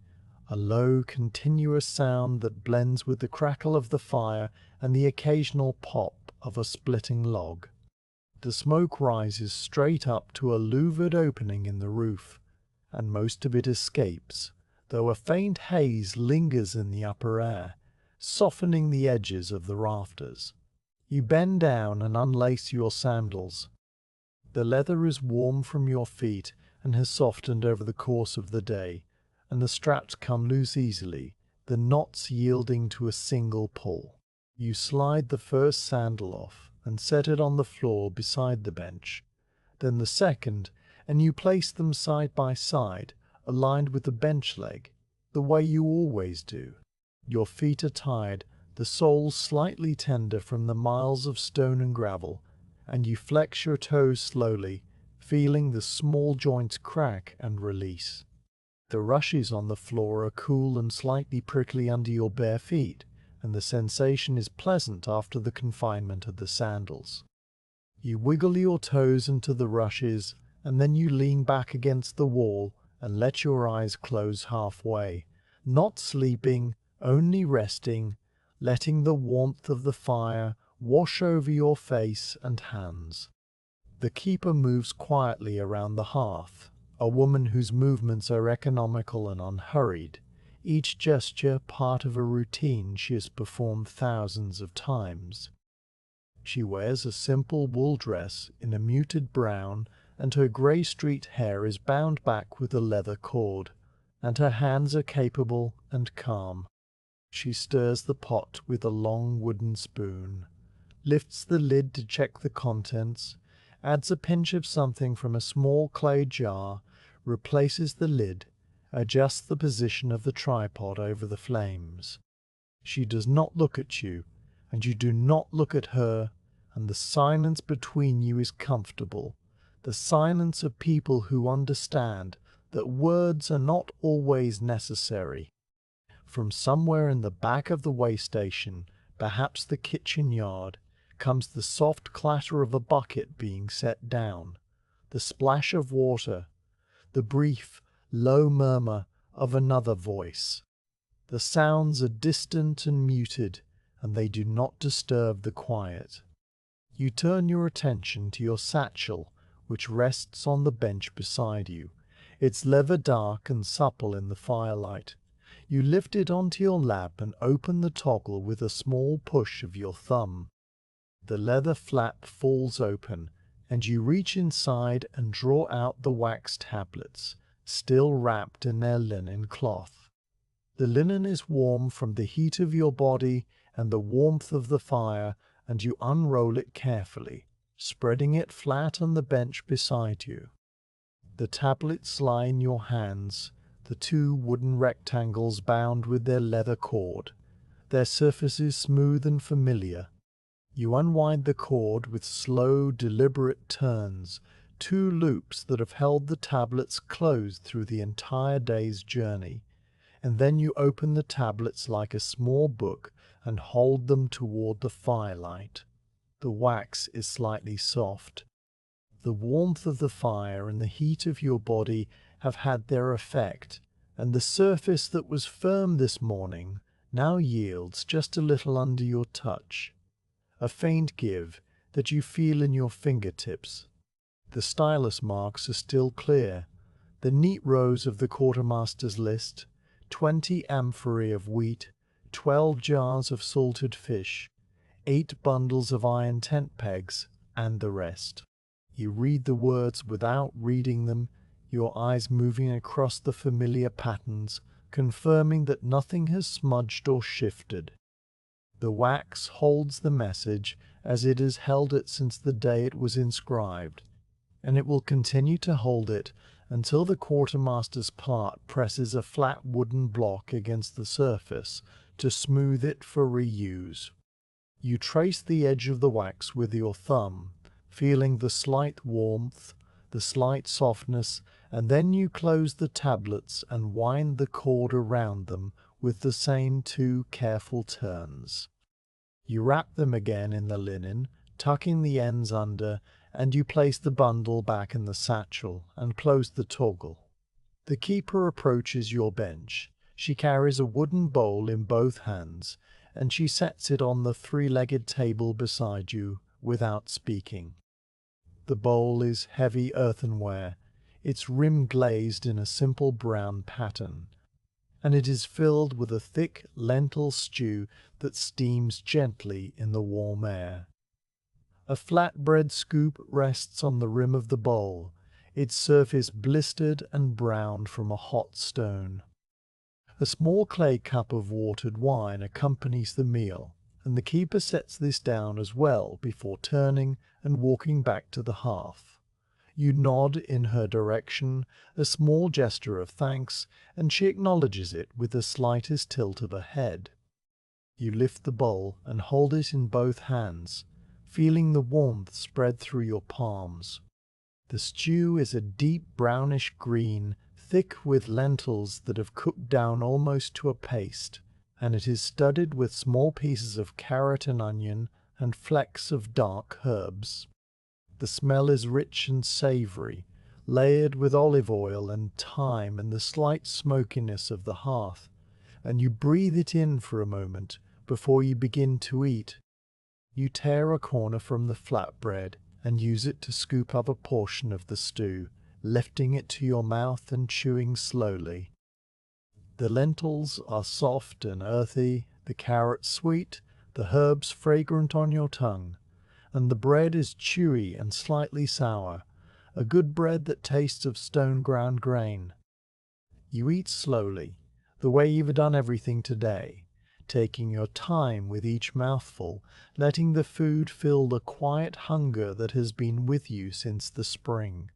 a low, continuous sound that blends with the crackle of the fire and the occasional pop of a splitting log. The smoke rises straight up to a louvered opening in the roof, and most of it escapes, though a faint haze lingers in the upper air, softening the edges of the rafters. You bend down and unlace your sandals. The leather is warm from your feet and has softened over the course of the day, and the straps come loose easily, the knots yielding to a single pull. You slide the first sandal off and set it on the floor beside the bench, then the second, and you place them side by side, aligned with the bench leg, the way you always do. Your feet are tied, the soles slightly tender from the miles of stone and gravel, and you flex your toes slowly, feeling the small joints crack and release. The rushes on the floor are cool and slightly prickly under your bare feet, and the sensation is pleasant after the confinement of the sandals. You wiggle your toes into the rushes, and then you lean back against the wall and let your eyes close halfway, not sleeping, only resting, letting the warmth of the fire wash over your face and hands. The keeper moves quietly around the hearth, a woman whose movements are economical and unhurried, each gesture part of a routine she has performed thousands of times. She wears a simple wool dress in a muted brown, and her grey-streaked hair is bound back with a leather cord, and her hands are capable and calm. She stirs the pot with a long wooden spoon, lifts the lid to check the contents, adds a pinch of something from a small clay jar, replaces the lid, adjusts the position of the tripod over the flames. She does not look at you, and you do not look at her, and the silence between you is comfortable, the silence of people who understand that words are not always necessary. From somewhere in the back of the waystation, perhaps the kitchen yard, comes the soft clatter of a bucket being set down, the splash of water, the brief, low murmur of another voice. The sounds are distant and muted, and they do not disturb the quiet. You turn your attention to your satchel, which rests on the bench beside you, its leather dark and supple in the firelight. You lift it onto your lap and open the toggle with a small push of your thumb. The leather flap falls open, and you reach inside and draw out the wax tablets, still wrapped in their linen cloth. The linen is warm from the heat of your body and the warmth of the fire, and you unroll it carefully, spreading it flat on the bench beside you. The tablets lie in your hands, the two wooden rectangles bound with their leather cord, their surfaces smooth and familiar. You unwind the cord with slow, deliberate turns, two loops that have held the tablets closed through the entire day's journey, and then you open the tablets like a small book and hold them toward the firelight. The wax is slightly soft. The warmth of the fire and the heat of your body have had their effect, and the surface that was firm this morning now yields just a little under your touch, a faint give that you feel in your fingertips. The stylus marks are still clear, the neat rows of the quartermaster's list, 20 amphorae of wheat, 12 jars of salted fish, 8 bundles of iron tent pegs, and the rest. You read the words without reading them, your eyes moving across the familiar patterns, confirming that nothing has smudged or shifted. The wax holds the message as it has held it since the day it was inscribed, and it will continue to hold it until the quartermaster's part presses a flat wooden block against the surface to smooth it for reuse. You trace the edge of the wax with your thumb, feeling the slight warmth, the slight softness, and then you close the tablets and wind the cord around them with the same 2 careful turns. You wrap them again in the linen, tucking the ends under, and you place the bundle back in the satchel and close the toggle. The keeper approaches your bench. She carries a wooden bowl in both hands, and she sets it on the 3-legged table beside you without speaking. The bowl is heavy earthenware, its rim glazed in a simple brown pattern, and it is filled with a thick lentil stew that steams gently in the warm air. A flatbread scoop rests on the rim of the bowl, its surface blistered and browned from a hot stone. A small clay cup of watered wine accompanies the meal, and the keeper sets this down as well before turning and walking back to the hearth. You nod in her direction, a small gesture of thanks, and she acknowledges it with the slightest tilt of her head. You lift the bowl and hold it in both hands, feeling the warmth spread through your palms. The stew is a deep brownish green, thick with lentils that have cooked down almost to a paste, and it is studded with small pieces of carrot and onion and flecks of dark herbs. The smell is rich and savory, layered with olive oil and thyme and the slight smokiness of the hearth, and you breathe it in for a moment before you begin to eat. You tear a corner from the flatbread and use it to scoop up a portion of the stew, lifting it to your mouth and chewing slowly. The lentils are soft and earthy, the carrots sweet, the herbs fragrant on your tongue, and the bread is chewy and slightly sour, a good bread that tastes of stone-ground grain. You eat slowly, the way you've done everything today, taking your time with each mouthful, letting the food fill the quiet hunger that has been with you since the spring.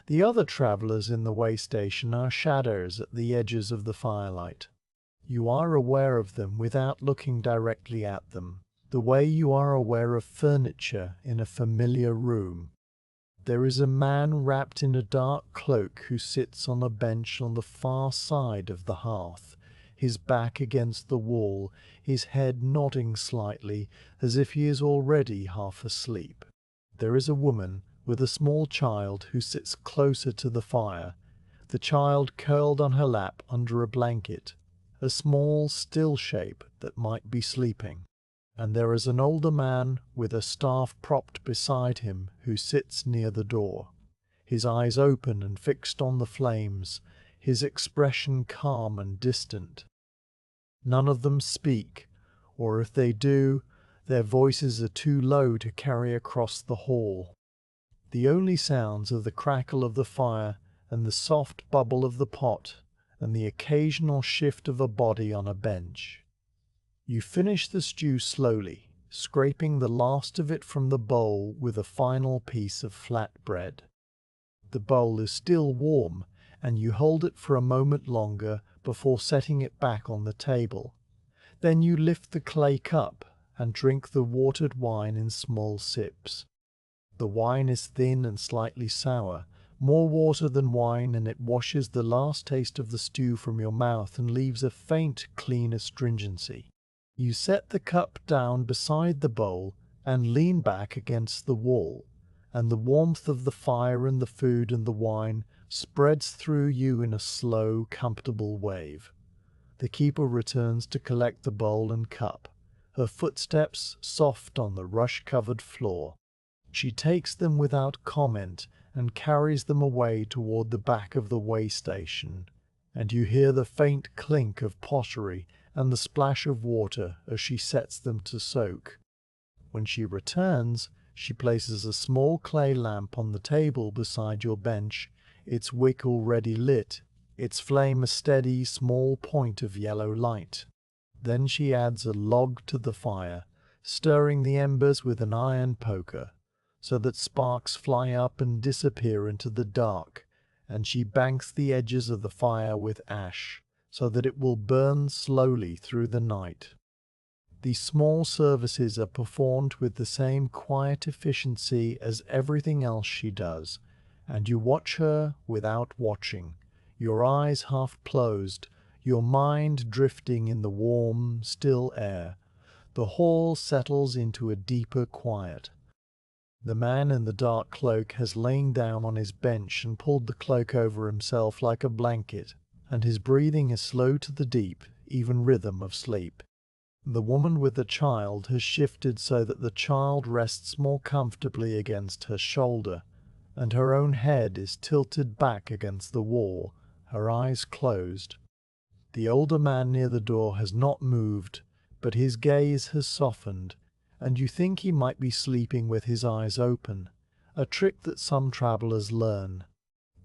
The other travelers in the waystation are shadows at the edges of the firelight. You are aware of them without looking directly at them, the way you are aware of furniture in a familiar room. There is a man wrapped in a dark cloak who sits on a bench on the far side of the hearth, his back against the wall, his head nodding slightly as if he is already half asleep. There is a woman with a small child who sits closer to the fire, the child curled on her lap under a blanket, a small still shape that might be sleeping. And there is an older man with a staff propped beside him who sits near the door, his eyes open and fixed on the flames, his expression calm and distant. None of them speak, or if they do, their voices are too low to carry across the hall. The only sounds are the crackle of the fire and the soft bubble of the pot and the occasional shift of a body on a bench. You finish the stew slowly, scraping the last of it from the bowl with a final piece of flat bread. The bowl is still warm, and you hold it for a moment longer before setting it back on the table. Then you lift the clay cup and drink the watered wine in small sips. The wine is thin and slightly sour, more water than wine, and it washes the last taste of the stew from your mouth and leaves a faint, clean astringency. You set the cup down beside the bowl and lean back against the wall, and the warmth of the fire and the food and the wine spreads through you in a slow, comfortable wave. The keeper returns to collect the bowl and cup, her footsteps soft on the rush-covered floor. She takes them without comment and carries them away toward the back of the waystation, and you hear the faint clink of pottery and the splash of water as she sets them to soak. When she returns, she places a small clay lamp on the table beside your bench, its wick already lit, its flame a steady, small point of yellow light. Then she adds a log to the fire, stirring the embers with an iron poker, so that sparks fly up and disappear into the dark, and she banks the edges of the fire with ash, so that it will burn slowly through the night. These small services are performed with the same quiet efficiency as everything else she does, and you watch her without watching, your eyes half closed, your mind drifting in the warm, still air. The hall settles into a deeper quiet. The man in the dark cloak has lain down on his bench and pulled the cloak over himself like a blanket, and his breathing is slow to the deep, even rhythm of sleep. The woman with the child has shifted so that the child rests more comfortably against her shoulder, and her own head is tilted back against the wall, her eyes closed. The older man near the door has not moved, but his gaze has softened, and you think he might be sleeping with his eyes open, a trick that some travelers learn.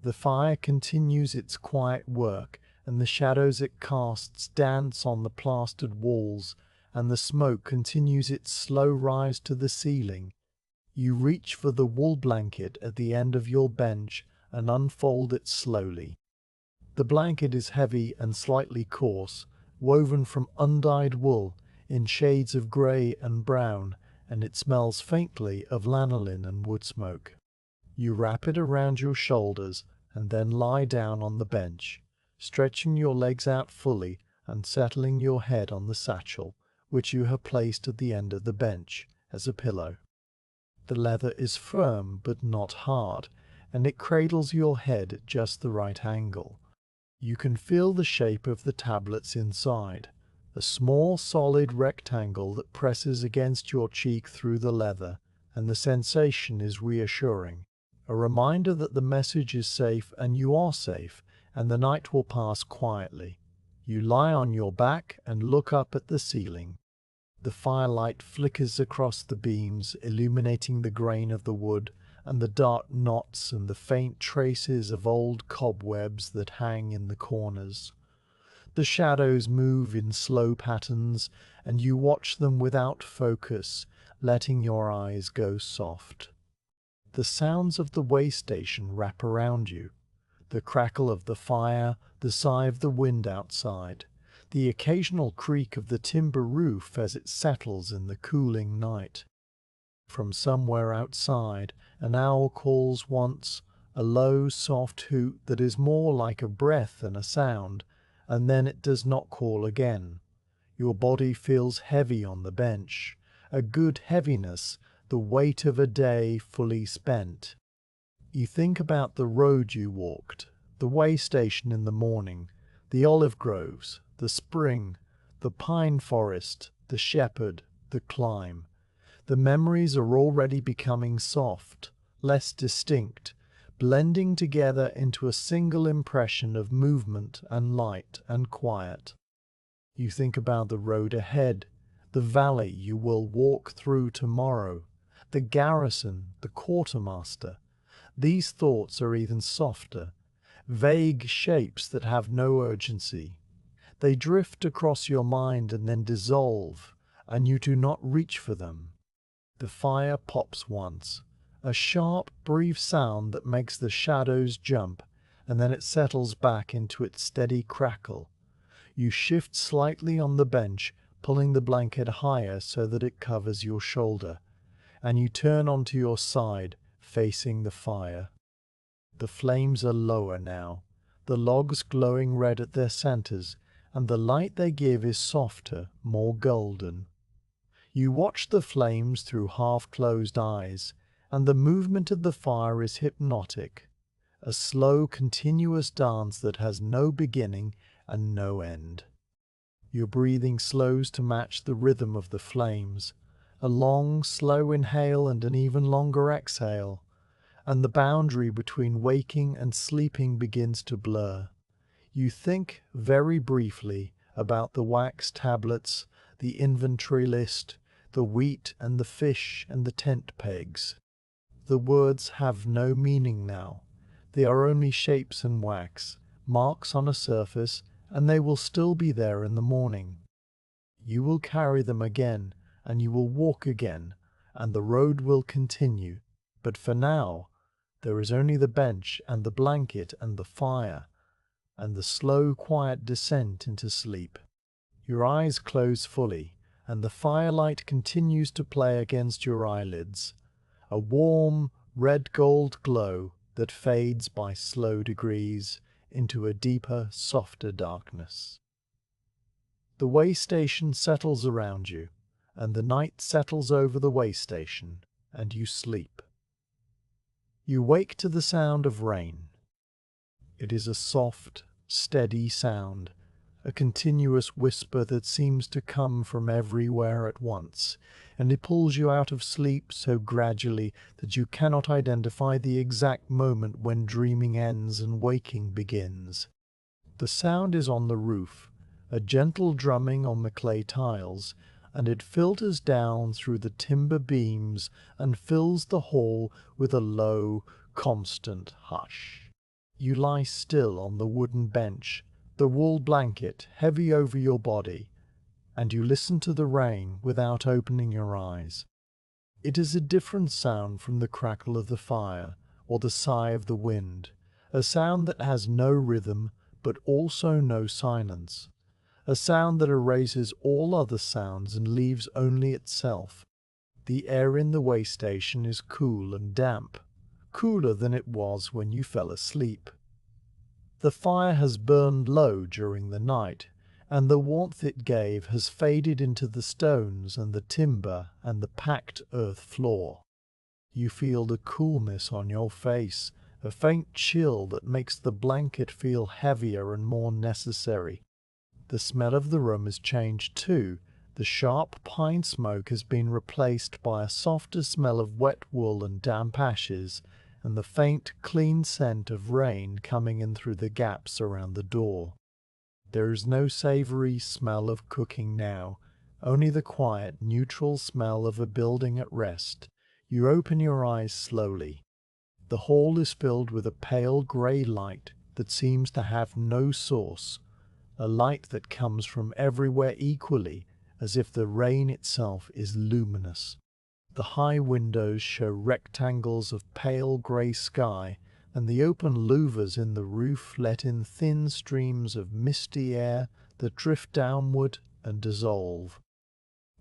The fire continues its quiet work, and the shadows it casts dance on the plastered walls, and the smoke continues its slow rise to the ceiling. You reach for the wool blanket at the end of your bench and unfold it slowly. The blanket is heavy and slightly coarse, woven from undyed wool in shades of grey and brown, and it smells faintly of lanolin and wood smoke. You wrap it around your shoulders and then lie down on the bench, stretching your legs out fully and settling your head on the satchel, which you have placed at the end of the bench, as a pillow. The leather is firm but not hard, and it cradles your head at just the right angle. You can feel the shape of the tablets inside, a small solid rectangle that presses against your cheek through the leather, and the sensation is reassuring, a reminder that the message is safe and you are safe, and the night will pass quietly. You lie on your back and look up at the ceiling. The firelight flickers across the beams, illuminating the grain of the wood, and the dark knots and the faint traces of old cobwebs that hang in the corners. The shadows move in slow patterns, and you watch them without focus, letting your eyes go soft. The sounds of the waystation wrap around you, the crackle of the fire, the sigh of the wind outside, the occasional creak of the timber roof as it settles in the cooling night. From somewhere outside, an owl calls once, a low, soft hoot that is more like a breath than a sound, and then it does not call again. Your body feels heavy on the bench, a good heaviness, the weight of a day fully spent. You think about the road you walked, the waystation in the morning, the olive groves, the spring, the pine forest, the shepherd, the climb. The memories are already becoming soft, less distinct, blending together into a single impression of movement and light and quiet. You think about the road ahead, the valley you will walk through tomorrow, the garrison, the quartermaster. These thoughts are even softer, vague shapes that have no urgency. They drift across your mind and then dissolve, and you do not reach for them. The fire pops once, a sharp, brief sound that makes the shadows jump, and then it settles back into its steady crackle. You shift slightly on the bench, pulling the blanket higher so that it covers your shoulder, and you turn onto your side, facing the fire. The flames are lower now, the logs glowing red at their centers, and the light they give is softer, more golden. You watch the flames through half-closed eyes, and the movement of the fire is hypnotic, a slow, continuous dance that has no beginning and no end. Your breathing slows to match the rhythm of the flames, a long, slow inhale and an even longer exhale, and the boundary between waking and sleeping begins to blur. You think, very briefly, about the wax tablets, the inventory list, the wheat and the fish and the tent pegs. The words have no meaning now. They are only shapes and wax, marks on a surface, and they will still be there in the morning. You will carry them again, and you will walk again, and the road will continue. But for now, there is only the bench and the blanket and the fire, and the slow, quiet descent into sleep. Your eyes close fully, and the firelight continues to play against your eyelids, a warm, red-gold glow that fades by slow degrees into a deeper, softer darkness. The waystation settles around you, and the night settles over the waystation, and you sleep. You wake to the sound of rain. It is a soft, steady sound, a continuous whisper that seems to come from everywhere at once, and it pulls you out of sleep so gradually that you cannot identify the exact moment when dreaming ends and waking begins. The sound is on the roof, a gentle drumming on the clay tiles, and it filters down through the timber beams and fills the hall with a low, constant hush. You lie still on the wooden bench, the wool blanket heavy over your body, and you listen to the rain without opening your eyes. It is a different sound from the crackle of the fire or the sigh of the wind, a sound that has no rhythm but also no silence, a sound that erases all other sounds and leaves only itself. The air in the waystation is cool and damp, cooler than it was when you fell asleep. The fire has burned low during the night, and the warmth it gave has faded into the stones and the timber and the packed earth floor. You feel the coolness on your face, a faint chill that makes the blanket feel heavier and more necessary. The smell of the room has changed too. The sharp pine smoke has been replaced by a softer smell of wet wool and damp ashes, and the faint, clean scent of rain coming in through the gaps around the door. There is no savory smell of cooking now, only the quiet, neutral smell of a building at rest. You open your eyes slowly. The hall is filled with a pale grey light that seems to have no source, a light that comes from everywhere equally, as if the rain itself is luminous. The high windows show rectangles of pale grey sky, and the open louvers in the roof let in thin streams of misty air that drift downward and dissolve.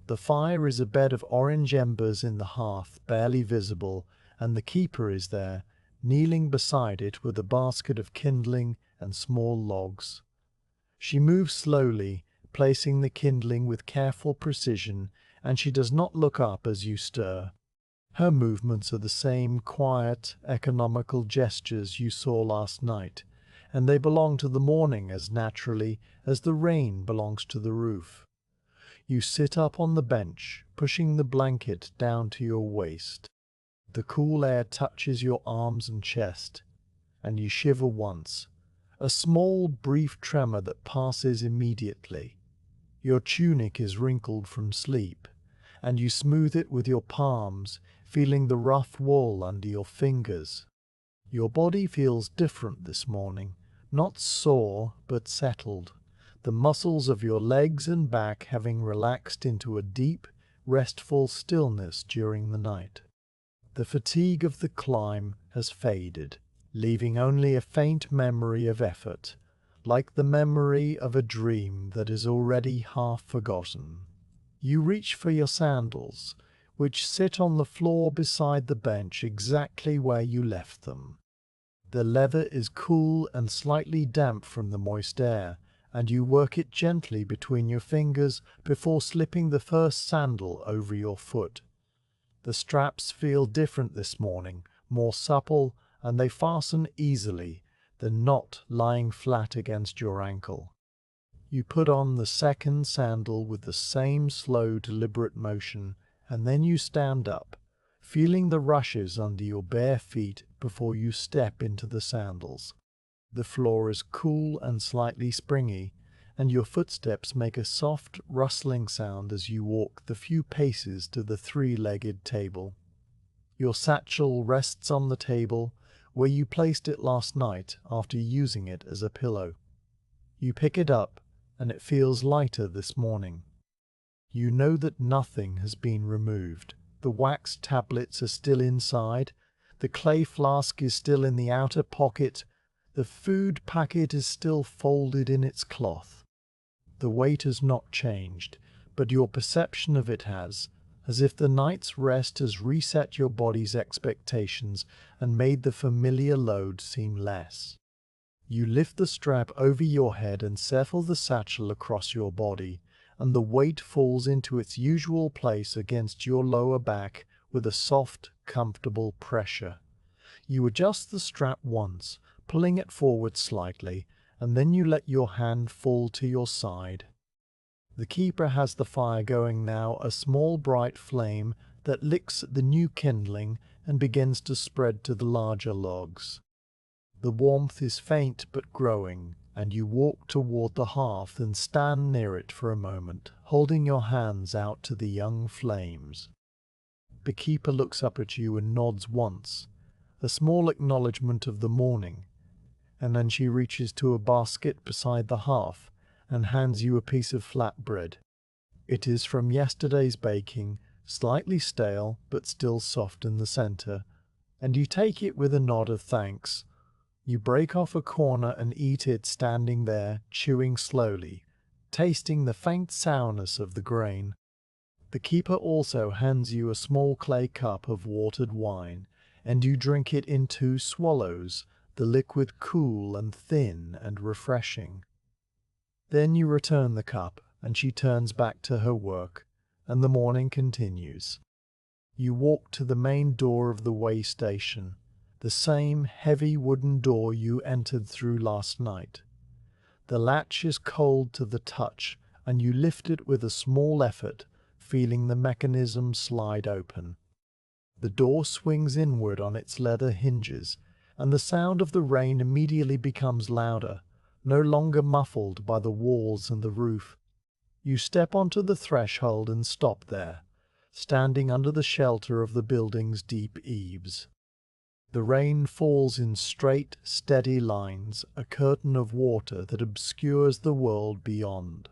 The fire is a bed of orange embers in the hearth, barely visible, and the keeper is there, kneeling beside it with a basket of kindling and small logs. She moves slowly, placing the kindling with careful precision, and she does not look up as you stir. Her movements are the same quiet, economical gestures you saw last night, and they belong to the morning as naturally as the rain belongs to the roof. You sit up on the bench, pushing the blanket down to your waist. The cool air touches your arms and chest, and you shiver once, a small, brief tremor that passes immediately. Your tunic is wrinkled from sleep, and you smooth it with your palms, feeling the rough wool under your fingers. Your body feels different this morning, not sore, but settled, the muscles of your legs and back having relaxed into a deep, restful stillness during the night. The fatigue of the climb has faded, leaving only a faint memory of effort, like the memory of a dream that is already half forgotten. You reach for your sandals, which sit on the floor beside the bench exactly where you left them. The leather is cool and slightly damp from the moist air, and you work it gently between your fingers before slipping the first sandal over your foot. The straps feel different this morning, more supple, and they fasten easily, the knot lying flat against your ankle. You put on the second sandal with the same slow, deliberate motion, and then you stand up, feeling the rushes under your bare feet before you step into the sandals. The floor is cool and slightly springy, and your footsteps make a soft, rustling sound as you walk the few paces to the three-legged table. Your satchel rests on the table, where you placed it last night after using it as a pillow. You pick it up, and it feels lighter this morning. You know that nothing has been removed. The wax tablets are still inside, the clay flask is still in the outer pocket, the food packet is still folded in its cloth. The weight has not changed, but your perception of it has, as if the night's rest has reset your body's expectations and made the familiar load seem less. You lift the strap over your head and settle the satchel across your body, and the weight falls into its usual place against your lower back with a soft, comfortable pressure. You adjust the strap once, pulling it forward slightly, and then you let your hand fall to your side. The keeper has the fire going now, a small bright flame that licks at the new kindling and begins to spread to the larger logs. The warmth is faint but growing, and you walk toward the hearth and stand near it for a moment, holding your hands out to the young flames. The keeper looks up at you and nods once, a small acknowledgement of the morning, and then she reaches to a basket beside the hearth and hands you a piece of flatbread. It is from yesterday's baking, slightly stale but still soft in the center, and you take it with a nod of thanks. You break off a corner and eat it standing there, chewing slowly, tasting the faint sourness of the grain. The keeper also hands you a small clay cup of watered wine, and you drink it in 2 swallows, the liquid cool and thin and refreshing. Then you return the cup, and she turns back to her work, and the morning continues. You walk to the main door of the waystation, the same heavy wooden door you entered through last night. The latch is cold to the touch, and you lift it with a small effort, feeling the mechanism slide open. The door swings inward on its leather hinges, and the sound of the rain immediately becomes louder, no longer muffled by the walls and the roof. You step onto the threshold and stop there, standing under the shelter of the building's deep eaves. The rain falls in straight, steady lines, a curtain of water that obscures the world beyond.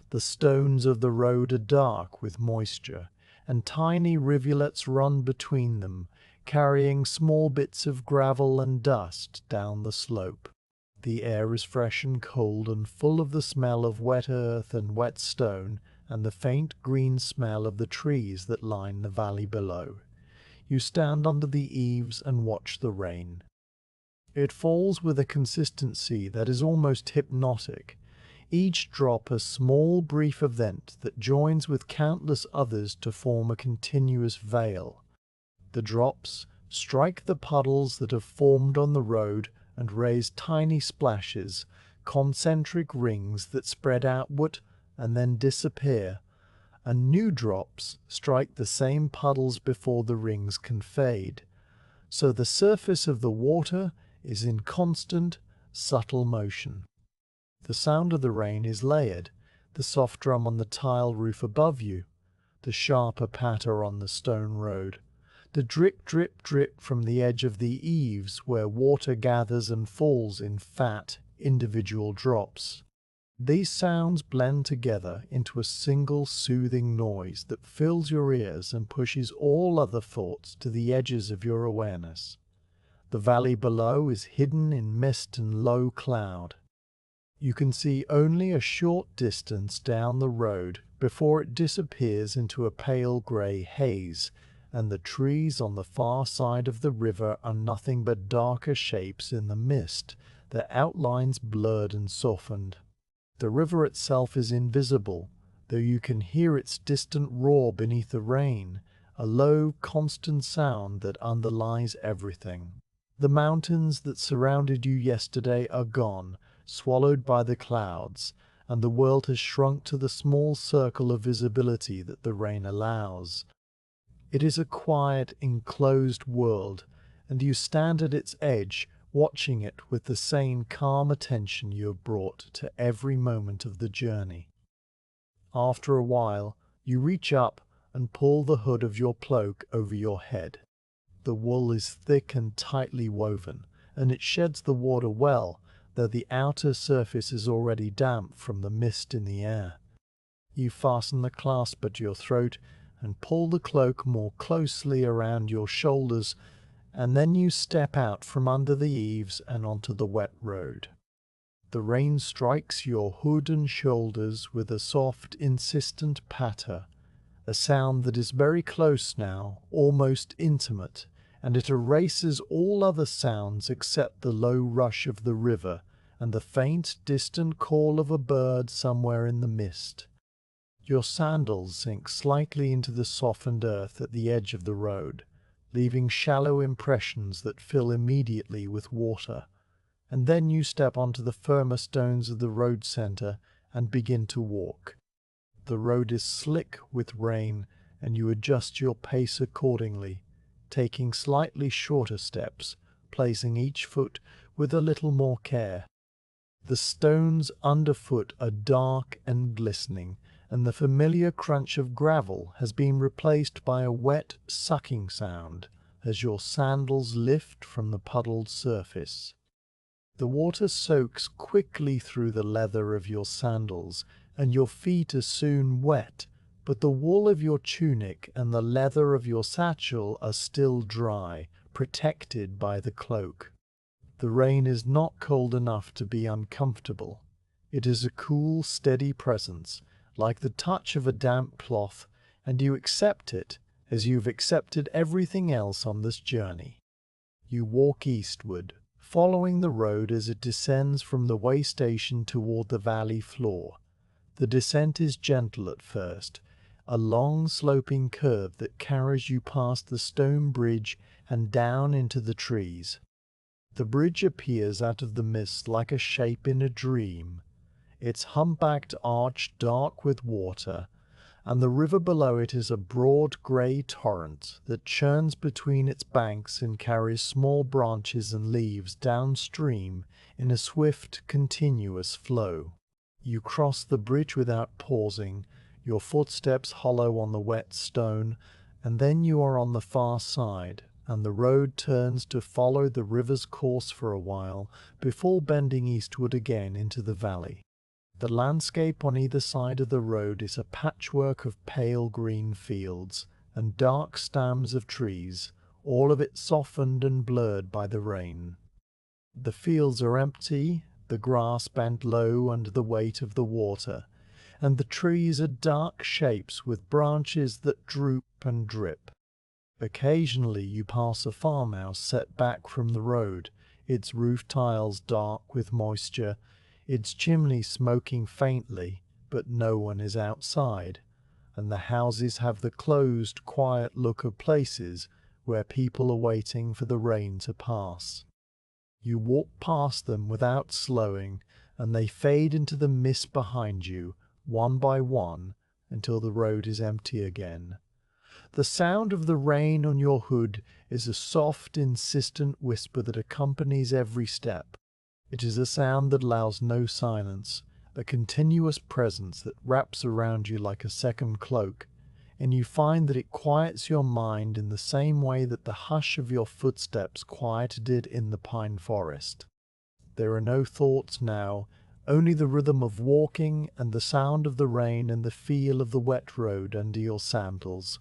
The stones of the road are dark with moisture, and tiny rivulets run between them, carrying small bits of gravel and dust down the slope. The air is fresh and cold and full of the smell of wet earth and wet stone and the faint green smell of the trees that line the valley below. You stand under the eaves and watch the rain. It falls with a consistency that is almost hypnotic, each drop a small brief event that joins with countless others to form a continuous veil. The drops strike the puddles that have formed on the road and raise tiny splashes, concentric rings that spread outward and then disappear, and new drops strike the same puddles before the rings can fade. So the surface of the water is in constant, subtle motion. The sound of the rain is layered, the soft drum on the tile roof above you, the sharper patter on the stone road, the drip, drip, drip from the edge of the eaves where water gathers and falls in fat, individual drops. These sounds blend together into a single soothing noise that fills your ears and pushes all other thoughts to the edges of your awareness. The valley below is hidden in mist and low cloud. You can see only a short distance down the road before it disappears into a pale grey haze, and the trees on the far side of the river are nothing but darker shapes in the mist, their outlines blurred and softened. The river itself is invisible, though you can hear its distant roar beneath the rain, a low, constant sound that underlies everything. The mountains that surrounded you yesterday are gone, swallowed by the clouds, and the world has shrunk to the small circle of visibility that the rain allows. It is a quiet, enclosed world, and you stand at its edge, watching it with the same calm attention you have brought to every moment of the journey. After a while, you reach up and pull the hood of your cloak over your head. The wool is thick and tightly woven, and it sheds the water well, though the outer surface is already damp from the mist in the air. You fasten the clasp at your throat and pull the cloak more closely around your shoulders, and then you step out from under the eaves and onto the wet road. The rain strikes your hood and shoulders with a soft, insistent patter, a sound that is very close now, almost intimate, and it erases all other sounds except the low rush of the river and the faint, distant call of a bird somewhere in the mist. Your sandals sink slightly into the softened earth at the edge of the road, leaving shallow impressions that fill immediately with water, and then you step onto the firmer stones of the road center and begin to walk. The road is slick with rain, and you adjust your pace accordingly, taking slightly shorter steps, placing each foot with a little more care. The stones underfoot are dark and glistening, and the familiar crunch of gravel has been replaced by a wet, sucking sound as your sandals lift from the puddled surface. The water soaks quickly through the leather of your sandals, and your feet are soon wet, but the wool of your tunic and the leather of your satchel are still dry, protected by the cloak. The rain is not cold enough to be uncomfortable. It is a cool, steady presence, like the touch of a damp cloth, and you accept it as you've accepted everything else on this journey. You walk eastward, following the road as it descends from the waystation toward the valley floor. The descent is gentle at first, a long sloping curve that carries you past the stone bridge and down into the trees. The bridge appears out of the mist like a shape in a dream, its humpbacked arch dark with water, and the river below it is a broad grey torrent that churns between its banks and carries small branches and leaves downstream in a swift, continuous flow. You cross the bridge without pausing, your footsteps hollow on the wet stone, and then you are on the far side, and the road turns to follow the river's course for a while before bending eastward again into the valley. The landscape on either side of the road is a patchwork of pale green fields and dark stems of trees, all of it softened and blurred by the rain. The fields are empty, the grass bent low under the weight of the water, and the trees are dark shapes with branches that droop and drip. Occasionally you pass a farmhouse set back from the road, its roof tiles dark with moisture, its chimney smoking faintly, but no one is outside, and the houses have the closed, quiet look of places where people are waiting for the rain to pass. You walk past them without slowing, and they fade into the mist behind you, one by one, until the road is empty again. The sound of the rain on your hood is a soft, insistent whisper that accompanies every step. It is a sound that allows no silence, a continuous presence that wraps around you like a second cloak, and you find that it quiets your mind in the same way that the hush of your footsteps quieted it in the pine forest. There are no thoughts now, only the rhythm of walking and the sound of the rain and the feel of the wet road under your sandals.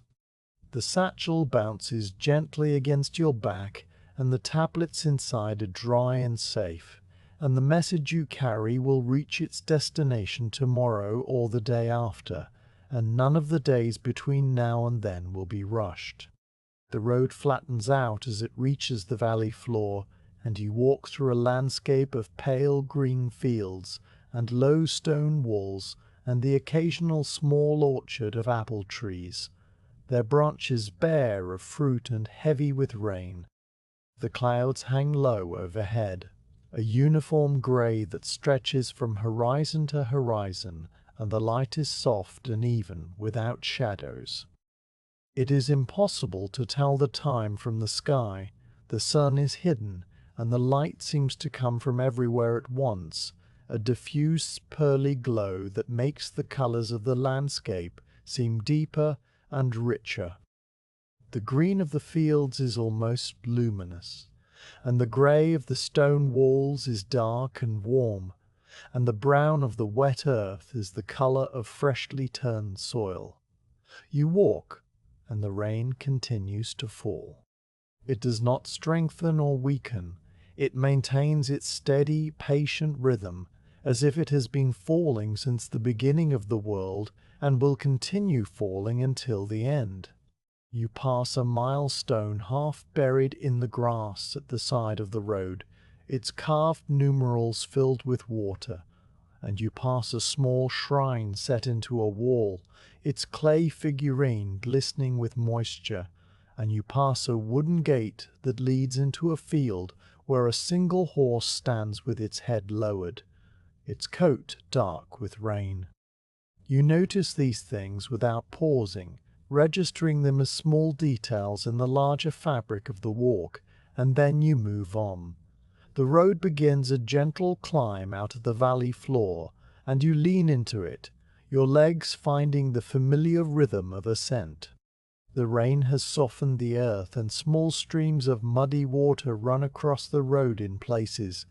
The satchel bounces gently against your back, and the tablets inside are dry and safe, and the message you carry will reach its destination tomorrow or the day after, and none of the days between now and then will be rushed. The road flattens out as it reaches the valley floor, and you walk through a landscape of pale green fields and low stone walls and the occasional small orchard of apple trees, their branches bare of fruit and heavy with rain. The clouds hang low overhead, a uniform grey that stretches from horizon to horizon, and the light is soft and even, without shadows. It is impossible to tell the time from the sky. The sun is hidden, and the light seems to come from everywhere at once, a diffuse pearly glow that makes the colours of the landscape seem deeper and richer. The green of the fields is almost luminous, and the grey of the stone walls is dark and warm, and the brown of the wet earth is the colour of freshly turned soil. You walk, and the rain continues to fall. It does not strengthen or weaken. It maintains its steady, patient rhythm, as if it has been falling since the beginning of the world and will continue falling until the end. You pass a milestone half buried in the grass at the side of the road, its carved numerals filled with water, and you pass a small shrine set into a wall, its clay figurine glistening with moisture, and you pass a wooden gate that leads into a field where a single horse stands with its head lowered, its coat dark with rain. You notice these things without pausing, registering them as small details in the larger fabric of the walk, and then you move on. The road begins a gentle climb out of the valley floor, and you lean into it, your legs finding the familiar rhythm of ascent. The rain has softened the earth, and small streams of muddy water run across the road in places,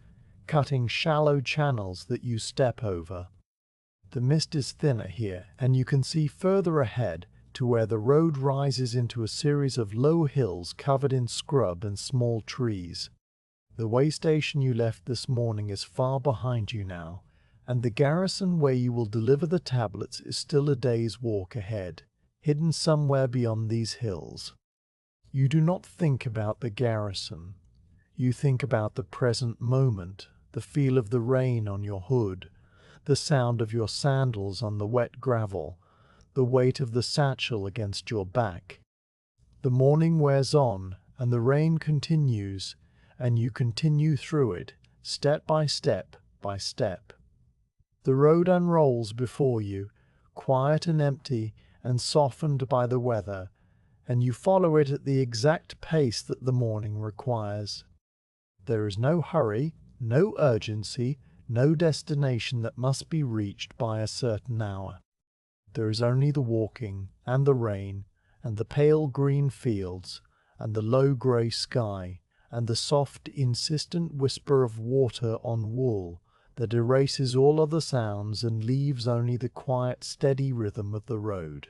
cutting shallow channels that you step over. The mist is thinner here, and you can see further ahead to where the road rises into a series of low hills covered in scrub and small trees. The waystation you left this morning is far behind you now, and the garrison where you will deliver the tablets is still a day's walk ahead, hidden somewhere beyond these hills. You do not think about the garrison. You think about the present moment, the feel of the rain on your hood, the sound of your sandals on the wet gravel, the weight of the satchel against your back. The morning wears on, and the rain continues, and you continue through it, step by step by step. The road unrolls before you, quiet and empty and softened by the weather, and you follow it at the exact pace that the morning requires. There is no hurry, no urgency, no destination that must be reached by a certain hour. There is only the walking, and the rain, and the pale green fields, and the low grey sky, and the soft, insistent whisper of water on wool that erases all other sounds and leaves only the quiet, steady rhythm of the road.